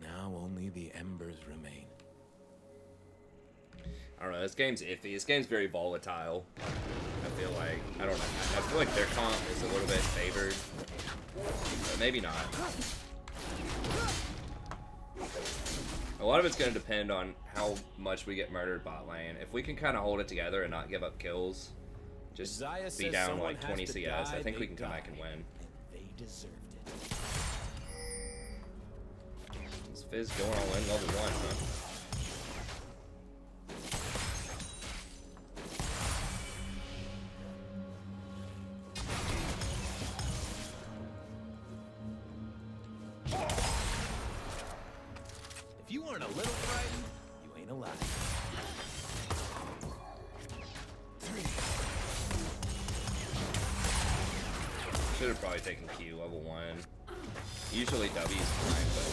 Speaker 6: Now only the embers remain.
Speaker 1: I don't know, this game's iffy. This game's very volatile. I feel like, I don't know. I feel like their comp is a little bit favored. But maybe not. A lot of it's going to depend on how much we get murdered bot lane. If we can kind of hold it together and not give up kills, just
Speaker 6: Isaiah
Speaker 1: be
Speaker 6: says
Speaker 1: down
Speaker 6: someone
Speaker 1: like
Speaker 6: has
Speaker 1: 20
Speaker 6: to
Speaker 1: CS, I
Speaker 6: die,
Speaker 1: think we
Speaker 6: they
Speaker 1: can come back
Speaker 6: die.
Speaker 1: and win.
Speaker 6: They deserved it.
Speaker 1: Is Fizz going all in level 1, huh?
Speaker 6: If you aren't a little frightened, you ain't alive.
Speaker 1: Should have probably taken Q level 1. Usually W is fine, but...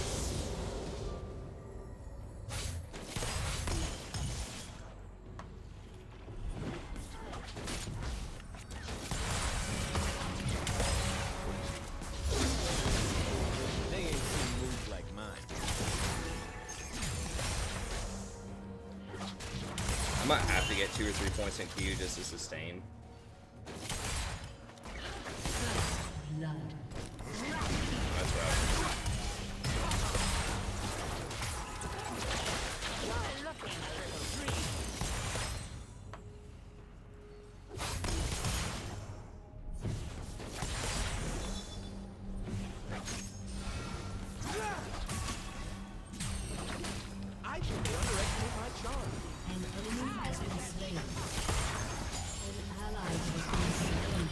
Speaker 6: They ain't seen moves like mine.
Speaker 1: I might have to get 2 or 3 points in Q just to sustain.
Speaker 3: Blood.
Speaker 1: That's rough.
Speaker 6: I think they underestimate my charm.
Speaker 3: An enemy has been slain. An ally has been slain.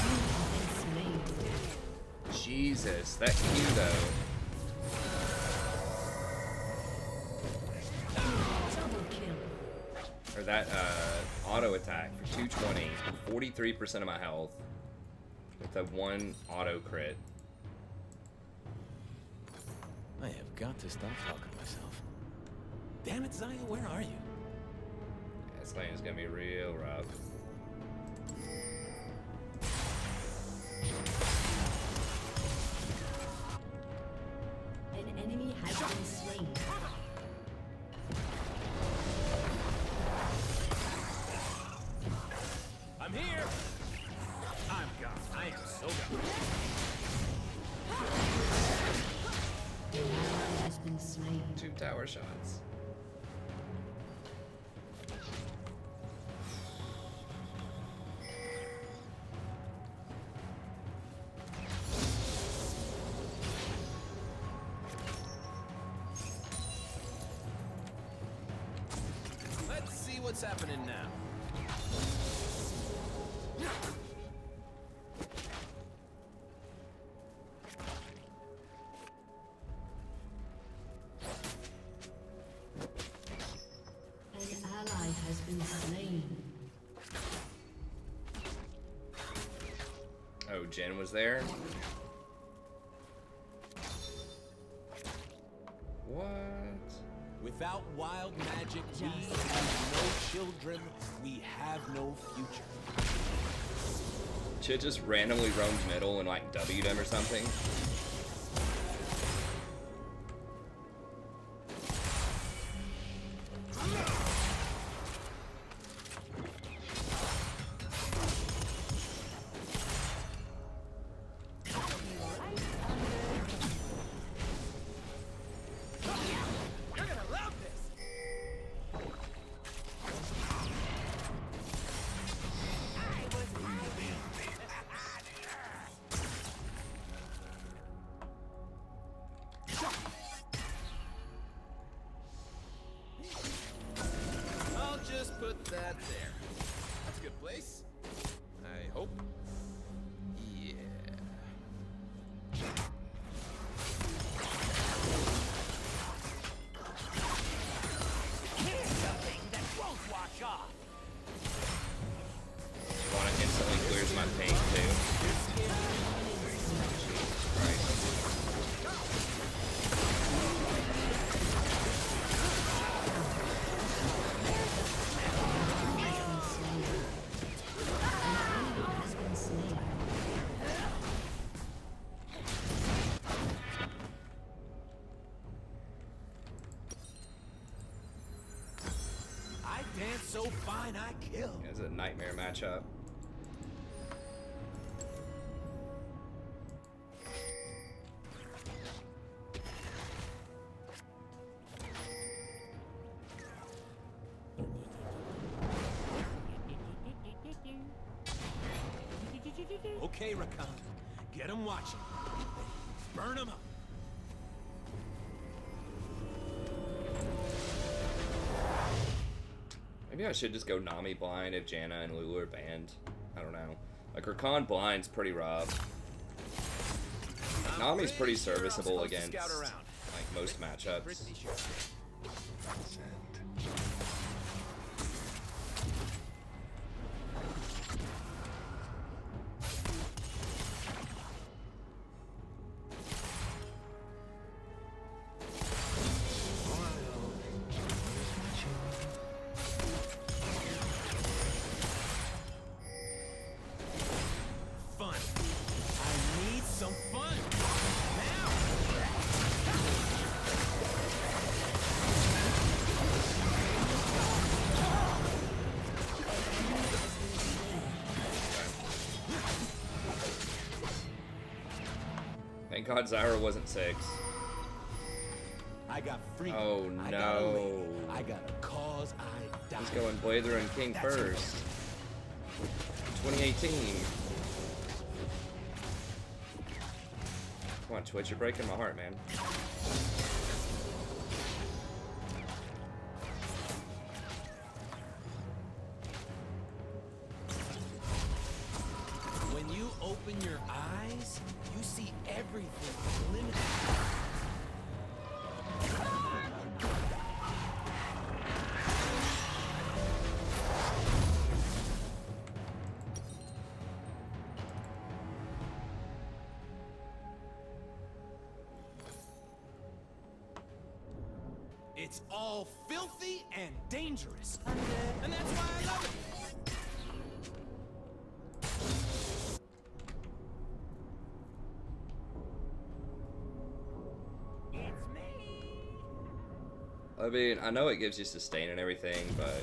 Speaker 3: You have been slain.
Speaker 1: Jesus, that Q though.
Speaker 3: Double kill.
Speaker 1: Or that auto attack for 220, 43% of my health. With a 1 auto crit.
Speaker 6: I have got to stop talking to myself. Damn it, Zaya, where are you?
Speaker 1: This lane is gonna be real rough.
Speaker 3: An enemy has been slain.
Speaker 6: I'm here! I'm gone. I am so gone.
Speaker 3: An ally has been slain.
Speaker 1: 2 tower shots.
Speaker 6: Let's see what's happening now.
Speaker 3: An ally has been slain.
Speaker 1: Oh, Jen was there? What?
Speaker 6: Without wild magic, we have no children, we have no future.
Speaker 1: Chit just randomly roamed middle and like W'd him or something.
Speaker 6: You're gonna love this! I'll just put that there. That's a good place. I hope. Yeah.
Speaker 1: Shyvana instantly clears my paint too.
Speaker 3: Has been slain.
Speaker 6: I dance so fine I kill.
Speaker 1: It's a nightmare matchup.
Speaker 6: Okay, Rakan. Get them watching. Burn them up.
Speaker 1: Maybe I should just go Nami blind if Janna and Lulu are banned. I don't know. Like, Rakan blind's pretty rough. Nami's pretty serviceable against, like, most matchups. Thank God Zyra wasn't 6.
Speaker 6: I got freedom.
Speaker 1: Oh no.
Speaker 6: I got a cause I die.
Speaker 1: He's going Blazer and King
Speaker 6: That's
Speaker 1: first. 2018. Come on, Twitch, you're breaking my heart, man.
Speaker 6: When you open your eyes, you see everything limited. It's all filthy and dangerous. And that's why I love it. It's me.
Speaker 1: I mean, I know it gives you sustain and everything, but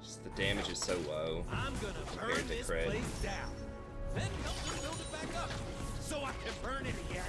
Speaker 1: just the damage is so low
Speaker 6: I'm gonna
Speaker 1: compared
Speaker 6: burn
Speaker 1: to
Speaker 6: this
Speaker 1: crit.
Speaker 6: place down. Then help me build it back up so I can burn it again.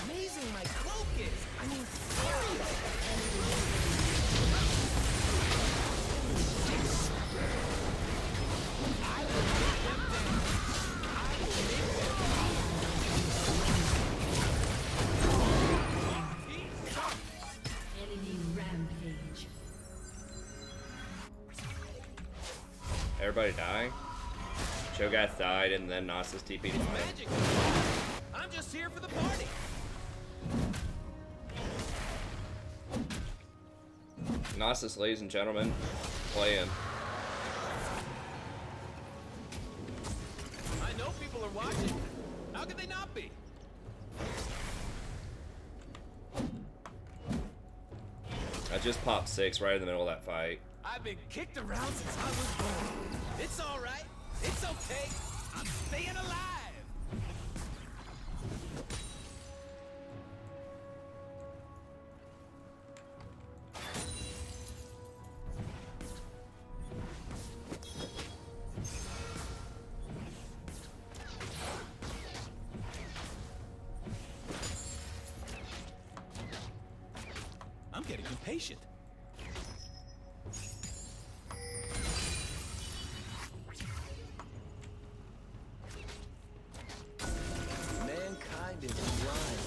Speaker 6: Amazing my cloak is. I mean,
Speaker 3: Enemy rampage.
Speaker 1: Everybody die? Cho'Gath died and then Nasus TP'd on him.
Speaker 6: magic. I'm just here for the party.
Speaker 1: Nasus, ladies and gentlemen, play him.
Speaker 6: I know people are watching. How could they not be?
Speaker 1: I just popped 6 right in the middle of that fight.
Speaker 6: I've been kicked around since I was born. It's all right. It's okay. I'm staying alive. I'm getting impatient. Mankind is blind.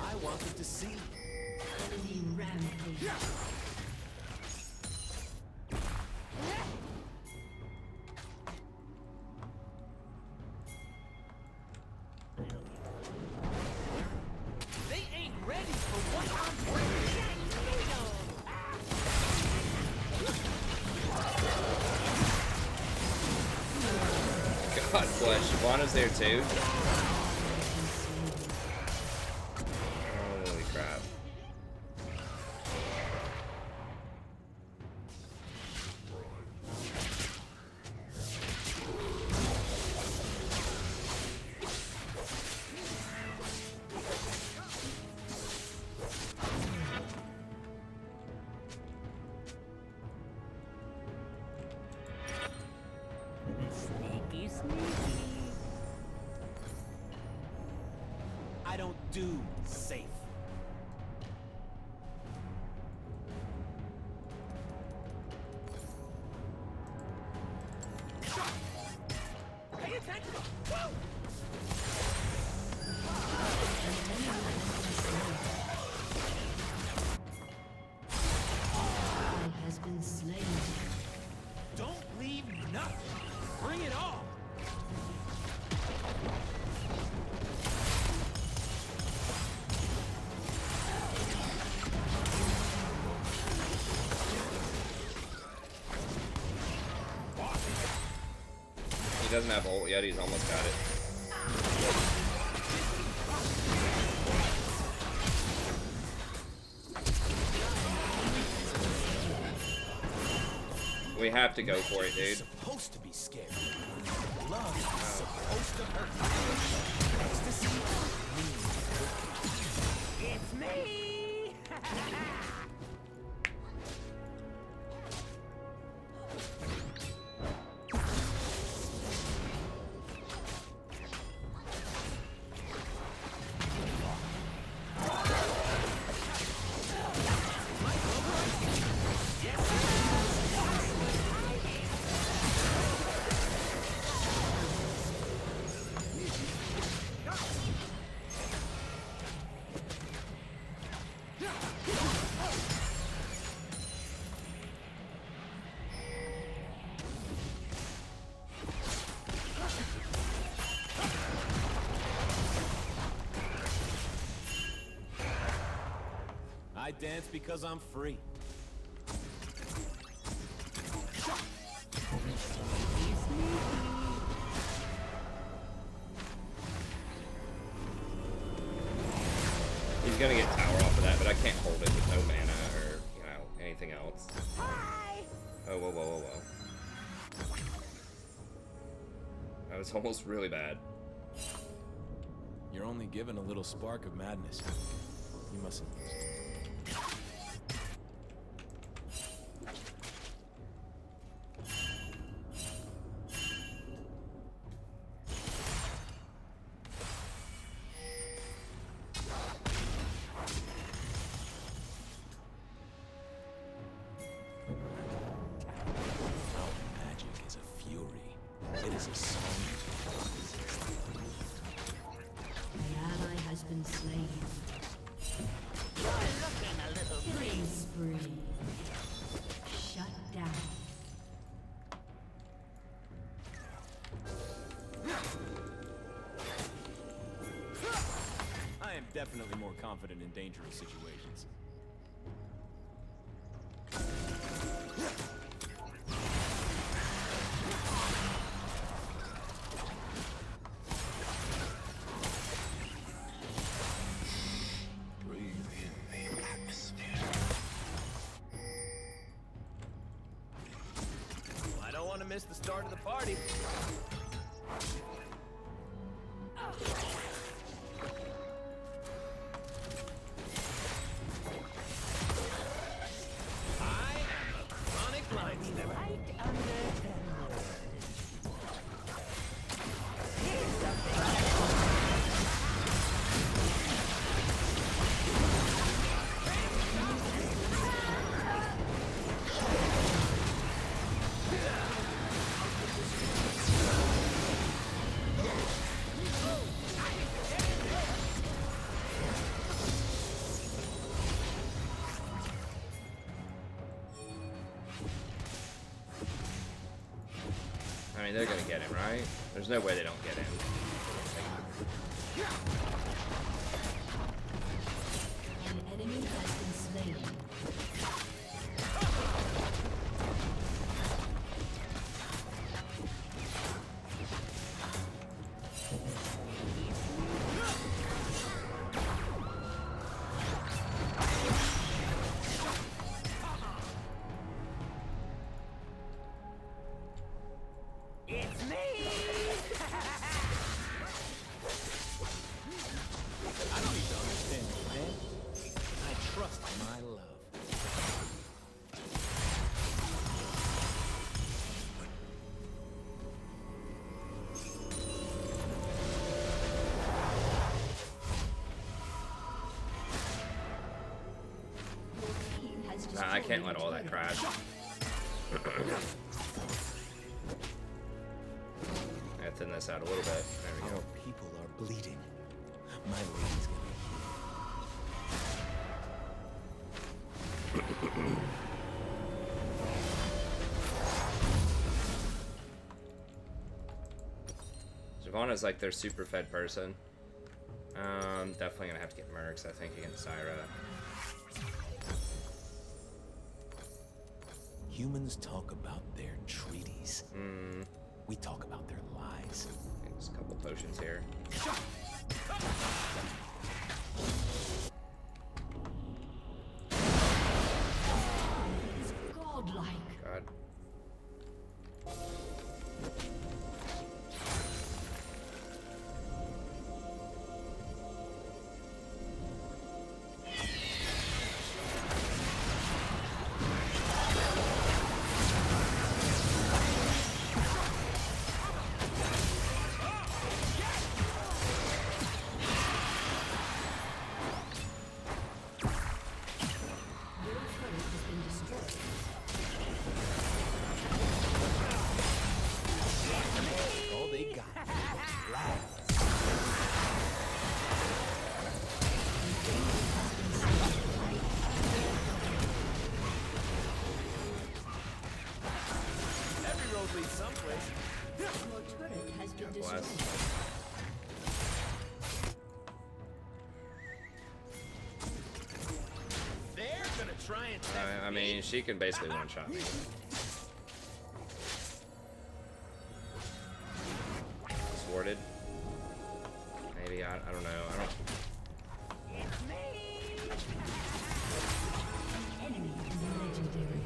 Speaker 6: I wanted to see.
Speaker 3: Enemy rampage.
Speaker 6: They ain't ready for what I'm bringing.
Speaker 1: God bless. Shyvana's there too. Holy crap.
Speaker 6: I don't do safe. Pay attention! Woo!
Speaker 3: Has been slain.
Speaker 6: Don't leave nothing. Bring it on.
Speaker 1: He doesn't have ult yet, he's almost got it. We have to go for it, dude.
Speaker 6: Supposed to be scared. Love is supposed to hurt. Ecstasy means it's me. I dance because I'm free.
Speaker 1: He's gonna get tower off of that, but I can't hold it with no mana or, you know, anything else.
Speaker 2: Hi.
Speaker 1: Oh, whoa, whoa, whoa, whoa. That was almost really bad.
Speaker 6: You're only given a little spark of madness. You mustn't use it. Definitely more confident in dangerous situations.
Speaker 7: Breathe in the atmosphere.
Speaker 6: I don't want to miss the start of the party.
Speaker 1: I mean, they're gonna get him, right? There's no way they don't get him.
Speaker 3: An enemy has been slain.
Speaker 1: I can't let all that crash. I thin this out a little bit. There we go.
Speaker 6: Our people are bleeding. My lady's gonna
Speaker 1: Shyvana's like their super fed person. Definitely gonna have to get Mercs, I think, against Zyra.
Speaker 6: Humans talk about their treaties. We talk about their lies.
Speaker 1: Just a couple potions here.
Speaker 3: Godlike.
Speaker 1: God.
Speaker 6: All they got. Lies. Every road leads someplace.
Speaker 3: Your turret has been destroyed.
Speaker 1: Bless.
Speaker 6: They're gonna try and test
Speaker 1: I mean, she can basically one-shot me. Sworded. Maybe, I don't know. I don't...
Speaker 3: Enemy legendary.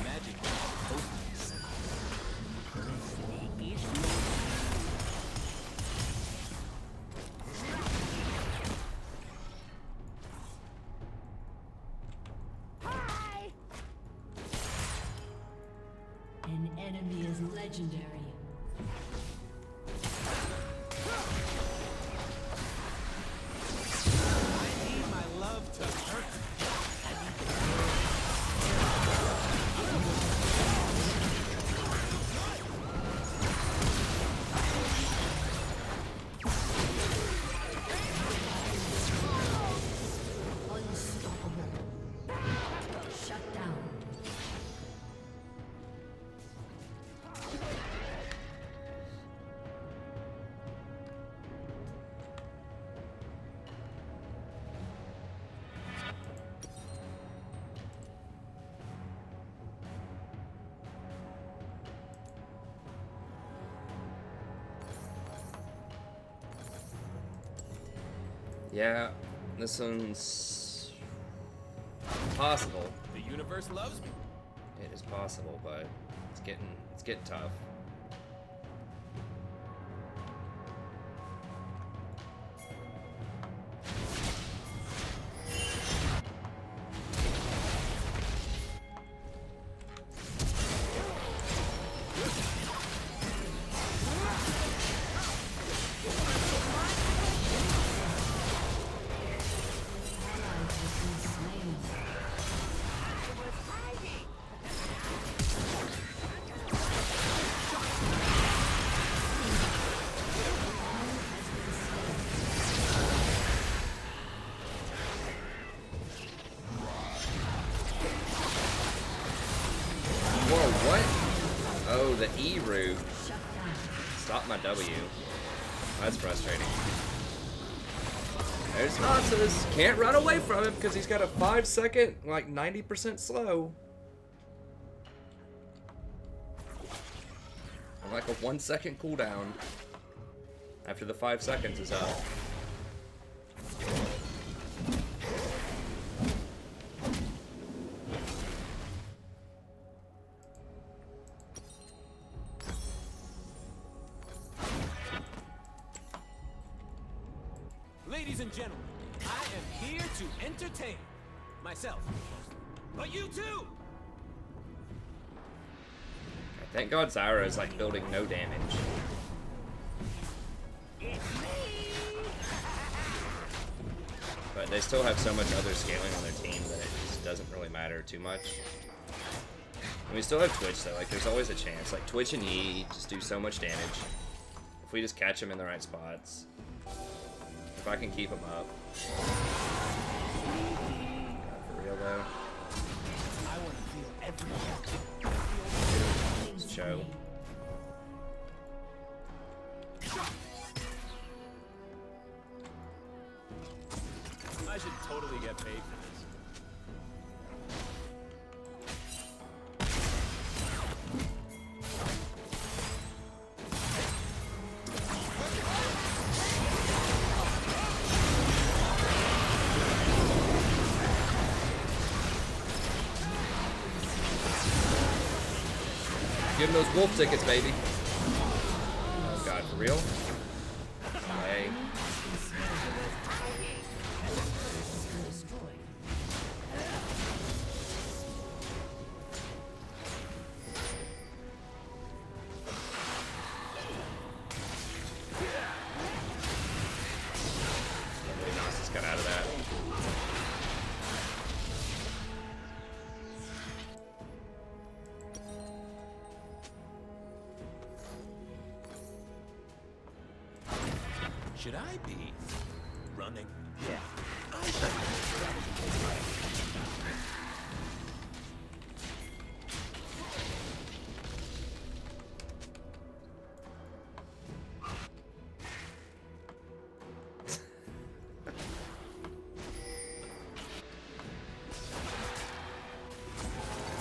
Speaker 6: magic.
Speaker 3: An enemy is legendary.
Speaker 6: I need my love to hurt.
Speaker 3: Unstoppable. Shut down.
Speaker 1: Yeah, this one's possible.
Speaker 6: The universe loves me.
Speaker 1: It is possible, but it's getting tough. Whoa, what? Oh, the E route. Stop my W. That's frustrating. There's Nazis. Can't run away from him because he's got a 5-second, like 90% slow. And like a 1-second cooldown after the 5 seconds is up.
Speaker 6: Ladies and gentlemen, I am here to entertain myself. But you too!
Speaker 1: Thank God Zyra is like building no damage. But they still have so much other scaling on their team that it just doesn't really matter too much. And we still have Twitch though, like there's always a chance. Like Twitch and Yi just do so much damage. If we just catch them in the right spots. If I can keep them up. For real though.
Speaker 6: I want to feel everything.
Speaker 1: Let's show.
Speaker 6: I should totally get paid for this.
Speaker 1: Give him those wolf tickets, baby. Oh god, for real? Hey. Really nice, just got out of that.
Speaker 6: Should I be running? Yeah. I should.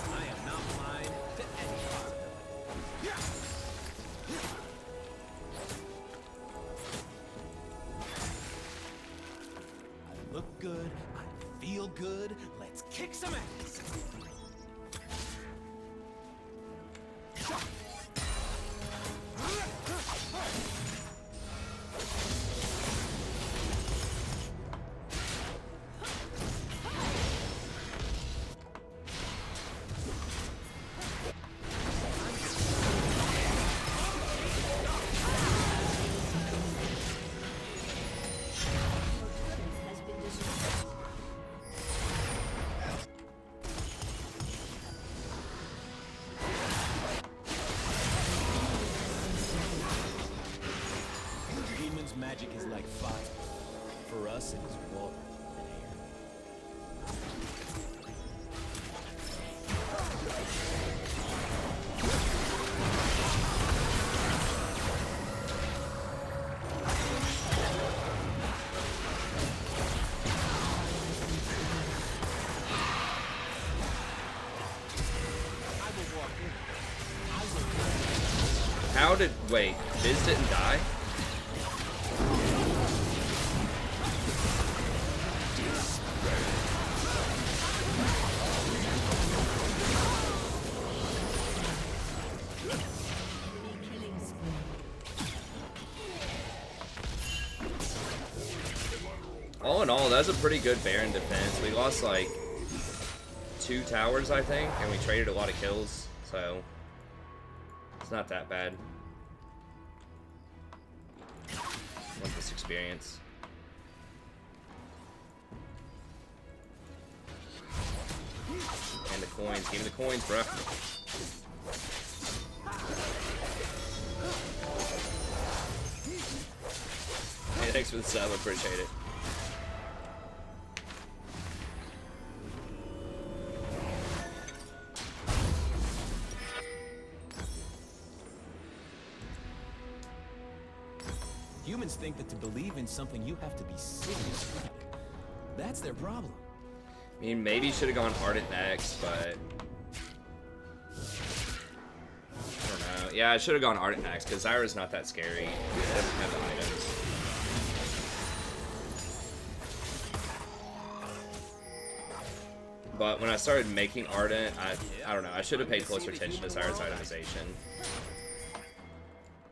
Speaker 6: I am not blind to any possibility. I look good, I feel good, let's kick some ass.
Speaker 3: Has been destroyed.
Speaker 6: Demon's magic is like fire. For us, it is water and air.
Speaker 1: How did wait, Biz didn't die?
Speaker 3: Killing spree.
Speaker 1: All in all, that's a pretty good Baron defense. We lost like 2 towers, I think, and we traded a lot of kills, so it's not that bad. Want this experience. And the coins. Give me the coins, bro. Hey, thanks for the sub. Appreciate it.
Speaker 6: Humans think that to believe in something, you have to be serious about it. That's their problem.
Speaker 1: I mean, maybe should have gone Ardent next, but I don't know. Yeah, I should have gone Ardent next because Zyra's not that scary. It doesn't have the items. But when I started making Ardent, I don't know. I should have paid closer attention to Zyra's itemization.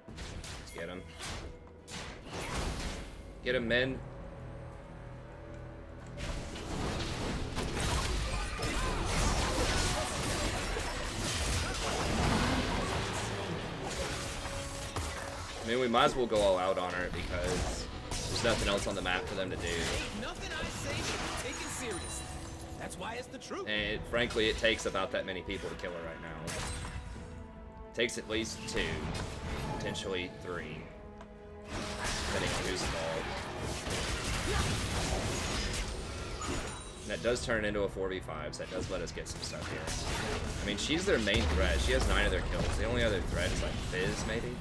Speaker 1: Let's get him. Get him, men. I mean, we might as well go all out on her because there's nothing else on the map for them to do.
Speaker 8: Nothing I say should be taken seriously. That's why it's the truth.
Speaker 1: And frankly, it takes about that many people to kill her right now. It takes at least 2, potentially 3, depending on who's involved. And that does turn into a 4v5, so that does let us get some stuff here. I mean, she's their main threat. She has 9 of their kills. The only other threat is like Fizz, maybe?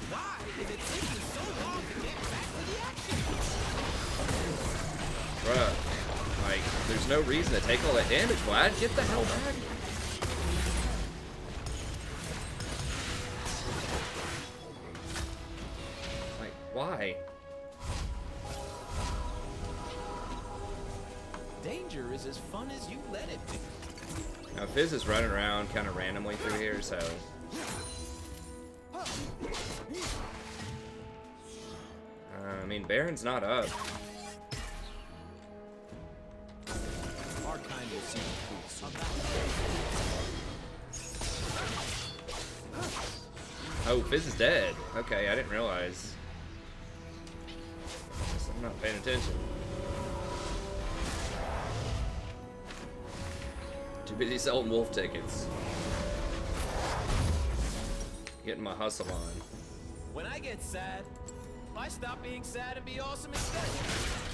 Speaker 8: Why is it taking so long to get back to the action?
Speaker 1: Bruh, like, there's no reason to take all that damage, Vlad. Get the hell back. Like, why?
Speaker 8: Danger is as fun as you let it be.
Speaker 1: Now, Fizz is running around kind of randomly through here, so... I mean, Baron's not up.
Speaker 8: Our kind will see the truth soon.
Speaker 1: Oh, Fizz is dead. Okay, I didn't realize. Guess I'm not paying attention. Too busy selling wolf tickets. Getting my hustle on.
Speaker 8: When I get sad, I stop being sad and be awesome instead.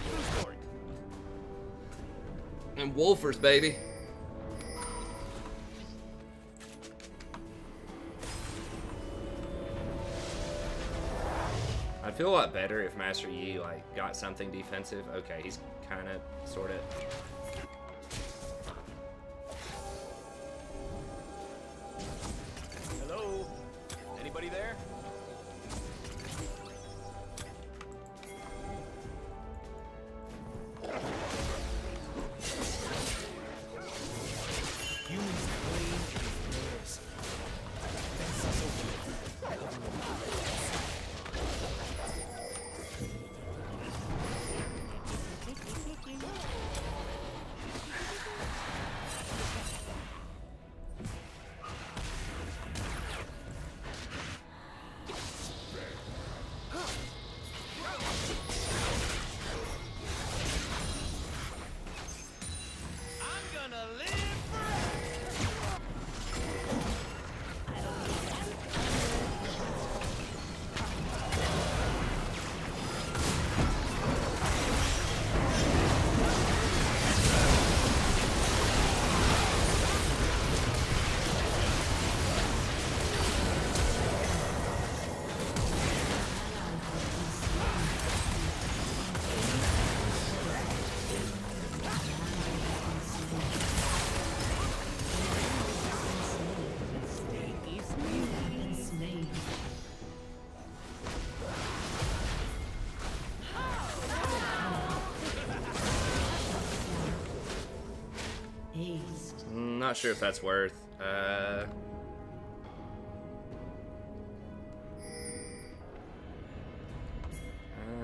Speaker 8: True story.
Speaker 1: And wolfers, baby. I'd feel a lot better if Master Yi like got something defensive. Okay, he's kind of, sort of.
Speaker 8: Hello? Anybody there? Humans claim theirs. That's us I'm gonna live forever.
Speaker 3: Slain. Aced.
Speaker 1: Not sure if that's worth.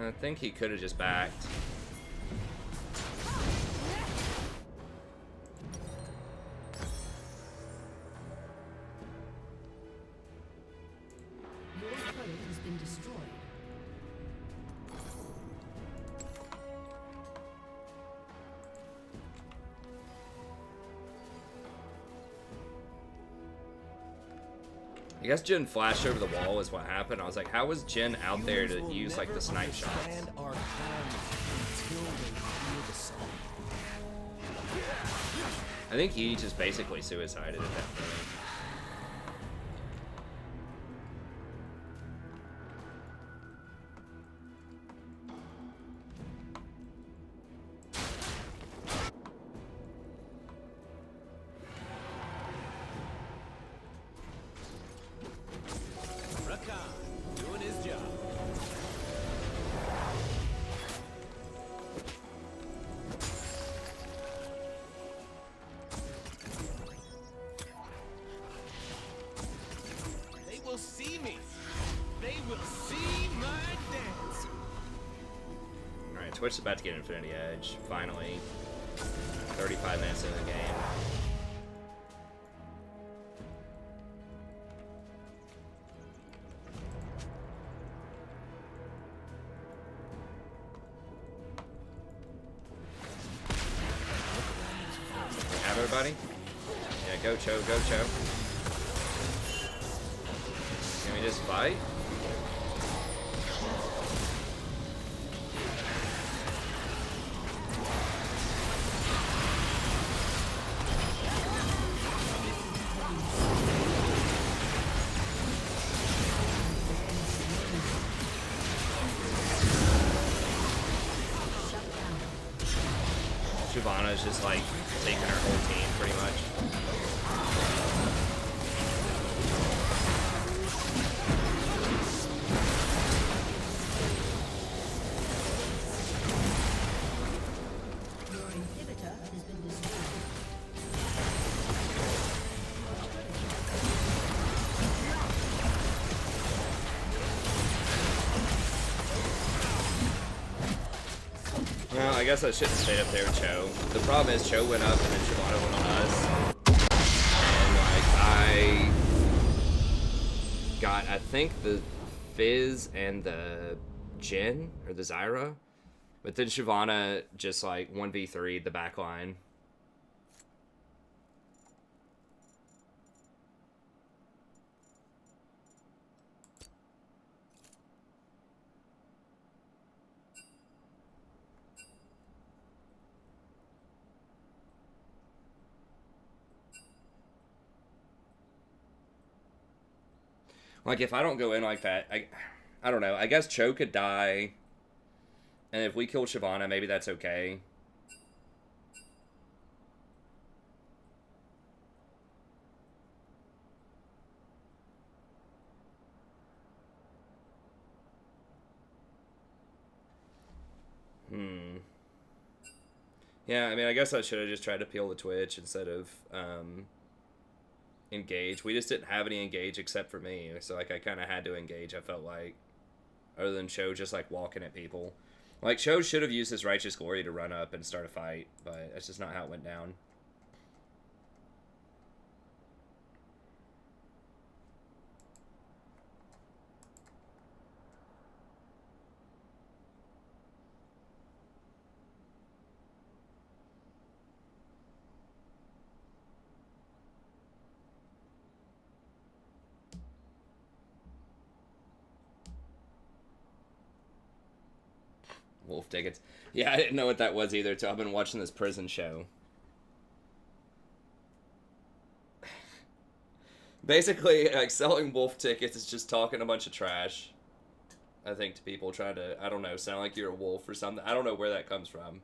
Speaker 1: I think he could have just backed.
Speaker 3: Your turret has been destroyed.
Speaker 1: I guess Jin flashed over the wall is what happened. I was like, how was Jin out there to use like the snipe shots?
Speaker 8: Understand our plans until they hear the song.
Speaker 1: I think he just basically suicided at that point.
Speaker 8: Rakan, doing his job. They will see me. They will see my dance.
Speaker 1: Alright, Twitch is about to get Infinity Edge, finally. 35 minutes into the game. everybody? Yeah, go Cho, go Cho. Can we just fight? Shyvana's just like taking her whole team pretty much.
Speaker 3: Your inhibitor has been destroyed.
Speaker 1: Well, I guess I shouldn't stay up there with Cho. The problem is Cho went up and then Shyvana went on us. And like I got, I think, the Fizz and the Jin or the Zyra. But then Shyvana just like 1v3'd the back line. Like, if I don't go in like that, I don't know. I guess Cho could die. And if we kill Shyvana, maybe that's okay. Yeah, I mean, I guess I should have just tried to peel the Twitch instead of, engage. We just didn't have any engage except for me, so like I kind of had to engage. I felt like, other than Cho just like walking at people, like Cho should have used his righteous glory to run up and start a fight, but that's just not how it went down. Wolf tickets. Yeah, I didn't know what that was either, so I've been watching this prison show. Basically, like, selling wolf tickets is just talking a bunch of trash. I think to people trying to, I don't know, sound like you're a wolf or something. I don't know where that comes from.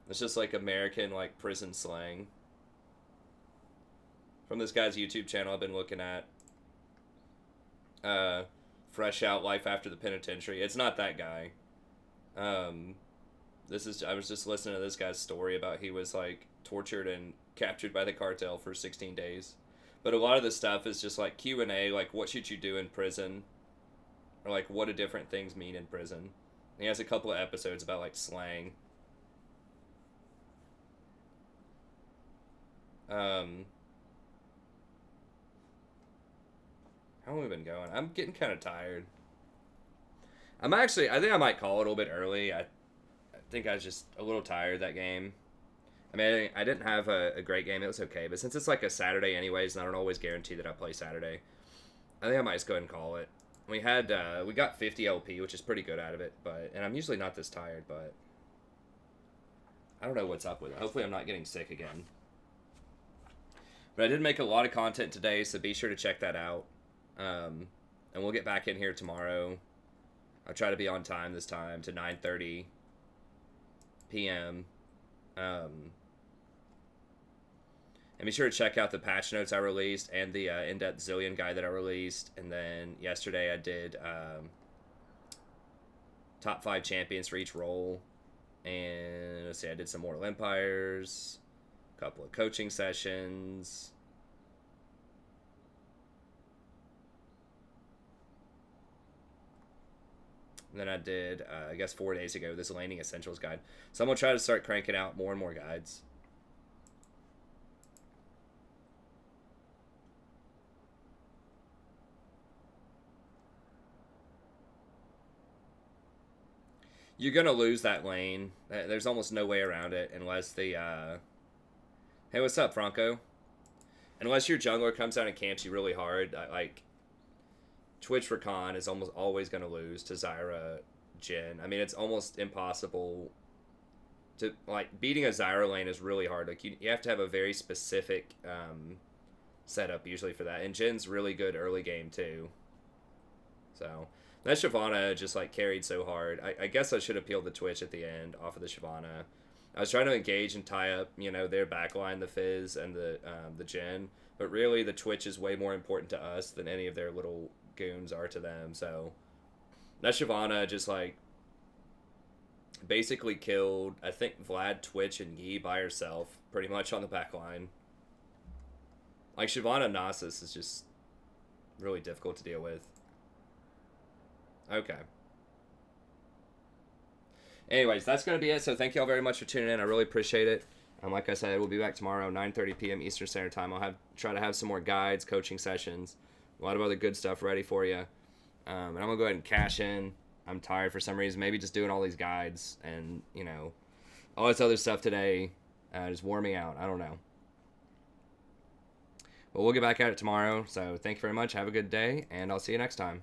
Speaker 1: It's just like American, like, prison slang. From this guy's YouTube channel I've been looking at. Fresh Out Life After the Penitentiary. It's not that guy. I was just listening to this guy's story about he was like tortured and captured by the cartel for 16 days. But a lot of the stuff is just like Q&A, like what should you do in prison? Or like what do different things mean in prison? And he has a couple of episodes about like slang. How long have we been going? I'm getting kind of tired. I think I might call it a little bit early. I think I was just a little tired that game. I mean, I didn't have a great game. It was okay. But since it's like a Saturday anyways, and I don't always guarantee that I play Saturday, I think I might just go ahead and call it. We got 50 LP, which is pretty good out of it. And I'm usually not this tired, but I don't know what's up with it. Hopefully I'm not getting sick again. But I did make a lot of content today, so be sure to check that out. And we'll get back in here tomorrow. I'll try to be on time this time to 9:30 p.m. And be sure to check out the patch notes I released and the in-depth Zillion guide that I released. And then yesterday I did top 5 champions for each role. And let's see, I did some Mortal Empires, a couple of coaching sessions. And then I did, I guess 4 days ago, this Landing Essentials guide. So I'm going to try to start cranking out more and more guides. You're going to lose that lane. There's almost no way around it unless the Hey, what's up, Franco? Unless your jungler comes down and camps you really hard, like Twitch for Khan is almost always going to lose to Zyra Jhin. I mean, it's almost impossible to, like, beating a Zyra lane is really hard. Like, you have to have a very specific setup usually for that. And Jin's really good early game too. So that Shyvana just like carried so hard. I guess I should have peeled the Twitch at the end off of the Shyvana. I was trying to engage and tie up, you know, their backline, the Fizz and the Jhin, but really the Twitch is way more important to us than any of their little goons are to them. So that Shyvana just like basically killed, I think, Vlad, Twitch, and Yi by herself pretty much on the backline. Like, Shyvana Nasus is just really difficult to deal with. Okay. Anyways, that's going to be it. So thank you all very much for tuning in. I really appreciate it. Like I said, we'll be back tomorrow, 9:30 p.m. Eastern Standard Time. I'll try to have some more guides, coaching sessions, a lot of other good stuff ready for you. And I'm going to go ahead and cash in. I'm tired for some reason. Maybe just doing all these guides and, you know, all this other stuff today just wore me out. I don't know. But we'll get back at it tomorrow. So thank you very much. Have a good day, and I'll see you next time.